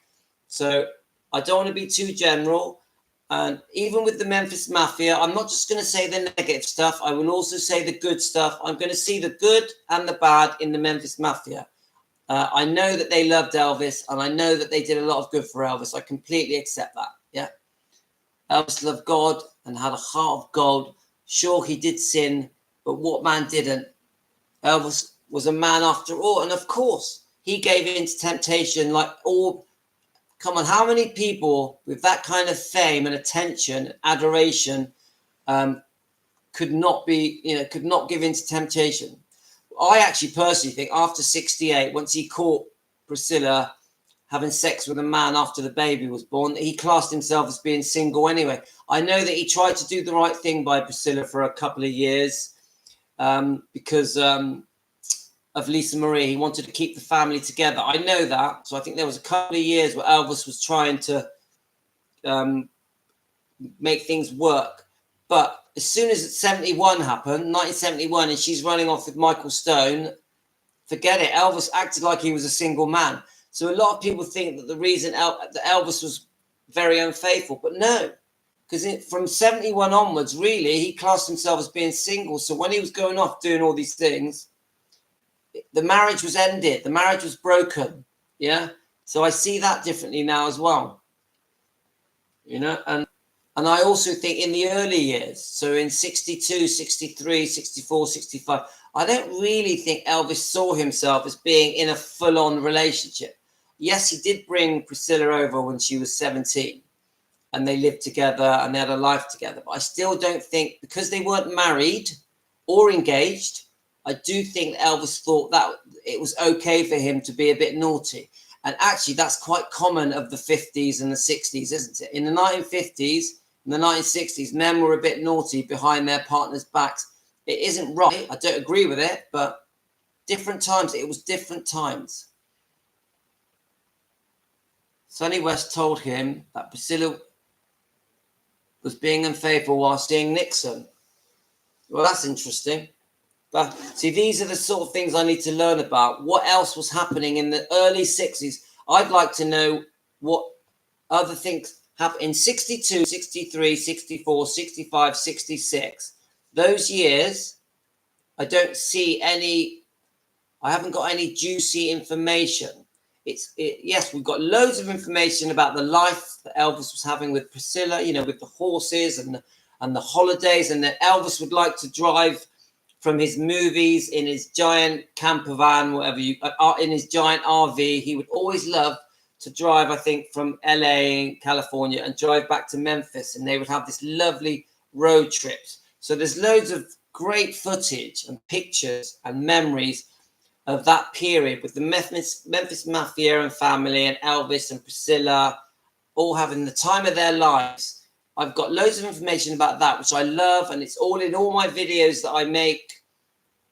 So I don't want to be too general. And even with the Memphis Mafia, I'm not just going to say the negative stuff. I will also say the good stuff. I'm going to see the good and the bad in the Memphis Mafia. I know that they loved Elvis, and I know that they did a lot of good for Elvis. I completely accept that. Yeah. Elvis loved God and had a heart of gold. Sure, he did sin, but what man didn't? Elvis was a man after all. And of course, he gave in to temptation like all. Come on, how many people with that kind of fame and attention, adoration, could not give in to temptation? I actually personally think after 68, once he caught Priscilla having sex with a man after the baby was born, he classed himself as being single anyway. I know that he tried to do the right thing by Priscilla for a couple of years because of Lisa Marie. He wanted to keep the family together. I know that. So I think there was a couple of years where Elvis was trying to make things work. But as soon as 71 happened, 1971, and she's running off with Michael Stone, forget it. Elvis acted like he was a single man. So a lot of people think that the reason that Elvis was very unfaithful, but no, because from 71 onwards, really, he classed himself as being single. So when he was going off doing all these things, the marriage was ended. The marriage was broken. Yeah. So I see that differently now as well. You know, and I also think in the early years, so in 62, 63, 64, 65, I don't really think Elvis saw himself as being in a full-on relationship. Yes, he did bring Priscilla over when she was 17 and they lived together and they had a life together. But I still don't think, because they weren't married or engaged, I do think Elvis thought that it was okay for him to be a bit naughty. And actually, that's quite common of the 50s and the 60s, isn't it? In the 1950s, in the 1960s, men were a bit naughty behind their partners' backs. It isn't right. I don't agree with it, but different times. It was different times. Sonny West told him that Priscilla was being unfaithful while seeing Nixon. Well, that's interesting. But see, these are the sort of things I need to learn about. What else was happening in the early 60s? I'd like to know what other things happened in 62, 63, 64, 65, 66. Those years, I don't see any, I haven't got any juicy information. Yes, we've got loads of information about the life that Elvis was having with Priscilla, you know, with the horses and the holidays, and that Elvis would like to drive from his movies in his giant camper van, in his giant RV. He would always love to drive, I think, from LA, California, and drive back to Memphis, and they would have this lovely road trips. So there's loads of great footage and pictures and memories of that period with the Memphis Mafia and family and Elvis and Priscilla all having the time of their lives. I've got loads of information about that, which I love, and it's all in all my videos that I make.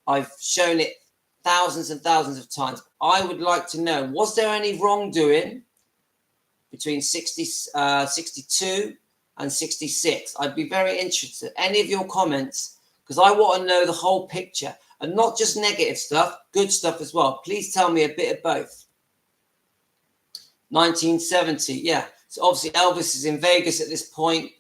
I've shown it thousands and thousands of times. I would like to know, was there any wrongdoing between 62 and 66? I'd be very interested. Any of your comments, because I want to know the whole picture. And not just negative stuff, good stuff as well. Please tell me a bit of both. 1970, yeah. So obviously Elvis is in Vegas at this point.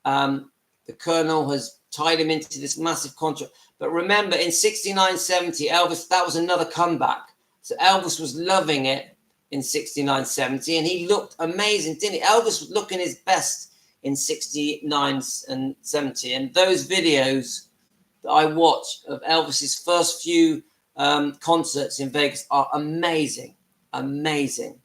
The Colonel has tied him into this massive contract. But remember, in 69, 70, Elvis, that was another comeback. So Elvis was loving it in 69, 70, and he looked amazing, didn't he? Elvis was looking his best in 69 and 70. And those videos that I watched of Elvis's first few concerts in Vegas are amazing, amazing.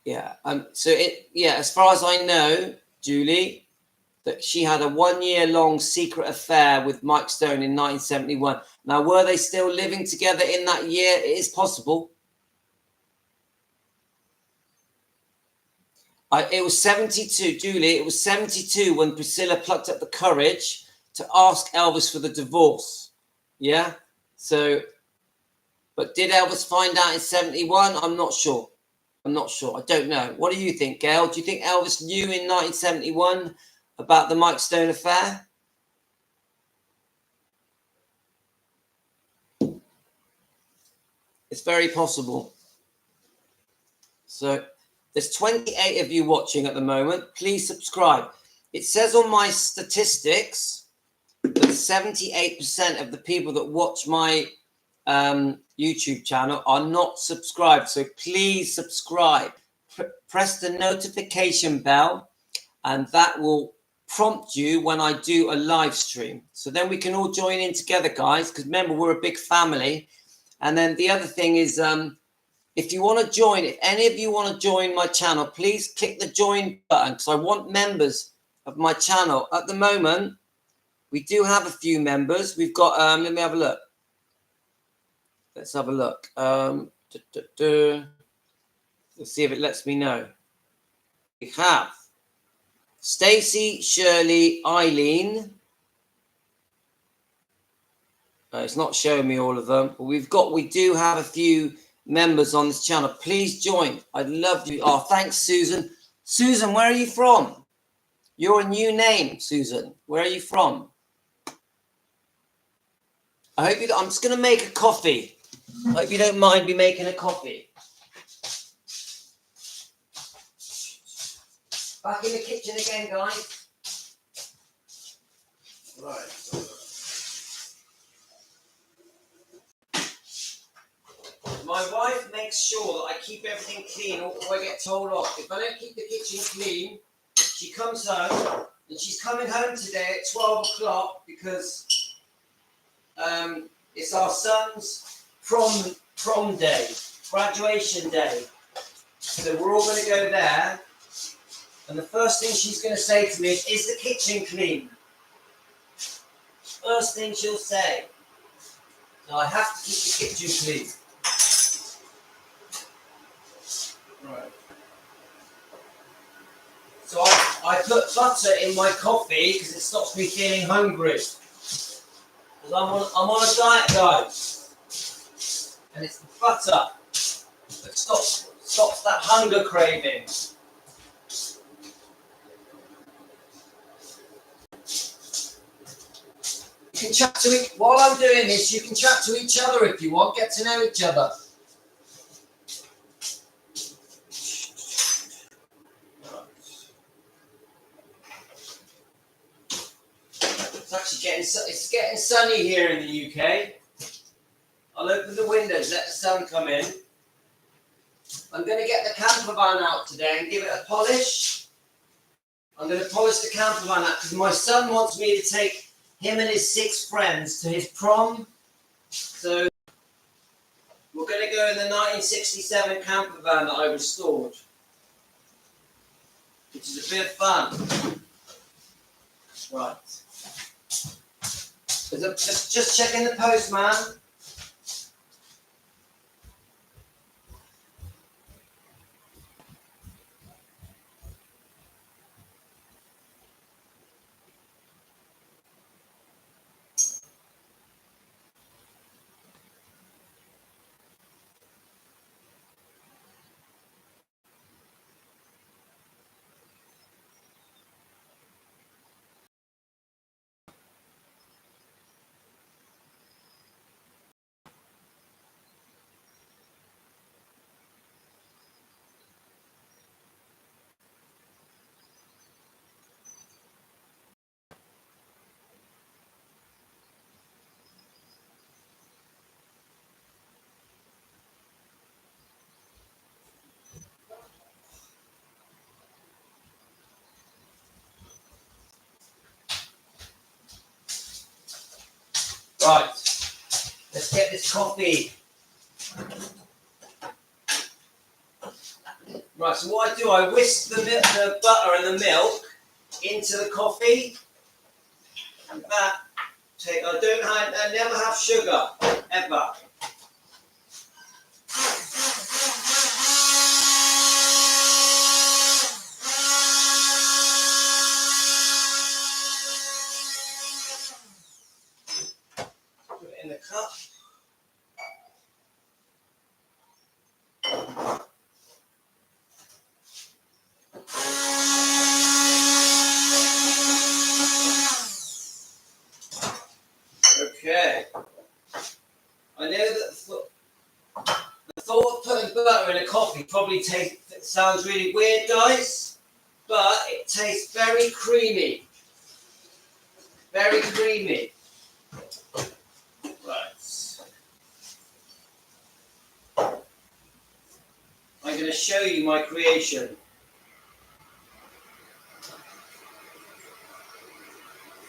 Yeah. As far as I know, Julie, that she had a 1 year long secret affair with Mike Stone in 1971. Now, were they still living together in that year? It is possible. It was 72, Julie. It was 72 when Priscilla plucked up the courage to ask Elvis for the divorce. Yeah. So, but did Elvis find out in 71? I'm not sure. I don't know. What do you think, Gail? Do you think Elvis knew in 1971 about the Mike Stone affair? It's very possible. So there's 28 of you watching at the moment. Please subscribe. It says on my statistics that 78% of the people that watch my YouTube channel are not subscribed. So please subscribe. Press the notification bell, and that will prompt you when I do a live stream. So then we can all join in together, guys, because remember, we're a big family. And then the other thing is, if you want to join, if any of you want to join my channel, please click the join button, because I want members of my channel. At the moment, we do have a few members. We've got, let me have a look. Let's have a look. Let's see if it lets me know. We have Stacy, Shirley, Eileen. It's not showing me all of them, but we do have a few members on this channel. Please join. I'd love you. Oh, thanks, Susan. Susan, where are you from? You're a new name, Susan. Where are you from? I hope you. I'm just going to make a coffee. I hope you don't mind me making a coffee. Back in the kitchen again, guys. Right. My wife makes sure that I keep everything clean or I get told off. If I don't keep the kitchen clean, she comes home, and she's coming home today at 12 o'clock because it's our son's prom day, graduation day. So we're all going to go there. And the first thing she's going to say to me is the kitchen clean? First thing she'll say. So I have to keep the kitchen clean. Right. So I put butter in my coffee because it stops me feeling hungry. Because I'm on a diet, guys. And it's the butter that stops that hunger craving. You can chat to each, while I'm doing this, you can chat to each other if you want, get to know each other. It's getting sunny here in the UK. I'll open the windows, let the sun come in. I'm going to get the camper van out today and give it a polish. I'm going to polish the camper van out because my son wants me to take him and his 6 friends to his prom. So we're going to go in the 1967 camper van that I restored, which is a bit of fun. Right. Just checking the post, man. Right, let's get this coffee. Right, so what I do, I whisk the butter and the milk into the coffee. And that, I never have sugar, ever. Put it in the cup. Okay. I know that the thought of putting butter in a coffee probably It sounds really weird, guys, but it tastes very creamy. Very creamy. Right. I'm going to show you my creation.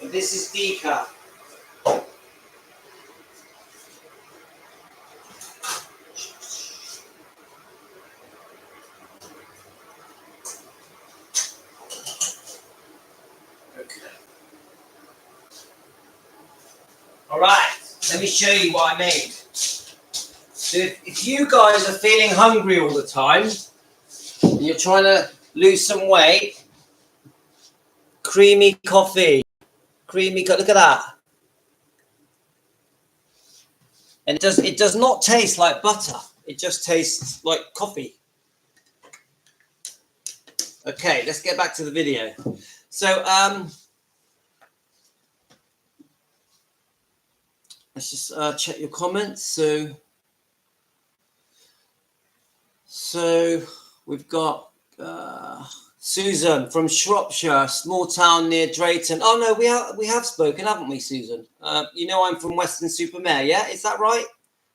And this is decaf. Alright, let me show you what I made. So if you guys are feeling hungry all the time, and you're trying to lose some weight, creamy coffee. Look at that. And it does not taste like butter. It just tastes like coffee. Okay, let's get back to the video. So, let's just check your comments. So we've got Susan from Shropshire, small town near Drayton. Oh no, we have spoken, haven't we, Susan? You know I'm from Weston-super-Mare, yeah? Is that right?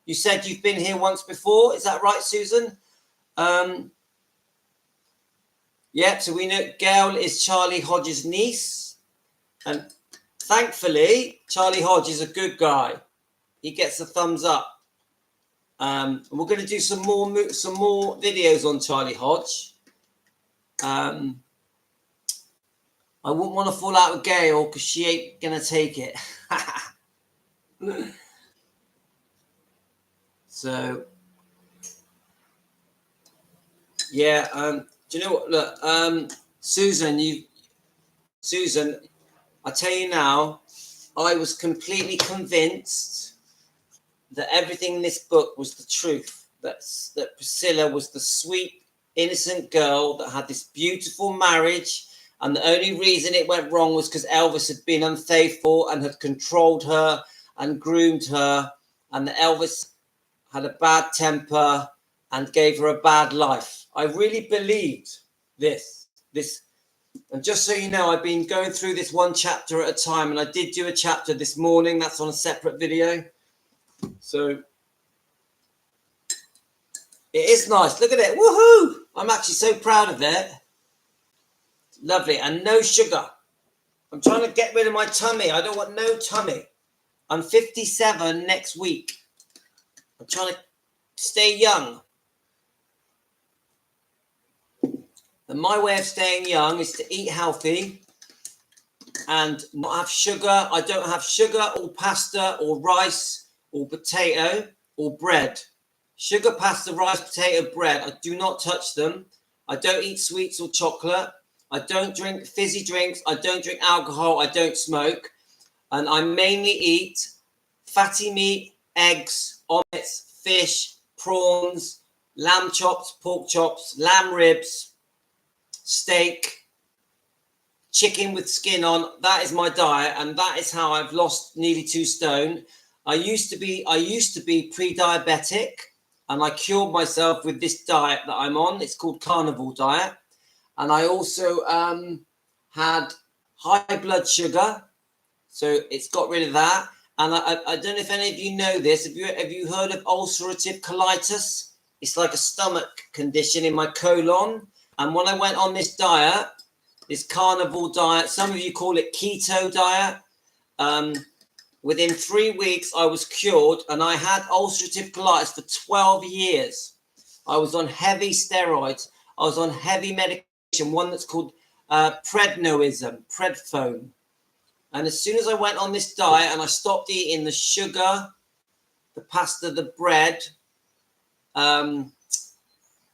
You said you've been here once before. Is that right, Susan? Yeah, so we know Gail is Charlie Hodges' niece. And thankfully, Charlie Hodge is a good guy. He gets a thumbs up. And we're going to do some more videos on Charlie Hodge. I wouldn't want to fall out with Gail because she ain't going to take it. So, yeah, do you know what? Look, Susan, I tell you now, I was completely convinced that everything in this book was the truth. That Priscilla was the sweet, innocent girl that had this beautiful marriage, and the only reason it went wrong was because Elvis had been unfaithful and had controlled her and groomed her, and that Elvis had a bad temper and gave her a bad life. I really believed this. And just so you know, I've been going through this one chapter at a time, and I did do a chapter this morning. That's on a separate video. So it is nice. Look at it. Woohoo! I'm actually so proud of it. Lovely. And no sugar. I'm trying to get rid of my tummy. I don't want no tummy. I'm 57 next week. I'm trying to stay young. And my way of staying young is to eat healthy and not have sugar. I don't have sugar or pasta or rice or potato or bread. Sugar, pasta, rice, potato, bread. I do not touch them. I don't eat sweets or chocolate. I don't drink fizzy drinks. I don't drink alcohol. I don't smoke. And I mainly eat fatty meat, eggs, omelets, fish, prawns, lamb chops, pork chops, lamb ribs, steak, chicken with skin on. That is my diet, and that is how I've lost nearly 2 stone. I used to be pre-diabetic, and I cured myself with this diet that I'm on. It's called carnivore diet. And I also had high blood sugar, so it's got rid of that. And I don't know if any of you know this. Have you heard of ulcerative colitis? It's like a stomach condition in my colon. And when I went on this diet, this carnivore diet, some of you call it keto diet, within 3 weeks, I was cured, and I had ulcerative colitis for 12 years. I was on heavy steroids. I was on heavy medication, one that's called prednisone. And as soon as I went on this diet and I stopped eating the sugar, the pasta, the bread, the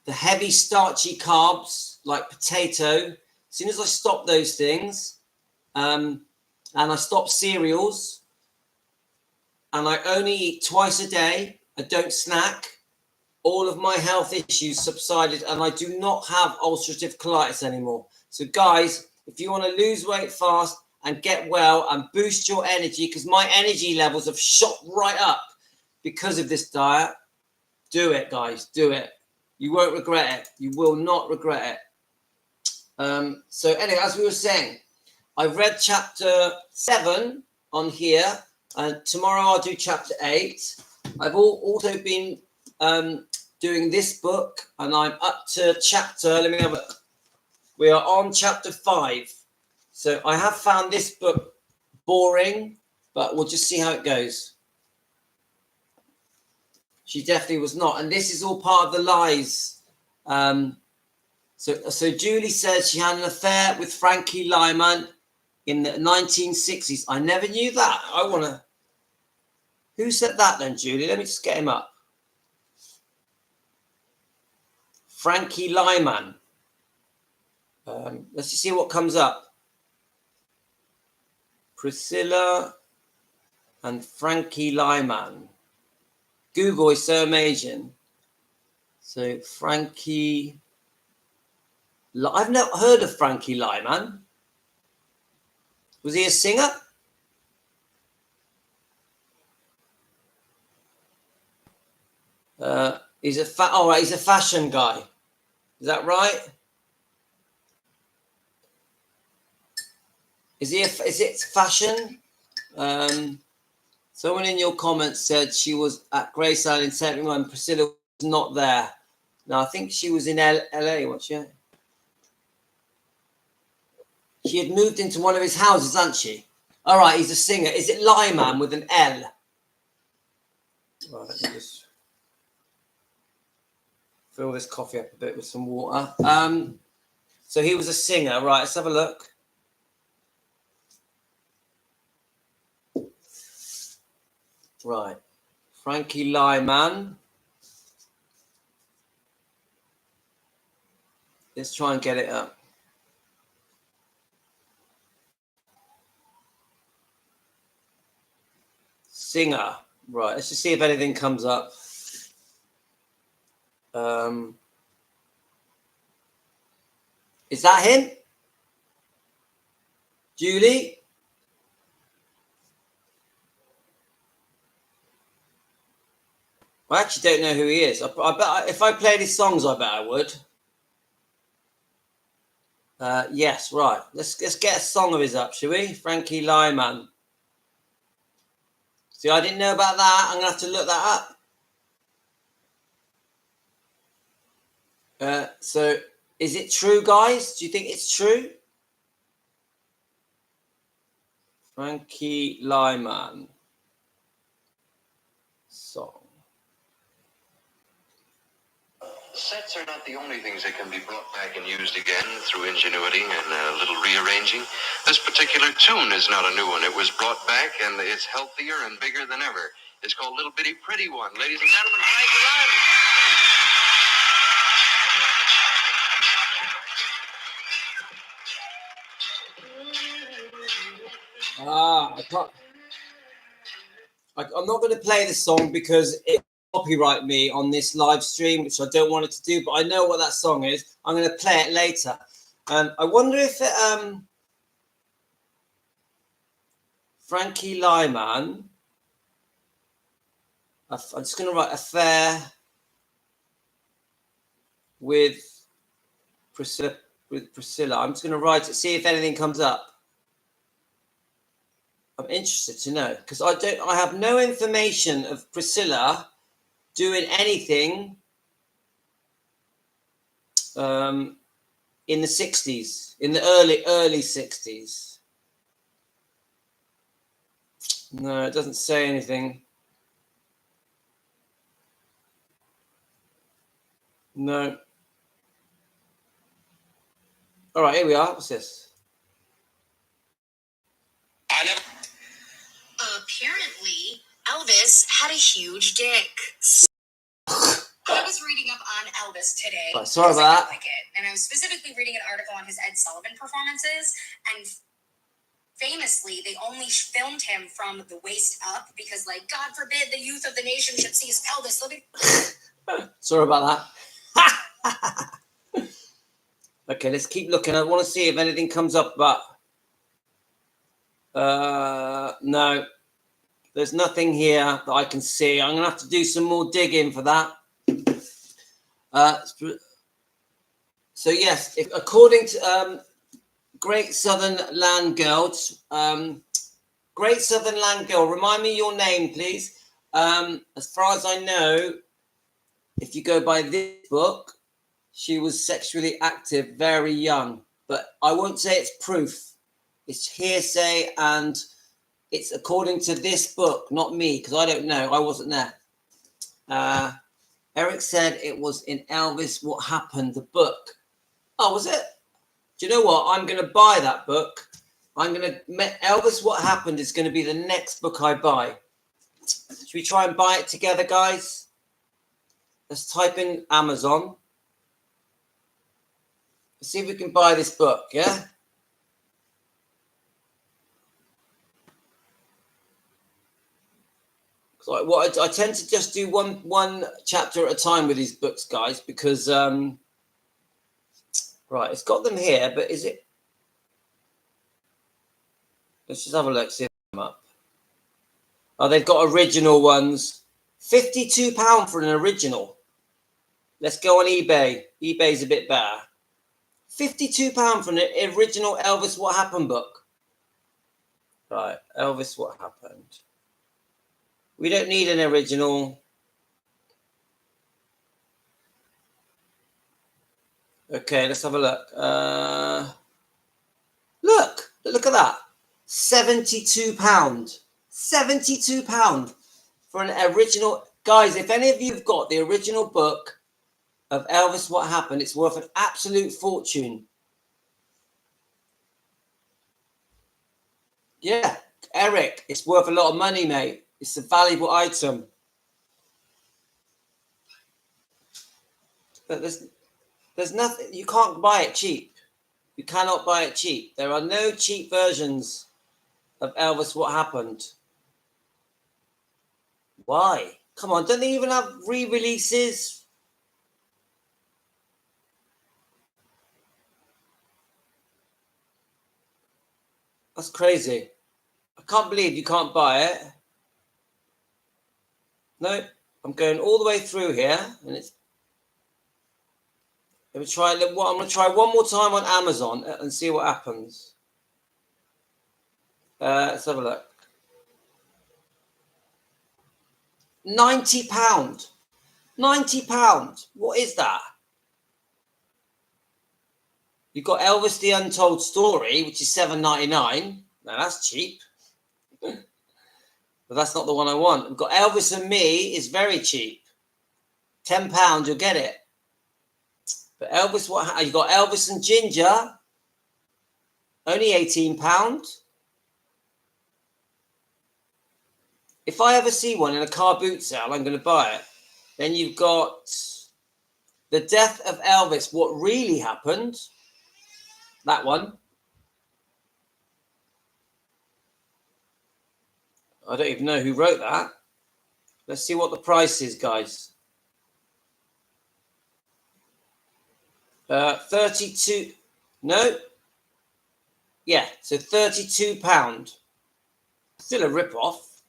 heavy starchy carbs like potato, as soon as I stopped those things, and I stopped cereals, and I only eat twice a day, I don't snack, all of my health issues subsided, and I do not have ulcerative colitis anymore. So guys, if you want to lose weight fast and get well and boost your energy, because my energy levels have shot right up because of this diet, do it, guys, do it. You won't regret it. You will not regret it. So anyway, as we were saying, I've read chapter 7 on here, and tomorrow I'll do chapter 8. I've also been doing this book, and I'm up to chapter, let me have a, we are on chapter 5. So I have found this book boring, but we'll just see how it goes. She definitely was not. And this is all part of the lies. So Julie says she had an affair with Frankie Lyman in the 1960s. I never knew that. I want to... Who said that then, Julie? Let me just get him up. Frankie Lyman. Let's just see what comes up. Priscilla and Frankie Lyman. Google is so amazing. So Frankie... I've never heard of Frankie Lyman. Was he a singer? He's a he's a fashion guy. Is that right? Is it fashion? Someone in your comments said she was at Graceland in 71. Priscilla was not there. No, I think she was in LA, wasn't she? She had moved into one of his houses, hadn't she? All right, he's a singer. Is it Lyman with an L? Right, let me just fill this coffee up a bit with some water. So he was a singer. Right, let's have a look. Right, Frankie Lyman. Let's try and get it up. Singer. Right, let's just see if anything comes up. Is that him? Julie? I actually don't know who he is. I bet if I played his songs, I bet I would. Yes, right. Let's get a song of his up, shall we? Frankie Lyman. See, I didn't know about that. I'm going to have to look that up. So, is it true, guys? Do you think it's true? Frankie Lyman song. Sets are not the only things that can be brought back and used again through ingenuity and a little rearranging. This particular tune is not a new one. It was brought back and it's healthier and bigger than ever. It's called Little Bitty Pretty One. Ladies and gentlemen, Frankie Lyman. I'm not going to play the song because it copyright me on this live stream, which I don't want it to do, but I know what that song is. I'm going to play it later. I wonder if it, Frankie Lyman, I'm just going to write affair with Priscilla. I'm just going to write it, see if anything comes up. I'm interested to know because I have no information of Priscilla doing anything in the 60s, in the early 60s. No, it doesn't say anything. No. All right, here we are. What's this? Apparently, Elvis had a huge dick. I was reading up on Elvis today. Right, sorry about that. Like it, and I was specifically reading an article on his Ed Sullivan performances, and famously, they only filmed him from the waist up because, like, God forbid the youth of the nation should see his pelvis. Sorry about that. Okay, let's keep looking. I want to see if anything comes up, but no, there's nothing here that I can see. I'm going to have to do some more digging for that. So yes, according to Great Southern Land Girl, Great Southern Land Girl, remind me your name, please. As far as I know, if you go by this book, she was sexually active very young, but I won't say it's proof. It's hearsay, and it's according to this book, not me, because I don't know. I wasn't there. Eric said it was in Elvis What Happened, the book. Oh, was it? Do you know what? I'm going to buy that book. Elvis What Happened is going to be the next book I buy. Should we try and buy it together, guys? Let's type in Amazon. Let's see if we can buy this book, yeah? So what I tend to just do one chapter at a time with these books, guys, because right, it's got them here, but is it? Let's just have a look, see if they come up. Oh, they've got original ones. £52 for an original. Let's go on eBay. eBay's a bit better. £52 for an original Elvis What Happened book. Right, Elvis What Happened. We don't need an original. Okay, let's have a look. Look at that. £72. £72 for an original. Guys, if any of you have got the original book of Elvis What Happened, it's worth an absolute fortune. Yeah, Eric, it's worth a lot of money, mate. It's a valuable item. But there's nothing, you can't buy it cheap. You cannot buy it cheap. There are no cheap versions of Elvis What Happened. Why? Come on, don't they even have re-releases? That's crazy. I can't believe you can't buy it. No, I'm going all the way through here, and it's. I'm going to try one more time on Amazon and see what happens. Let's have a look. £90. £90. What is that? You've got Elvis the Untold Story, which is $7.99. Now that's cheap. But that's not the one I want. We've got Elvis and Me is very cheap. £10, you'll get it. But Elvis, you got Elvis and Ginger, only £18. If I ever see one in a car boot sale, I'm going to buy it. Then you've got The Death of Elvis, What Really Happened. That one. I don't even know who wrote that. Let's see what the price is, guys. 32. No. Yeah, so £32. Still a rip-off.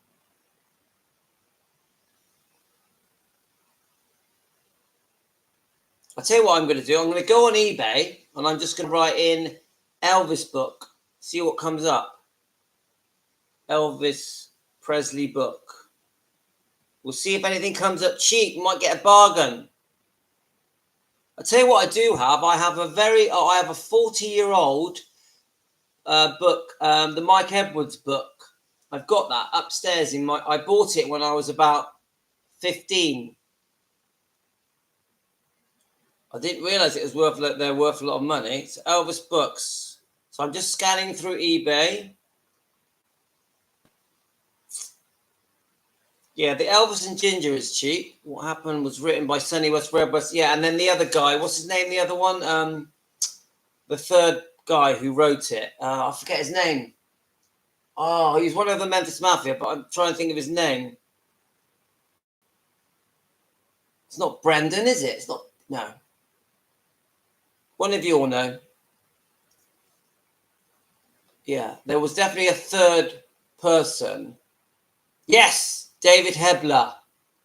I'll tell you what I'm going to do. I'm going to go on eBay and I'm just going to write in Elvis book. See what comes up. Elvis Presley book. We'll see if anything comes up cheap. We might get a bargain. I'll tell you what I do have. I have a 40-year-old book, the Mike Edwards book. I've got that upstairs I bought it when I was about 15. I didn't realize it was they're worth a lot of money. It's Elvis books. So I'm just scanning through eBay. Yeah, the Elvis and Ginger is cheap. What Happened was written by Sonny West Redbus. Yeah, and then the other guy, what's his name? The other one, the third guy who wrote it. I forget his name. Oh, he's one of the Memphis Mafia, but I'm trying to think of his name. It's not Brendan, is it? It's not. No. One of you all know. Yeah, there was definitely a third person. Yes, David Hebler.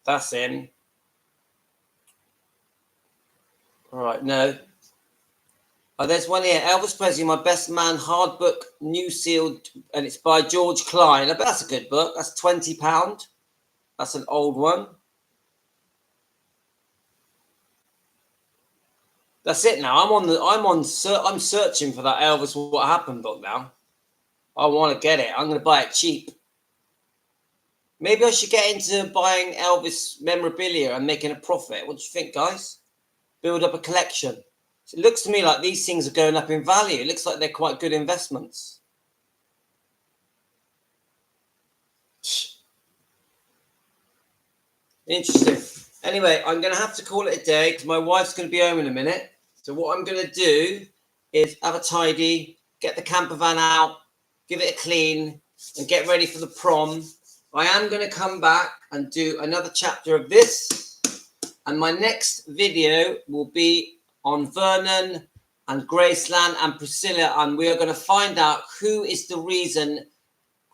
That's him. All right, no. Oh, there's one here. Elvis Presley, My Best Man, hard book, new sealed, and it's by George Klein. I bet that's a good book. That's £20. That's an old one. That's it now. I'm searching for that Elvis What Happened book now. I want to get it. I'm going to buy it cheap. Maybe I should get into buying Elvis memorabilia and making a profit. What do you think, guys? Build up a collection. It looks to me like these things are going up in value. It looks like they're quite good investments. Interesting. Anyway, I'm going to have to call it a day because my wife's going to be home in a minute. So what I'm going to do is have a tidy, get the camper van out, give it a clean, and get ready for the prom. I am going to come back and do another chapter of this. And my next video will be on Vernon and Graceland and Priscilla. And we are going to find out who is the reason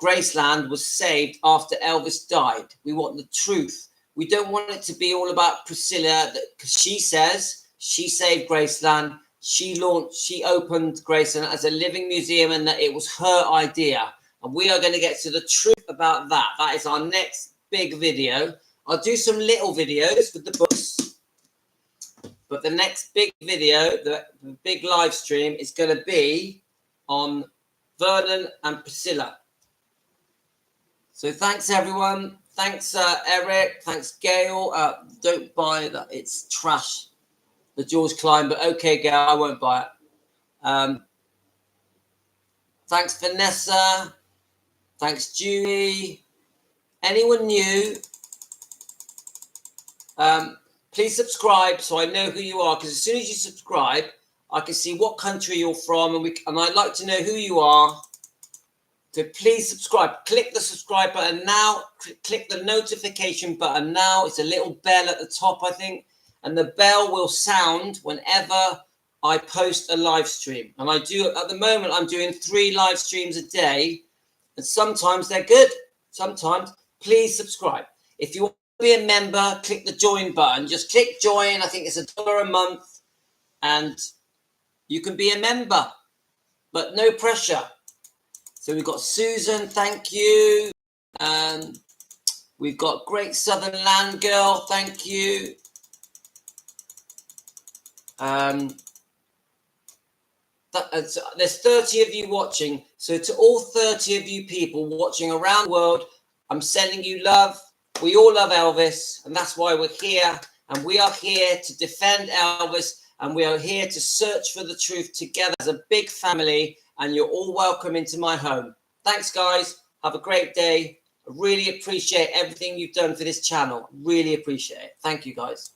Graceland was saved after Elvis died. We want the truth. We don't want it to be all about Priscilla, because she says she saved Graceland. She opened Graceland as a living museum, and that it was her idea. And we are going to get to the truth about that. That is our next big video. I'll do some little videos with the books, but the next big video, the big live stream, is going to be on Vernon and Priscilla. So thanks, everyone. Thanks, Eric. Thanks, Gail. Don't buy that. It's trash, the George Klein. But okay, Gail, I won't buy it. Thanks, Vanessa. Thanks, Julie. Anyone new? Please subscribe so I know who you are. Because as soon as you subscribe, I can see what country you're from, and I'd like to know who you are. So please subscribe. Click the subscribe button now. Click the notification button now. It's a little bell at the top, I think. And the bell will sound whenever I post a live stream. And I do, at the moment, I'm doing 3 live streams a day. And sometimes they're good. Sometimes. Please subscribe. If you want to be a member, click the join button. Just click join. I think it's $1 a month. And you can be a member. But no pressure. So we've got Susan, thank you. We've got Great Southern Land Girl, thank you. There's 30 of you watching. So to all 30 of you people watching around the world, I'm sending you love. We all love Elvis, and that's why we're here. And we are here to defend Elvis, and we are here to search for the truth together as a big family. And you're all welcome into my home. Thanks, guys. Have a great day. I really appreciate everything you've done for this channel. Really appreciate it. Thank you, guys.